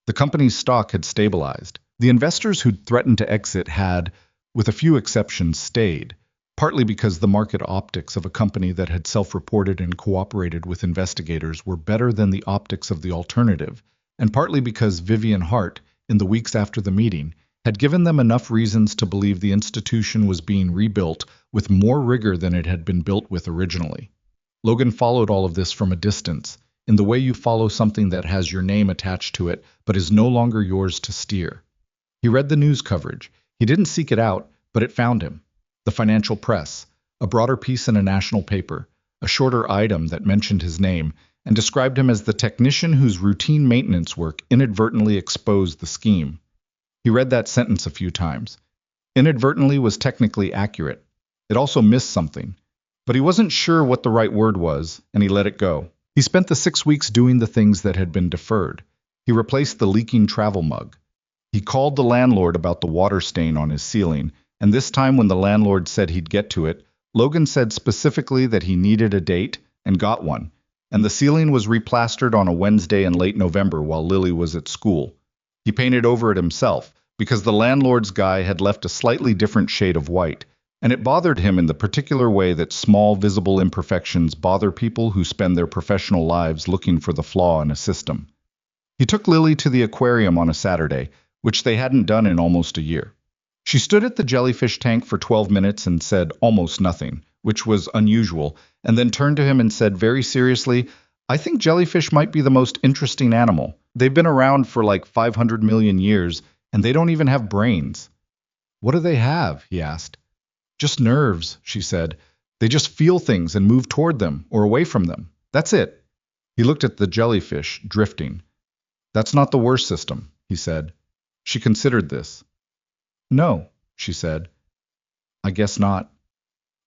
The company's stock had stabilized. The investors who'd threatened to exit had, with a few exceptions, stayed, partly because the market optics of a company that had self-reported and cooperated with investigators were better than the optics of the alternative, and partly because Vivian Hart, in the weeks after the meeting, had given them enough reasons to believe the institution was being rebuilt with more rigor than it had been built with originally. Logan followed all of this from a distance, in the way you follow something that has your name attached to it but is no longer yours to steer. He read the news coverage. He didn't seek it out, but it found him. The financial press, a broader piece in a national paper, a shorter item that mentioned his name and described him as the technician whose routine maintenance work inadvertently exposed the scheme. He read that sentence a few times. Inadvertently was technically accurate. It also missed something. But he wasn't sure what the right word was, and he let it go. He spent the 6 weeks doing the things that had been deferred. He replaced the leaking travel mug. He called the landlord about the water stain on his ceiling, and this time when the landlord said he'd get to it, Logan said specifically that he needed a date and got one, and the ceiling was replastered on a Wednesday in late November while Lily was at school. He painted over it himself, because the landlord's guy had left a slightly different shade of white, and it bothered him in the particular way that small, visible imperfections bother people who spend their professional lives looking for the flaw in a system. He took Lily to the aquarium on a Saturday, which they hadn't done in almost a year. She stood at the jellyfish tank for 12 minutes and said almost nothing, which was unusual, and then turned to him and said very seriously, "I think jellyfish might be the most interesting animal. They've been around for like 500 million years, and they don't even have brains." "What do they have?" he asked. "Just nerves," she said. "They just feel things and move toward them or away from them. That's it." He looked at the jellyfish, drifting. "That's not the worst system," he said. She considered this. "No, she said. I guess not.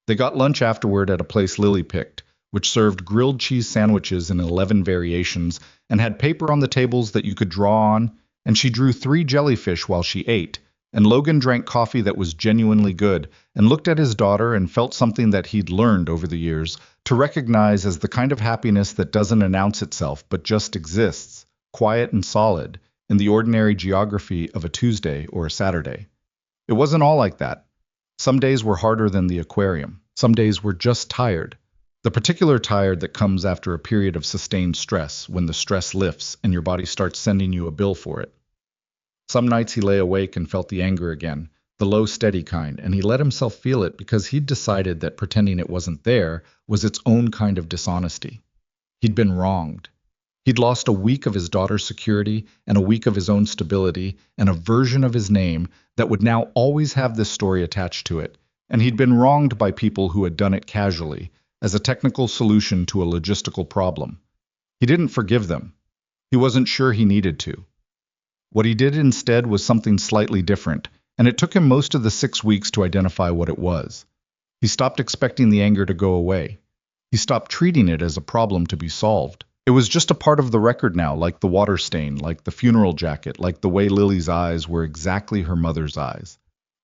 They got lunch afterward at a place Lily picked, which served grilled cheese sandwiches in 11 variations and had paper on the tables that you could draw on, and she drew 3 jellyfish while she ate, and Logan drank coffee that was genuinely good and looked at his daughter and felt something that he'd learned over the years to recognize as the kind of happiness that doesn't announce itself but just exists, quiet and solid, in the ordinary geography of a Tuesday or a Saturday. It wasn't all like that. Some days were harder than the aquarium. Some days were just tired. The particular tired that comes after a period of sustained stress, when the stress lifts and your body starts sending you a bill for it. Some nights he lay awake and felt the anger again, the low, steady kind, and he let himself feel it because he'd decided that pretending it wasn't there was its own kind of dishonesty. He'd been wronged. He'd lost a week of his daughter's security and a week of his own stability and a version of his name that would now always have this story attached to it, and he'd been wronged by people who had done it casually, as a technical solution to a logistical problem. He didn't forgive them. He wasn't sure he needed to. What he did instead was something slightly different, and it took him most of the 6 weeks to identify what it was. He stopped expecting the anger to go away. He stopped treating it as a problem to be solved. It was just a part of the record now, like the water stain, like the funeral jacket, like the way Lily's eyes were exactly her mother's eyes.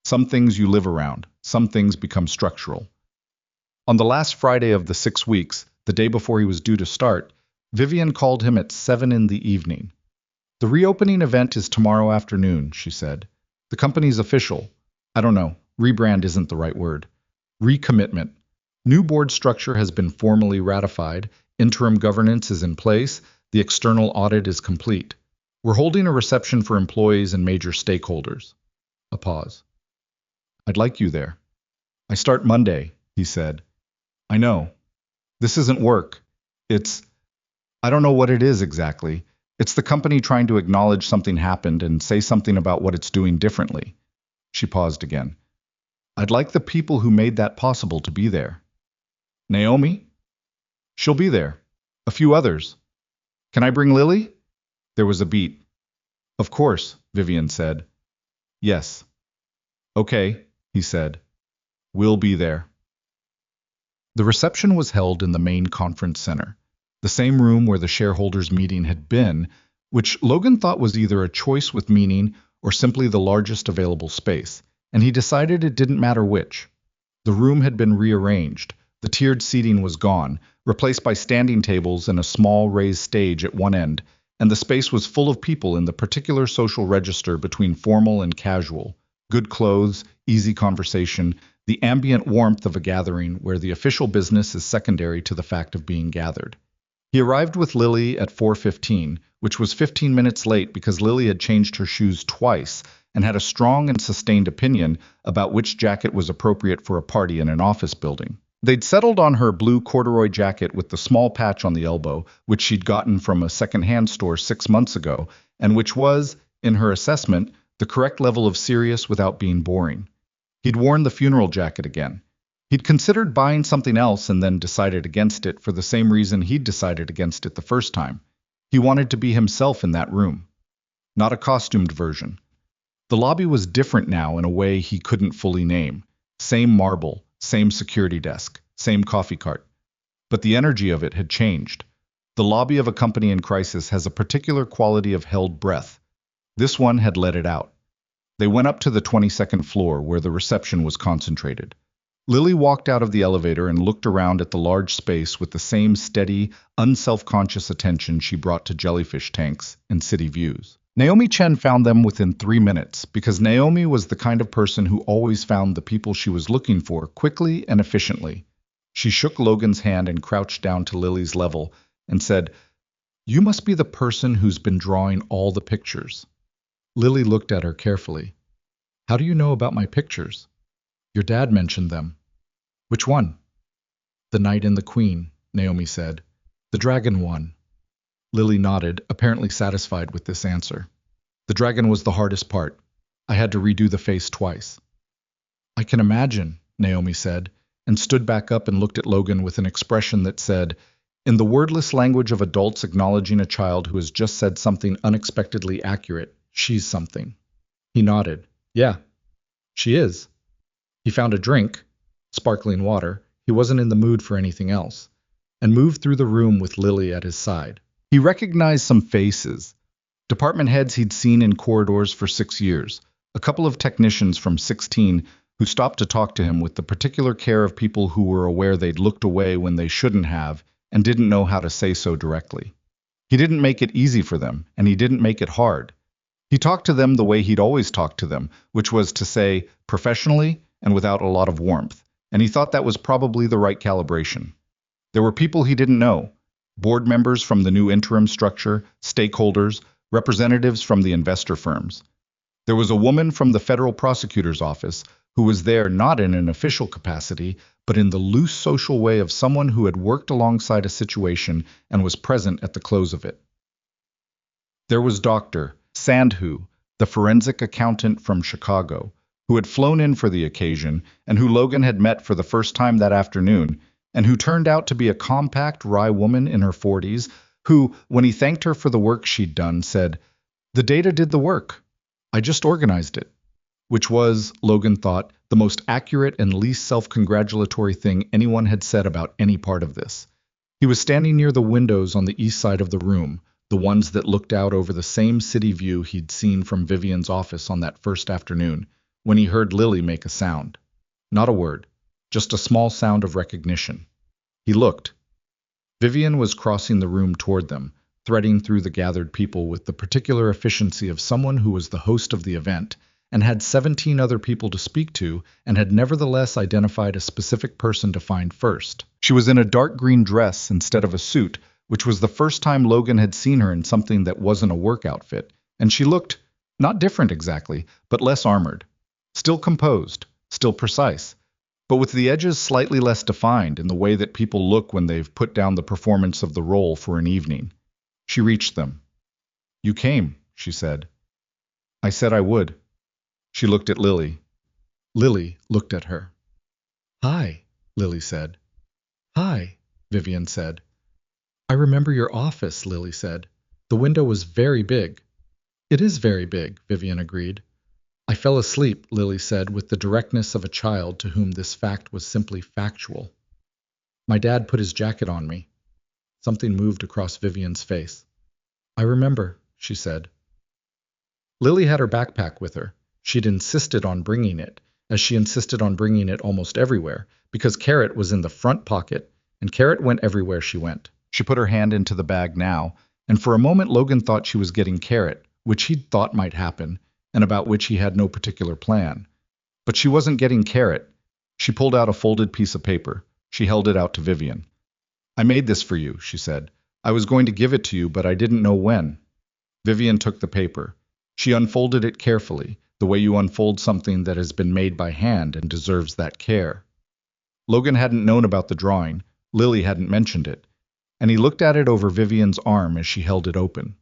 Some things you live around, some things become structural. On the last Friday of the 6 weeks, the day before he was due to start, Vivian called him at 7 in the evening. The reopening event is tomorrow afternoon, she said. The company's official. I don't know, rebrand isn't the right word. Recommitment. New board structure has been formally ratified. Interim governance is in place. The external audit is complete. We're holding a reception for employees and major stakeholders. A pause. I'd like you there. I start Monday, he said. I know. This isn't work. I don't know what it is exactly. It's the company trying to acknowledge something happened and say something about what it's doing differently. She paused again. I'd like the people who made that possible to be there. Naomi? She'll be there. A few others. Can I bring Lily? There was a beat. Of course, Vivian said. Yes. Okay, he said. We'll be there. The reception was held in the main conference center, the same room where the shareholders' meeting had been, which Logan thought was either a choice with meaning or simply the largest available space, and he decided it didn't matter which. The room had been rearranged. The tiered seating was gone, replaced by standing tables and a small raised stage at one end, and the space was full of people in the particular social register between formal and casual, good clothes, easy conversation, the ambient warmth of a gathering where the official business is secondary to the fact of being gathered. He arrived with Lily at 4:15, which was 15 minutes late because Lily had changed her shoes twice and had a strong and sustained opinion about which jacket was appropriate for a party in an office building. They'd settled on her blue corduroy jacket with the small patch on the elbow, which she'd gotten from a second-hand store 6 months ago, and which was, in her assessment, the correct level of serious without being boring. He'd worn the funeral jacket again. He'd considered buying something else and then decided against it for the same reason he'd decided against it the first time. He wanted to be himself in that room. Not a costumed version. The lobby was different now in a way he couldn't fully name. Same marble, same security desk, same coffee cart. But the energy of it had changed. The lobby of a company in crisis has a particular quality of held breath. This one had let it out. They went up to the 22nd floor where the reception was concentrated. Lily walked out of the elevator and looked around at the large space with the same steady, unself-conscious attention she brought to jellyfish tanks and city views. Naomi Chen found them within 3 minutes because Naomi was the kind of person who always found the people she was looking for quickly and efficiently. She shook Logan's hand and crouched down to Lily's level and said, "You must be the person who's been drawing all the pictures." Lily looked at her carefully. "How do you know about my pictures?" "Your dad mentioned them." "Which one?" "The Knight and the Queen," Naomi said. "The dragon one." Lily nodded, apparently satisfied with this answer. "The dragon was the hardest part. I had to redo the face twice." "I can imagine," Naomi said, and stood back up and looked at Logan with an expression that said, in the wordless language of adults acknowledging a child who has just said something unexpectedly accurate, "She's something." He nodded. "Yeah." She is. He found a drink, sparkling water. He wasn't in the mood for anything else, and moved through the room with Lily at his side. He recognized some faces. Department heads he'd seen in corridors for 6 years, a couple of technicians from 16 who stopped to talk to him with the particular care of people who were aware they'd looked away when they shouldn't have and didn't know how to say so directly. He didn't make it easy for them, and he didn't make it hard. He talked to them the way he'd always talked to them, which was to say, professionally and without a lot of warmth, and he thought that was probably the right calibration. There were people he didn't know, board members from the new interim structure, stakeholders, representatives from the investor firms. There was a woman from the federal prosecutor's office who was there not in an official capacity, but in the loose social way of someone who had worked alongside a situation and was present at the close of it. There was Dr. Sandhu, the forensic accountant from Chicago, who had flown in for the occasion and who Logan had met for the first time that afternoon, and who turned out to be a compact, wry woman in her 40s, who, when he thanked her for the work she'd done, said, "The data did the work. I just organized it." Which was, Logan thought, the most accurate and least self-congratulatory thing anyone had said about any part of this. He was standing near the windows on the east side of the room, the ones that looked out over the same city view he'd seen from Vivian's office on that first afternoon, when he heard Lily make a sound. Not a word, just a small sound of recognition. He looked. Vivian was crossing the room toward them, threading through the gathered people with the particular efficiency of someone who was the host of the event, and had 17 other people to speak to, and had nevertheless identified a specific person to find first. She was in a dark green dress instead of a suit, which was the first time Logan had seen her in something that wasn't a work outfit, and she looked, not different exactly, but less armored. Still composed, still precise, but with the edges slightly less defined in the way that people look when they've put down the performance of the role for an evening. She reached them. "You came," she said. "I said I would." She looked at Lily. Lily looked at her. "Hi," Lily said. "Hi," Vivian said. "I remember your office," Lily said. "The window was very big." "It is very big," Vivian agreed. "I fell asleep," Lily said with the directness of a child to whom this fact was simply factual. "My dad put his jacket on me." Something moved across Vivian's face. "I remember," she said. Lily had her backpack with her. She'd insisted on bringing it, as she insisted on bringing it almost everywhere, because Carrot was in the front pocket, and Carrot went everywhere she went. She put her hand into the bag now, and for a moment Logan thought she was getting Carrot, which he'd thought might happen, and about which he had no particular plan. But she wasn't getting Carrot. She pulled out a folded piece of paper. She held it out to Vivian. "I made this for you," she said. "I was going to give it to you, but I didn't know when." Vivian took the paper. She unfolded it carefully, the way you unfold something that has been made by hand and deserves that care. Logan hadn't known about the drawing. Lily hadn't mentioned it. And he looked at it over Vivian's arm as she held it open.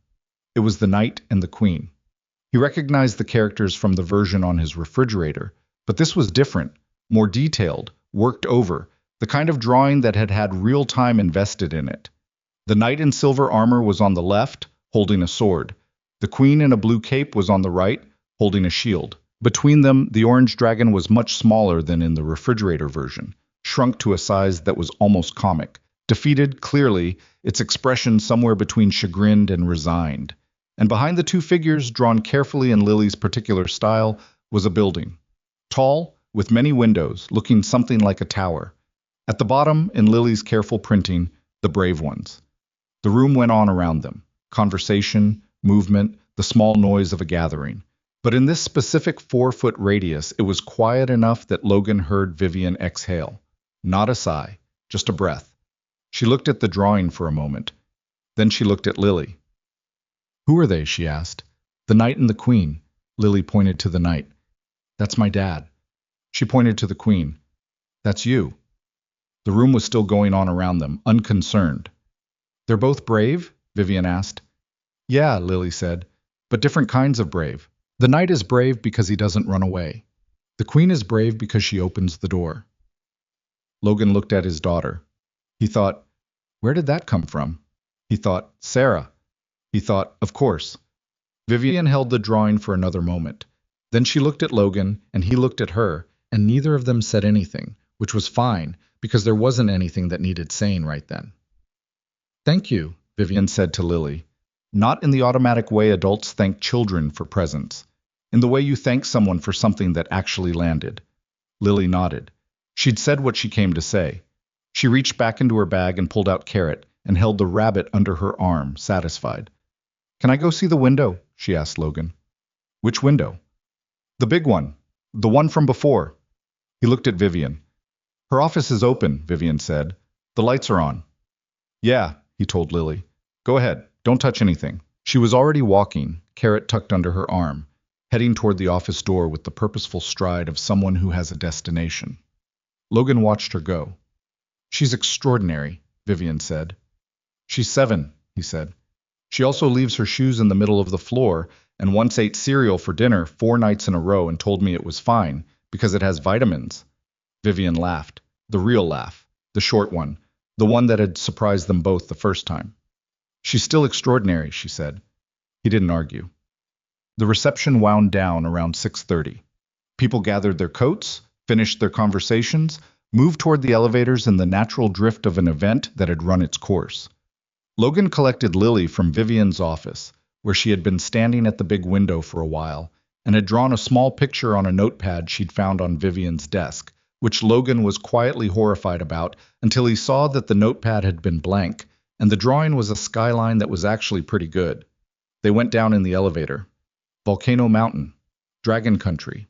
It was the knight and the queen. He recognized the characters from the version on his refrigerator, but this was different, more detailed, worked over, the kind of drawing that had had real time invested in it. The knight in silver armor was on the left, holding a sword. The queen in a blue cape was on the right, holding a shield. Between them, the orange dragon was much smaller than in the refrigerator version, shrunk to a size that was almost comic, defeated, clearly, its expression somewhere between chagrined and resigned. And behind the two figures, drawn carefully in Lily's particular style, was a building. Tall, with many windows, looking something like a tower. At the bottom, in Lily's careful printing, the brave ones. The room went on around them. Conversation, movement, the small noise of a gathering. But in this specific 4-foot radius, it was quiet enough that Logan heard Vivian exhale. Not a sigh, just a breath. She looked at the drawing for a moment. Then she looked at Lily. "Who are they?" she asked. "The knight and the queen." Lily pointed to the knight. "That's my dad." She pointed to the queen. "That's you." The room was still going on around them, unconcerned. "They're both brave?" Vivian asked. "Yeah," Lily said, "but different kinds of brave. The knight is brave because he doesn't run away. The queen is brave because she opens the door." Logan looked at his daughter. He thought, where did that come from? He thought, Sarah. He thought, of course. Vivian held the drawing for another moment. Then she looked at Logan, and he looked at her, and neither of them said anything, which was fine, because there wasn't anything that needed saying right then. Thank you, Vivian said to Lily. Not in the automatic way adults thank children for presents. In the way you thank someone for something that actually landed. Lily nodded. She'd said what she came to say. She reached back into her bag and pulled out Carrot, and held the rabbit under her arm, satisfied. Can I go see the window? She asked Logan. Which window? The big one. The one from before. He looked at Vivian. Her office is open, Vivian said. The lights are on. Yeah, he told Lily. Go ahead. Don't touch anything. She was already walking, Carrot tucked under her arm, heading toward the office door with the purposeful stride of someone who has a destination. Logan watched her go. She's extraordinary, Vivian said. She's 7, he said. She also leaves her shoes in the middle of the floor and once ate cereal for dinner 4 nights in a row and told me it was fine because it has vitamins. Vivian laughed, the real laugh, the short one, the one that had surprised them both the first time. She's still extraordinary, she said. He didn't argue. The reception wound down around 6:30. People gathered their coats, finished their conversations, moved toward the elevators in the natural drift of an event that had run its course. Logan collected Lily from Vivian's office, where she had been standing at the big window for a while, and had drawn a small picture on a notepad she'd found on Vivian's desk, which Logan was quietly horrified about until he saw that the notepad had been blank, and the drawing was a skyline that was actually pretty good. They went down in the elevator. Volcano Mountain, Dragon Country,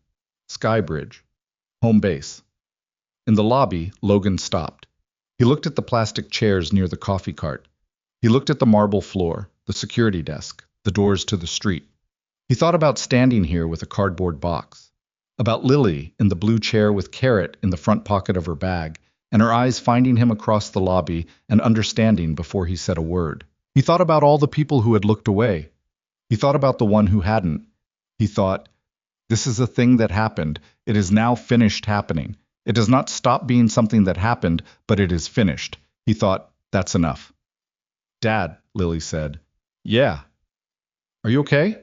Sky Bridge, home base. In the lobby, Logan stopped. He looked at the plastic chairs near the coffee cart. He looked at the marble floor, the security desk, the doors to the street. He thought about standing here with a cardboard box, about Lily in the blue chair with Carrot in the front pocket of her bag, and her eyes finding him across the lobby and understanding before he said a word. He thought about all the people who had looked away. He thought about the one who hadn't. He thought, this is a thing that happened. It is now finished happening. It does not stop being something that happened, but it is finished. He thought, that's enough. Dad, Lily said. Yeah. Are you okay?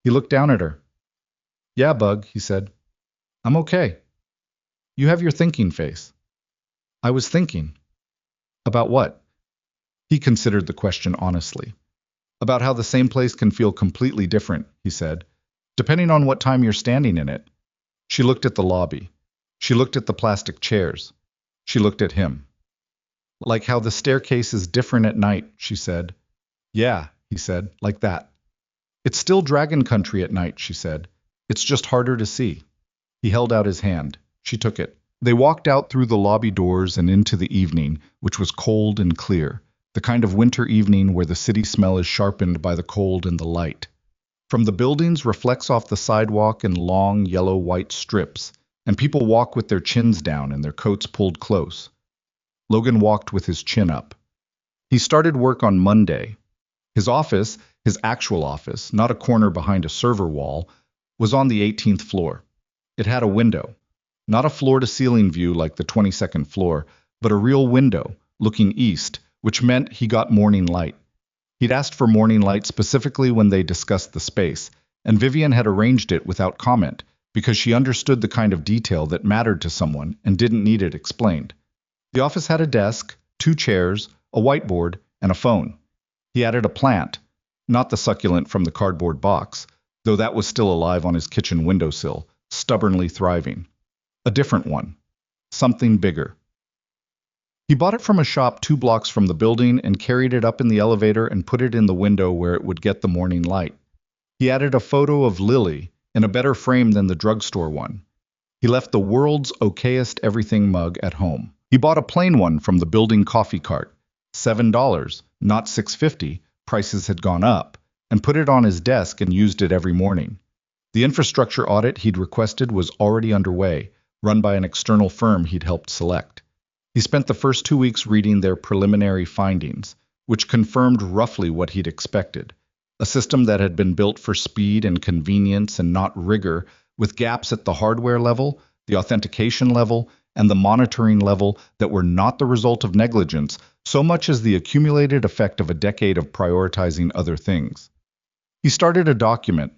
He looked down at her. Yeah, Bug, he said. I'm okay. You have your thinking face. I was thinking. About what? He considered the question honestly. About how the same place can feel completely different, he said, depending on what time you're standing in it. She looked at the lobby. She looked at the plastic chairs. She looked at him. Like how the staircase is different at night, she said. Yeah, he said, like that. It's still Dragon Country at night, she said. It's just harder to see. He held out his hand. She took it. They walked out through the lobby doors and into the evening, which was cold and clear, the kind of winter evening where the city smell is sharpened by the cold and the light. From the buildings reflects off the sidewalk in long yellow-white strips, and people walk with their chins down and their coats pulled close. Logan walked with his chin up. He started work on Monday. His office, his actual office, not a corner behind a server wall, was on the 18th floor. It had a window. Not a floor-to-ceiling view like the 22nd floor, but a real window, looking east, which meant he got morning light. He'd asked for morning light specifically when they discussed the space, and Vivian had arranged it without comment, because she understood the kind of detail that mattered to someone and didn't need it explained. The office had a desk, 2 chairs, a whiteboard, and a phone. He added a plant, not the succulent from the cardboard box, though that was still alive on his kitchen windowsill, stubbornly thriving. A different one. Something bigger. He bought it from a shop 2 blocks from the building and carried it up in the elevator and put it in the window where it would get the morning light. He added a photo of Lily in a better frame than the drugstore one. He left the world's okayest everything mug at home. He bought a plain one from the building coffee cart, $7, not $6.50, prices had gone up, and put it on his desk and used it every morning. The infrastructure audit he'd requested was already underway, run by an external firm he'd helped select. He spent the first 2 weeks reading their preliminary findings, which confirmed roughly what he'd expected. A system that had been built for speed and convenience and not rigor, with gaps at the hardware level, the authentication level, and the monitoring level that were not the result of negligence, so much as the accumulated effect of a decade of prioritizing other things. He started a document,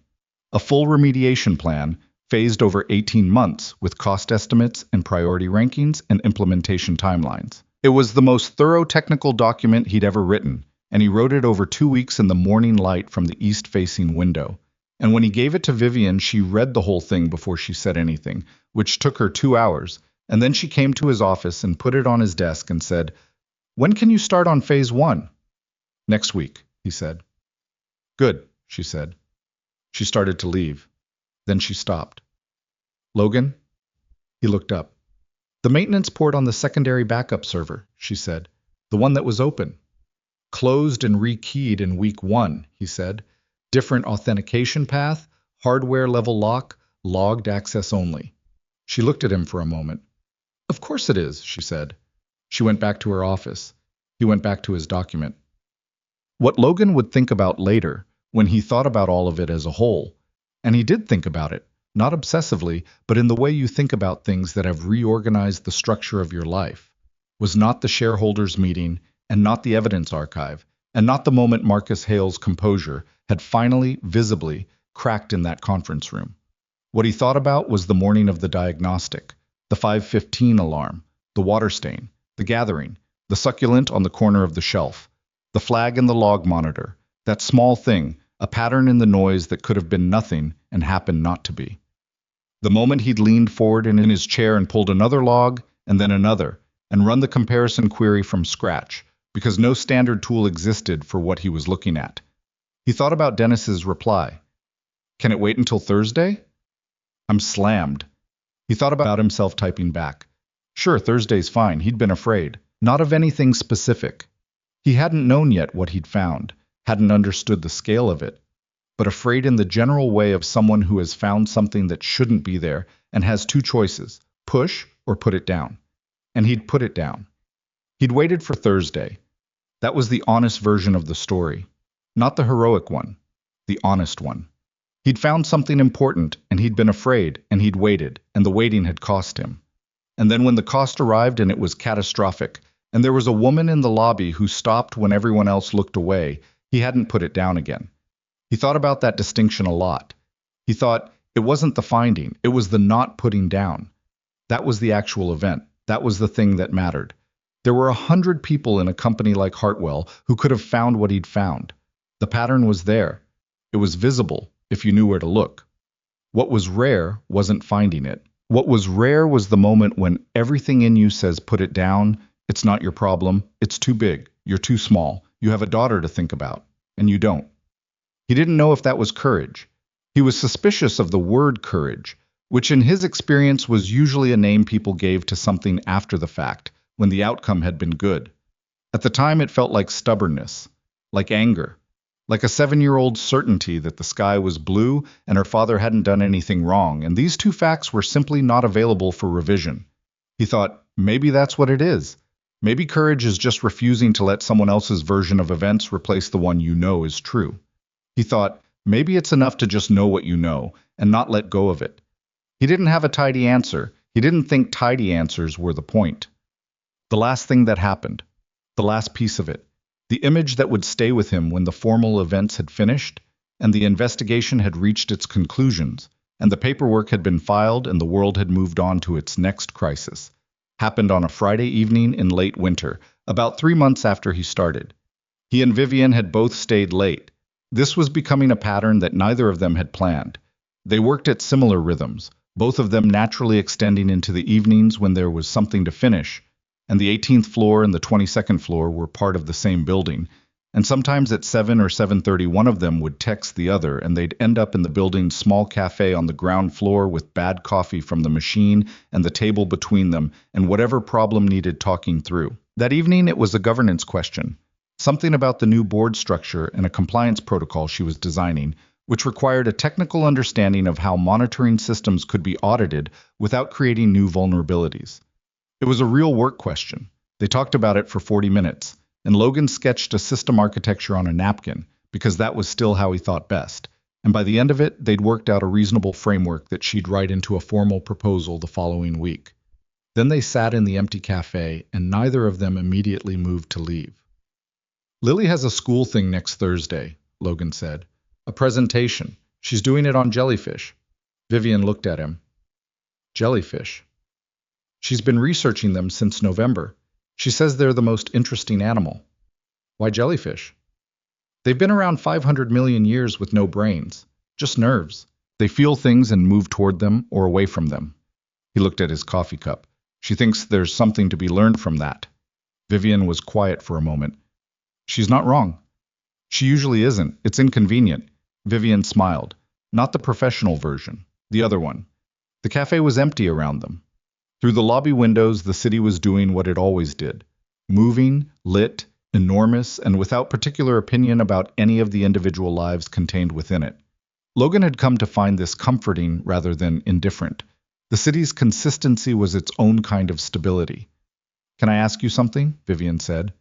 a full remediation plan, phased over 18 months with cost estimates and priority rankings and implementation timelines. It was the most thorough technical document he'd ever written, and he wrote it over 2 weeks in the morning light from the east-facing window. And when he gave it to Vivian, she read the whole thing before she said anything, which took her 2 hours, and then she came to his office and put it on his desk and said, "When can you start on phase 1? "Next week," he said. "Good," she said. She started to leave. Then she stopped. "Logan?" He looked up. "The maintenance port on the secondary backup server," she said. "The one that was open." "Closed and rekeyed in week 1, he said. "Different authentication path, hardware level lock, logged access only." She looked at him for a moment. "Of course it is," she said. She went back to her office. He went back to his document. What Logan would think about later, when he thought about all of it as a whole, and he did think about it, not obsessively, but in the way you think about things that have reorganized the structure of your life, was not the shareholders' meeting, and not the evidence archive, and not the moment Marcus Hale's composure had finally, visibly, cracked in that conference room. What he thought about was the morning of the diagnostic, the 5:15 alarm, the water stain, the gathering, the succulent on the corner of the shelf, the flag in the log monitor, that small thing, a pattern in the noise that could have been nothing and happened not to be. The moment he'd leaned forward in his chair and pulled another log, and then another, and run the comparison query from scratch, because no standard tool existed for what he was looking at. He thought about Dennis's reply. "Can it wait until Thursday?" "I'm slammed." He thought about himself typing back. Sure, Thursday's fine. He'd been afraid. Not of anything specific. He hadn't known yet what he'd found, hadn't understood the scale of it, but afraid in the general way of someone who has found something that shouldn't be there and has two choices, push or put it down. And he'd put it down. He'd waited for Thursday. That was the honest version of the story. Not the heroic one, the honest one. He'd found something important, and he'd been afraid, and he'd waited, and the waiting had cost him. And then when the cost arrived and it was catastrophic, and there was a woman in the lobby who stopped when everyone else looked away, he hadn't put it down again. He thought about that distinction a lot. He thought, it wasn't the finding, it was the not putting down. That was the actual event. That was the thing that mattered. There were 100 people in a company like Hartwell who could have found what he'd found. The pattern was there. It was visible, if you knew where to look. What was rare wasn't finding it. What was rare was the moment when everything in you says put it down, it's not your problem, it's too big, you're too small, you have a daughter to think about, and you don't. He didn't know if that was courage. He was suspicious of the word courage, which in his experience was usually a name people gave to something after the fact, when the outcome had been good. At the time it felt like stubbornness, like anger, like a 7-year-old's certainty that the sky was blue and her father hadn't done anything wrong, and these two facts were simply not available for revision. He thought, maybe that's what it is. Maybe courage is just refusing to let someone else's version of events replace the one you know is true. He thought, maybe it's enough to just know what you know and not let go of it. He didn't have a tidy answer. He didn't think tidy answers were the point. The last thing that happened, the last piece of it, the image that would stay with him when the formal events had finished, and the investigation had reached its conclusions, and the paperwork had been filed and the world had moved on to its next crisis, happened on a Friday evening in late winter, about 3 months after he started. He and Vivian had both stayed late. This was becoming a pattern that neither of them had planned. They worked at similar rhythms, both of them naturally extending into the evenings when there was something to finish, and the 18th floor and the 22nd floor were part of the same building, and sometimes at 7 or 7:30 one of them would text the other and they'd end up in the building's small cafe on the ground floor with bad coffee from the machine and the table between them and whatever problem needed talking through. That evening it was a governance question, something about the new board structure and a compliance protocol she was designing, which required a technical understanding of how monitoring systems could be audited without creating new vulnerabilities. It was a real work question. They talked about it for 40 minutes, and Logan sketched a system architecture on a napkin, because that was still how he thought best. And by the end of it, they'd worked out a reasonable framework that she'd write into a formal proposal the following week. Then they sat in the empty cafe, and neither of them immediately moved to leave. "Lily has a school thing next Thursday," Logan said. "A presentation. She's doing it on jellyfish." Vivian looked at him. Jellyfish. She's been researching them since November. She says they're the most interesting animal. Why jellyfish? They've been around 500 million years with no brains, just nerves. They feel things and move toward them or away from them. He looked at his coffee cup. She thinks there's something to be learned from that. Vivian was quiet for a moment. She's not wrong. She usually isn't. It's inconvenient. Vivian smiled. Not the professional version. The other one. The cafe was empty around them. Through the lobby windows, the city was doing what it always did. Moving, lit, enormous, and without particular opinion about any of the individual lives contained within it. Logan had come to find this comforting rather than indifferent. The city's consistency was its own kind of stability. Can I ask you something? Vivian said.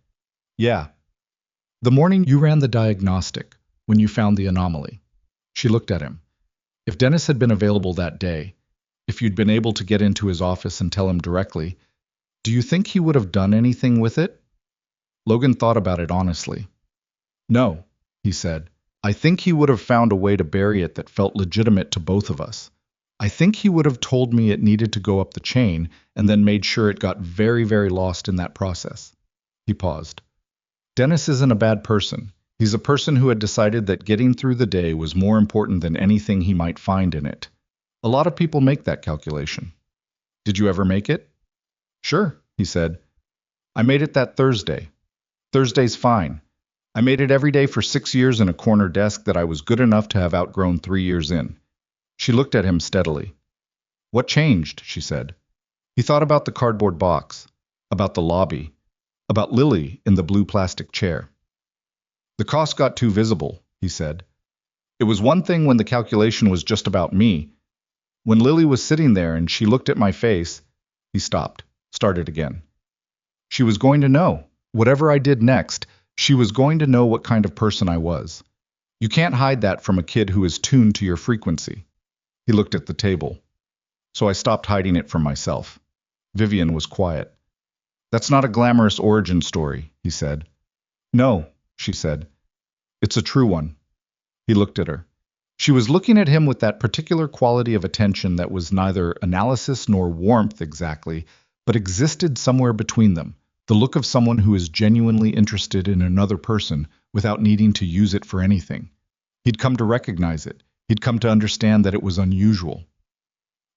Yeah. The morning you ran the diagnostic, when you found the anomaly. She looked at him. If Dennis had been available that day, if you'd been able to get into his office and tell him directly, do you think he would have done anything with it? Logan thought about it honestly. No, he said. I think he would have found a way to bury it that felt legitimate to both of us. I think he would have told me it needed to go up the chain and then made sure it got very, very lost in that process. He paused. Dennis isn't a bad person. He's a person who had decided that getting through the day was more important than anything he might find in it. A lot of people make that calculation. Did you ever make it? Sure, he said. I made it that Thursday. Thursday's fine. I made it every day for 6 years in a corner desk that I was good enough to have outgrown 3 years in. She looked at him steadily. What changed? She said. He thought about the cardboard box, about the lobby, about Lily in the blue plastic chair. The cost got too visible, he said. It was one thing when the calculation was just about me. When Lily was sitting there and she looked at my face, he stopped, started again. She was going to know. Whatever I did next, she was going to know what kind of person I was. You can't hide that from a kid who is tuned to your frequency. He looked at the table. So I stopped hiding it from myself. Vivian was quiet. That's not a glamorous origin story, he said. No, she said. It's a true one. He looked at her. She was looking at him with that particular quality of attention that was neither analysis nor warmth exactly, but existed somewhere between them, the look of someone who is genuinely interested in another person without needing to use it for anything. He'd come to recognize it. He'd come to understand that it was unusual.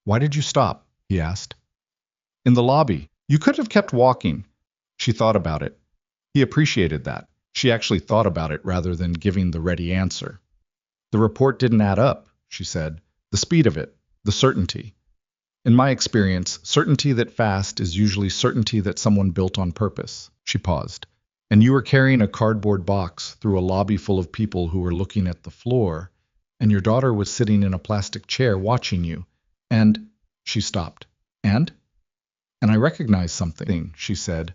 Why did you stop? He asked. In the lobby. You could have kept walking. She thought about it. He appreciated that. She actually thought about it rather than giving the ready answer. The report didn't add up, she said. The speed of it, the certainty. In my experience, certainty that fast is usually certainty that someone built on purpose. She paused. And you were carrying a cardboard box through a lobby full of people who were looking at the floor, and your daughter was sitting in a plastic chair watching you. And she stopped. And I recognized something, she said.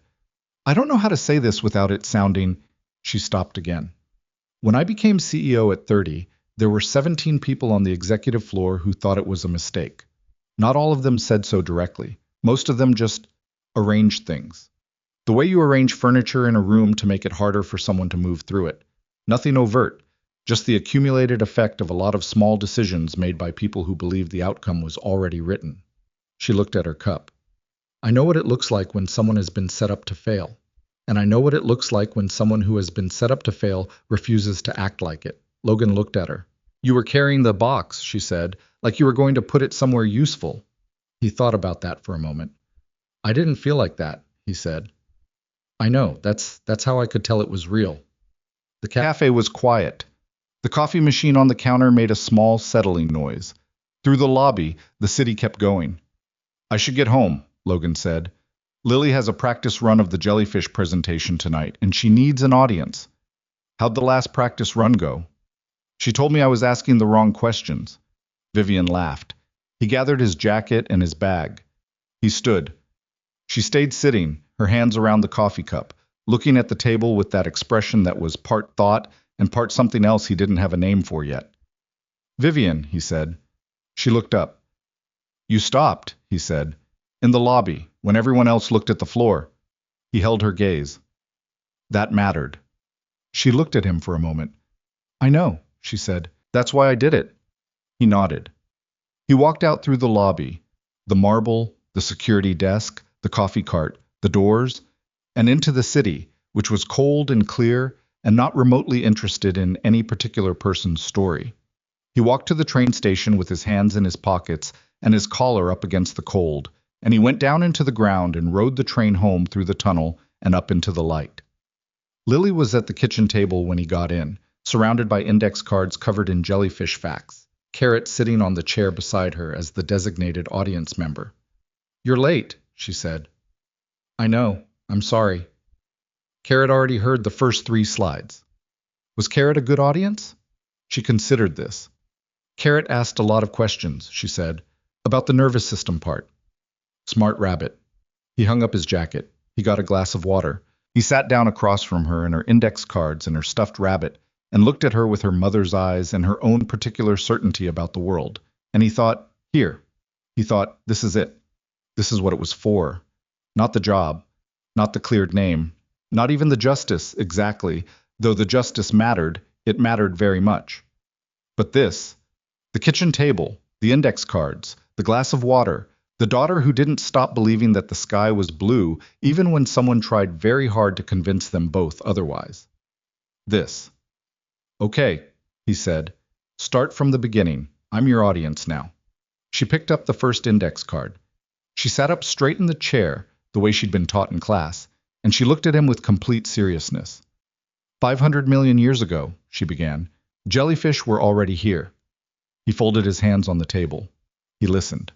I don't know how to say this without it sounding. She stopped again. When I became CEO at 30, there were 17 people on the executive floor who thought it was a mistake. Not all of them said so directly. Most of them just arranged things. The way you arrange furniture in a room to make it harder for someone to move through it. Nothing overt, just the accumulated effect of a lot of small decisions made by people who believed the outcome was already written. She looked at her cup. I know what it looks like when someone has been set up to fail. And I know what it looks like when someone who has been set up to fail refuses to act like it. Logan looked at her. You were carrying the box, she said, like you were going to put it somewhere useful. He thought about that for a moment. I didn't feel like that, he said. I know, that's how I could tell it was real. The cafe was quiet. The coffee machine on the counter made a small settling noise. Through the lobby, the city kept going. I should get home, Logan said. Lily has a practice run of the jellyfish presentation tonight, and she needs an audience. How'd the last practice run go? She told me I was asking the wrong questions. Vivian laughed. He gathered his jacket and his bag. He stood. She stayed sitting, her hands around the coffee cup, looking at the table with that expression that was part thought and part something else he didn't have a name for yet. Vivian, he said. She looked up. You stopped, he said, in the lobby, when everyone else looked at the floor. He held her gaze. That mattered. She looked at him for a moment. I know, she said. That's why I did it. He nodded. He walked out through the lobby, the marble, the security desk, the coffee cart, the doors, and into the city, which was cold and clear and not remotely interested in any particular person's story. He walked to the train station with his hands in his pockets and his collar up against the cold, and he went down into the ground and rode the train home through the tunnel and up into the light. Lily was at the kitchen table when he got in, surrounded by index cards covered in jellyfish facts, Carrot sitting on the chair beside her as the designated audience member. "You're late," she said. "I know. I'm sorry." Carrot already heard the first 3 slides. Was Carrot a good audience? She considered this. Carrot asked a lot of questions, she said, about the nervous system part. Smart rabbit. He hung up his jacket. He got a glass of water. He sat down across from her and her index cards and her stuffed rabbit and looked at her with her mother's eyes and her own particular certainty about the world. And he thought, here. He thought, this is it. This is what it was for. Not the job, not the cleared name, not even the justice exactly, though the justice mattered, it mattered very much. But this, the kitchen table, the index cards, the glass of water, the daughter who didn't stop believing that the sky was blue even when someone tried very hard to convince them both otherwise. This. Okay, he said. Start from the beginning. I'm your audience now. She picked up the first index card. She sat up straight in the chair, the way she'd been taught in class, and she looked at him with complete seriousness. 500 million years ago, she began, jellyfish were already here. He folded his hands on the table. He listened.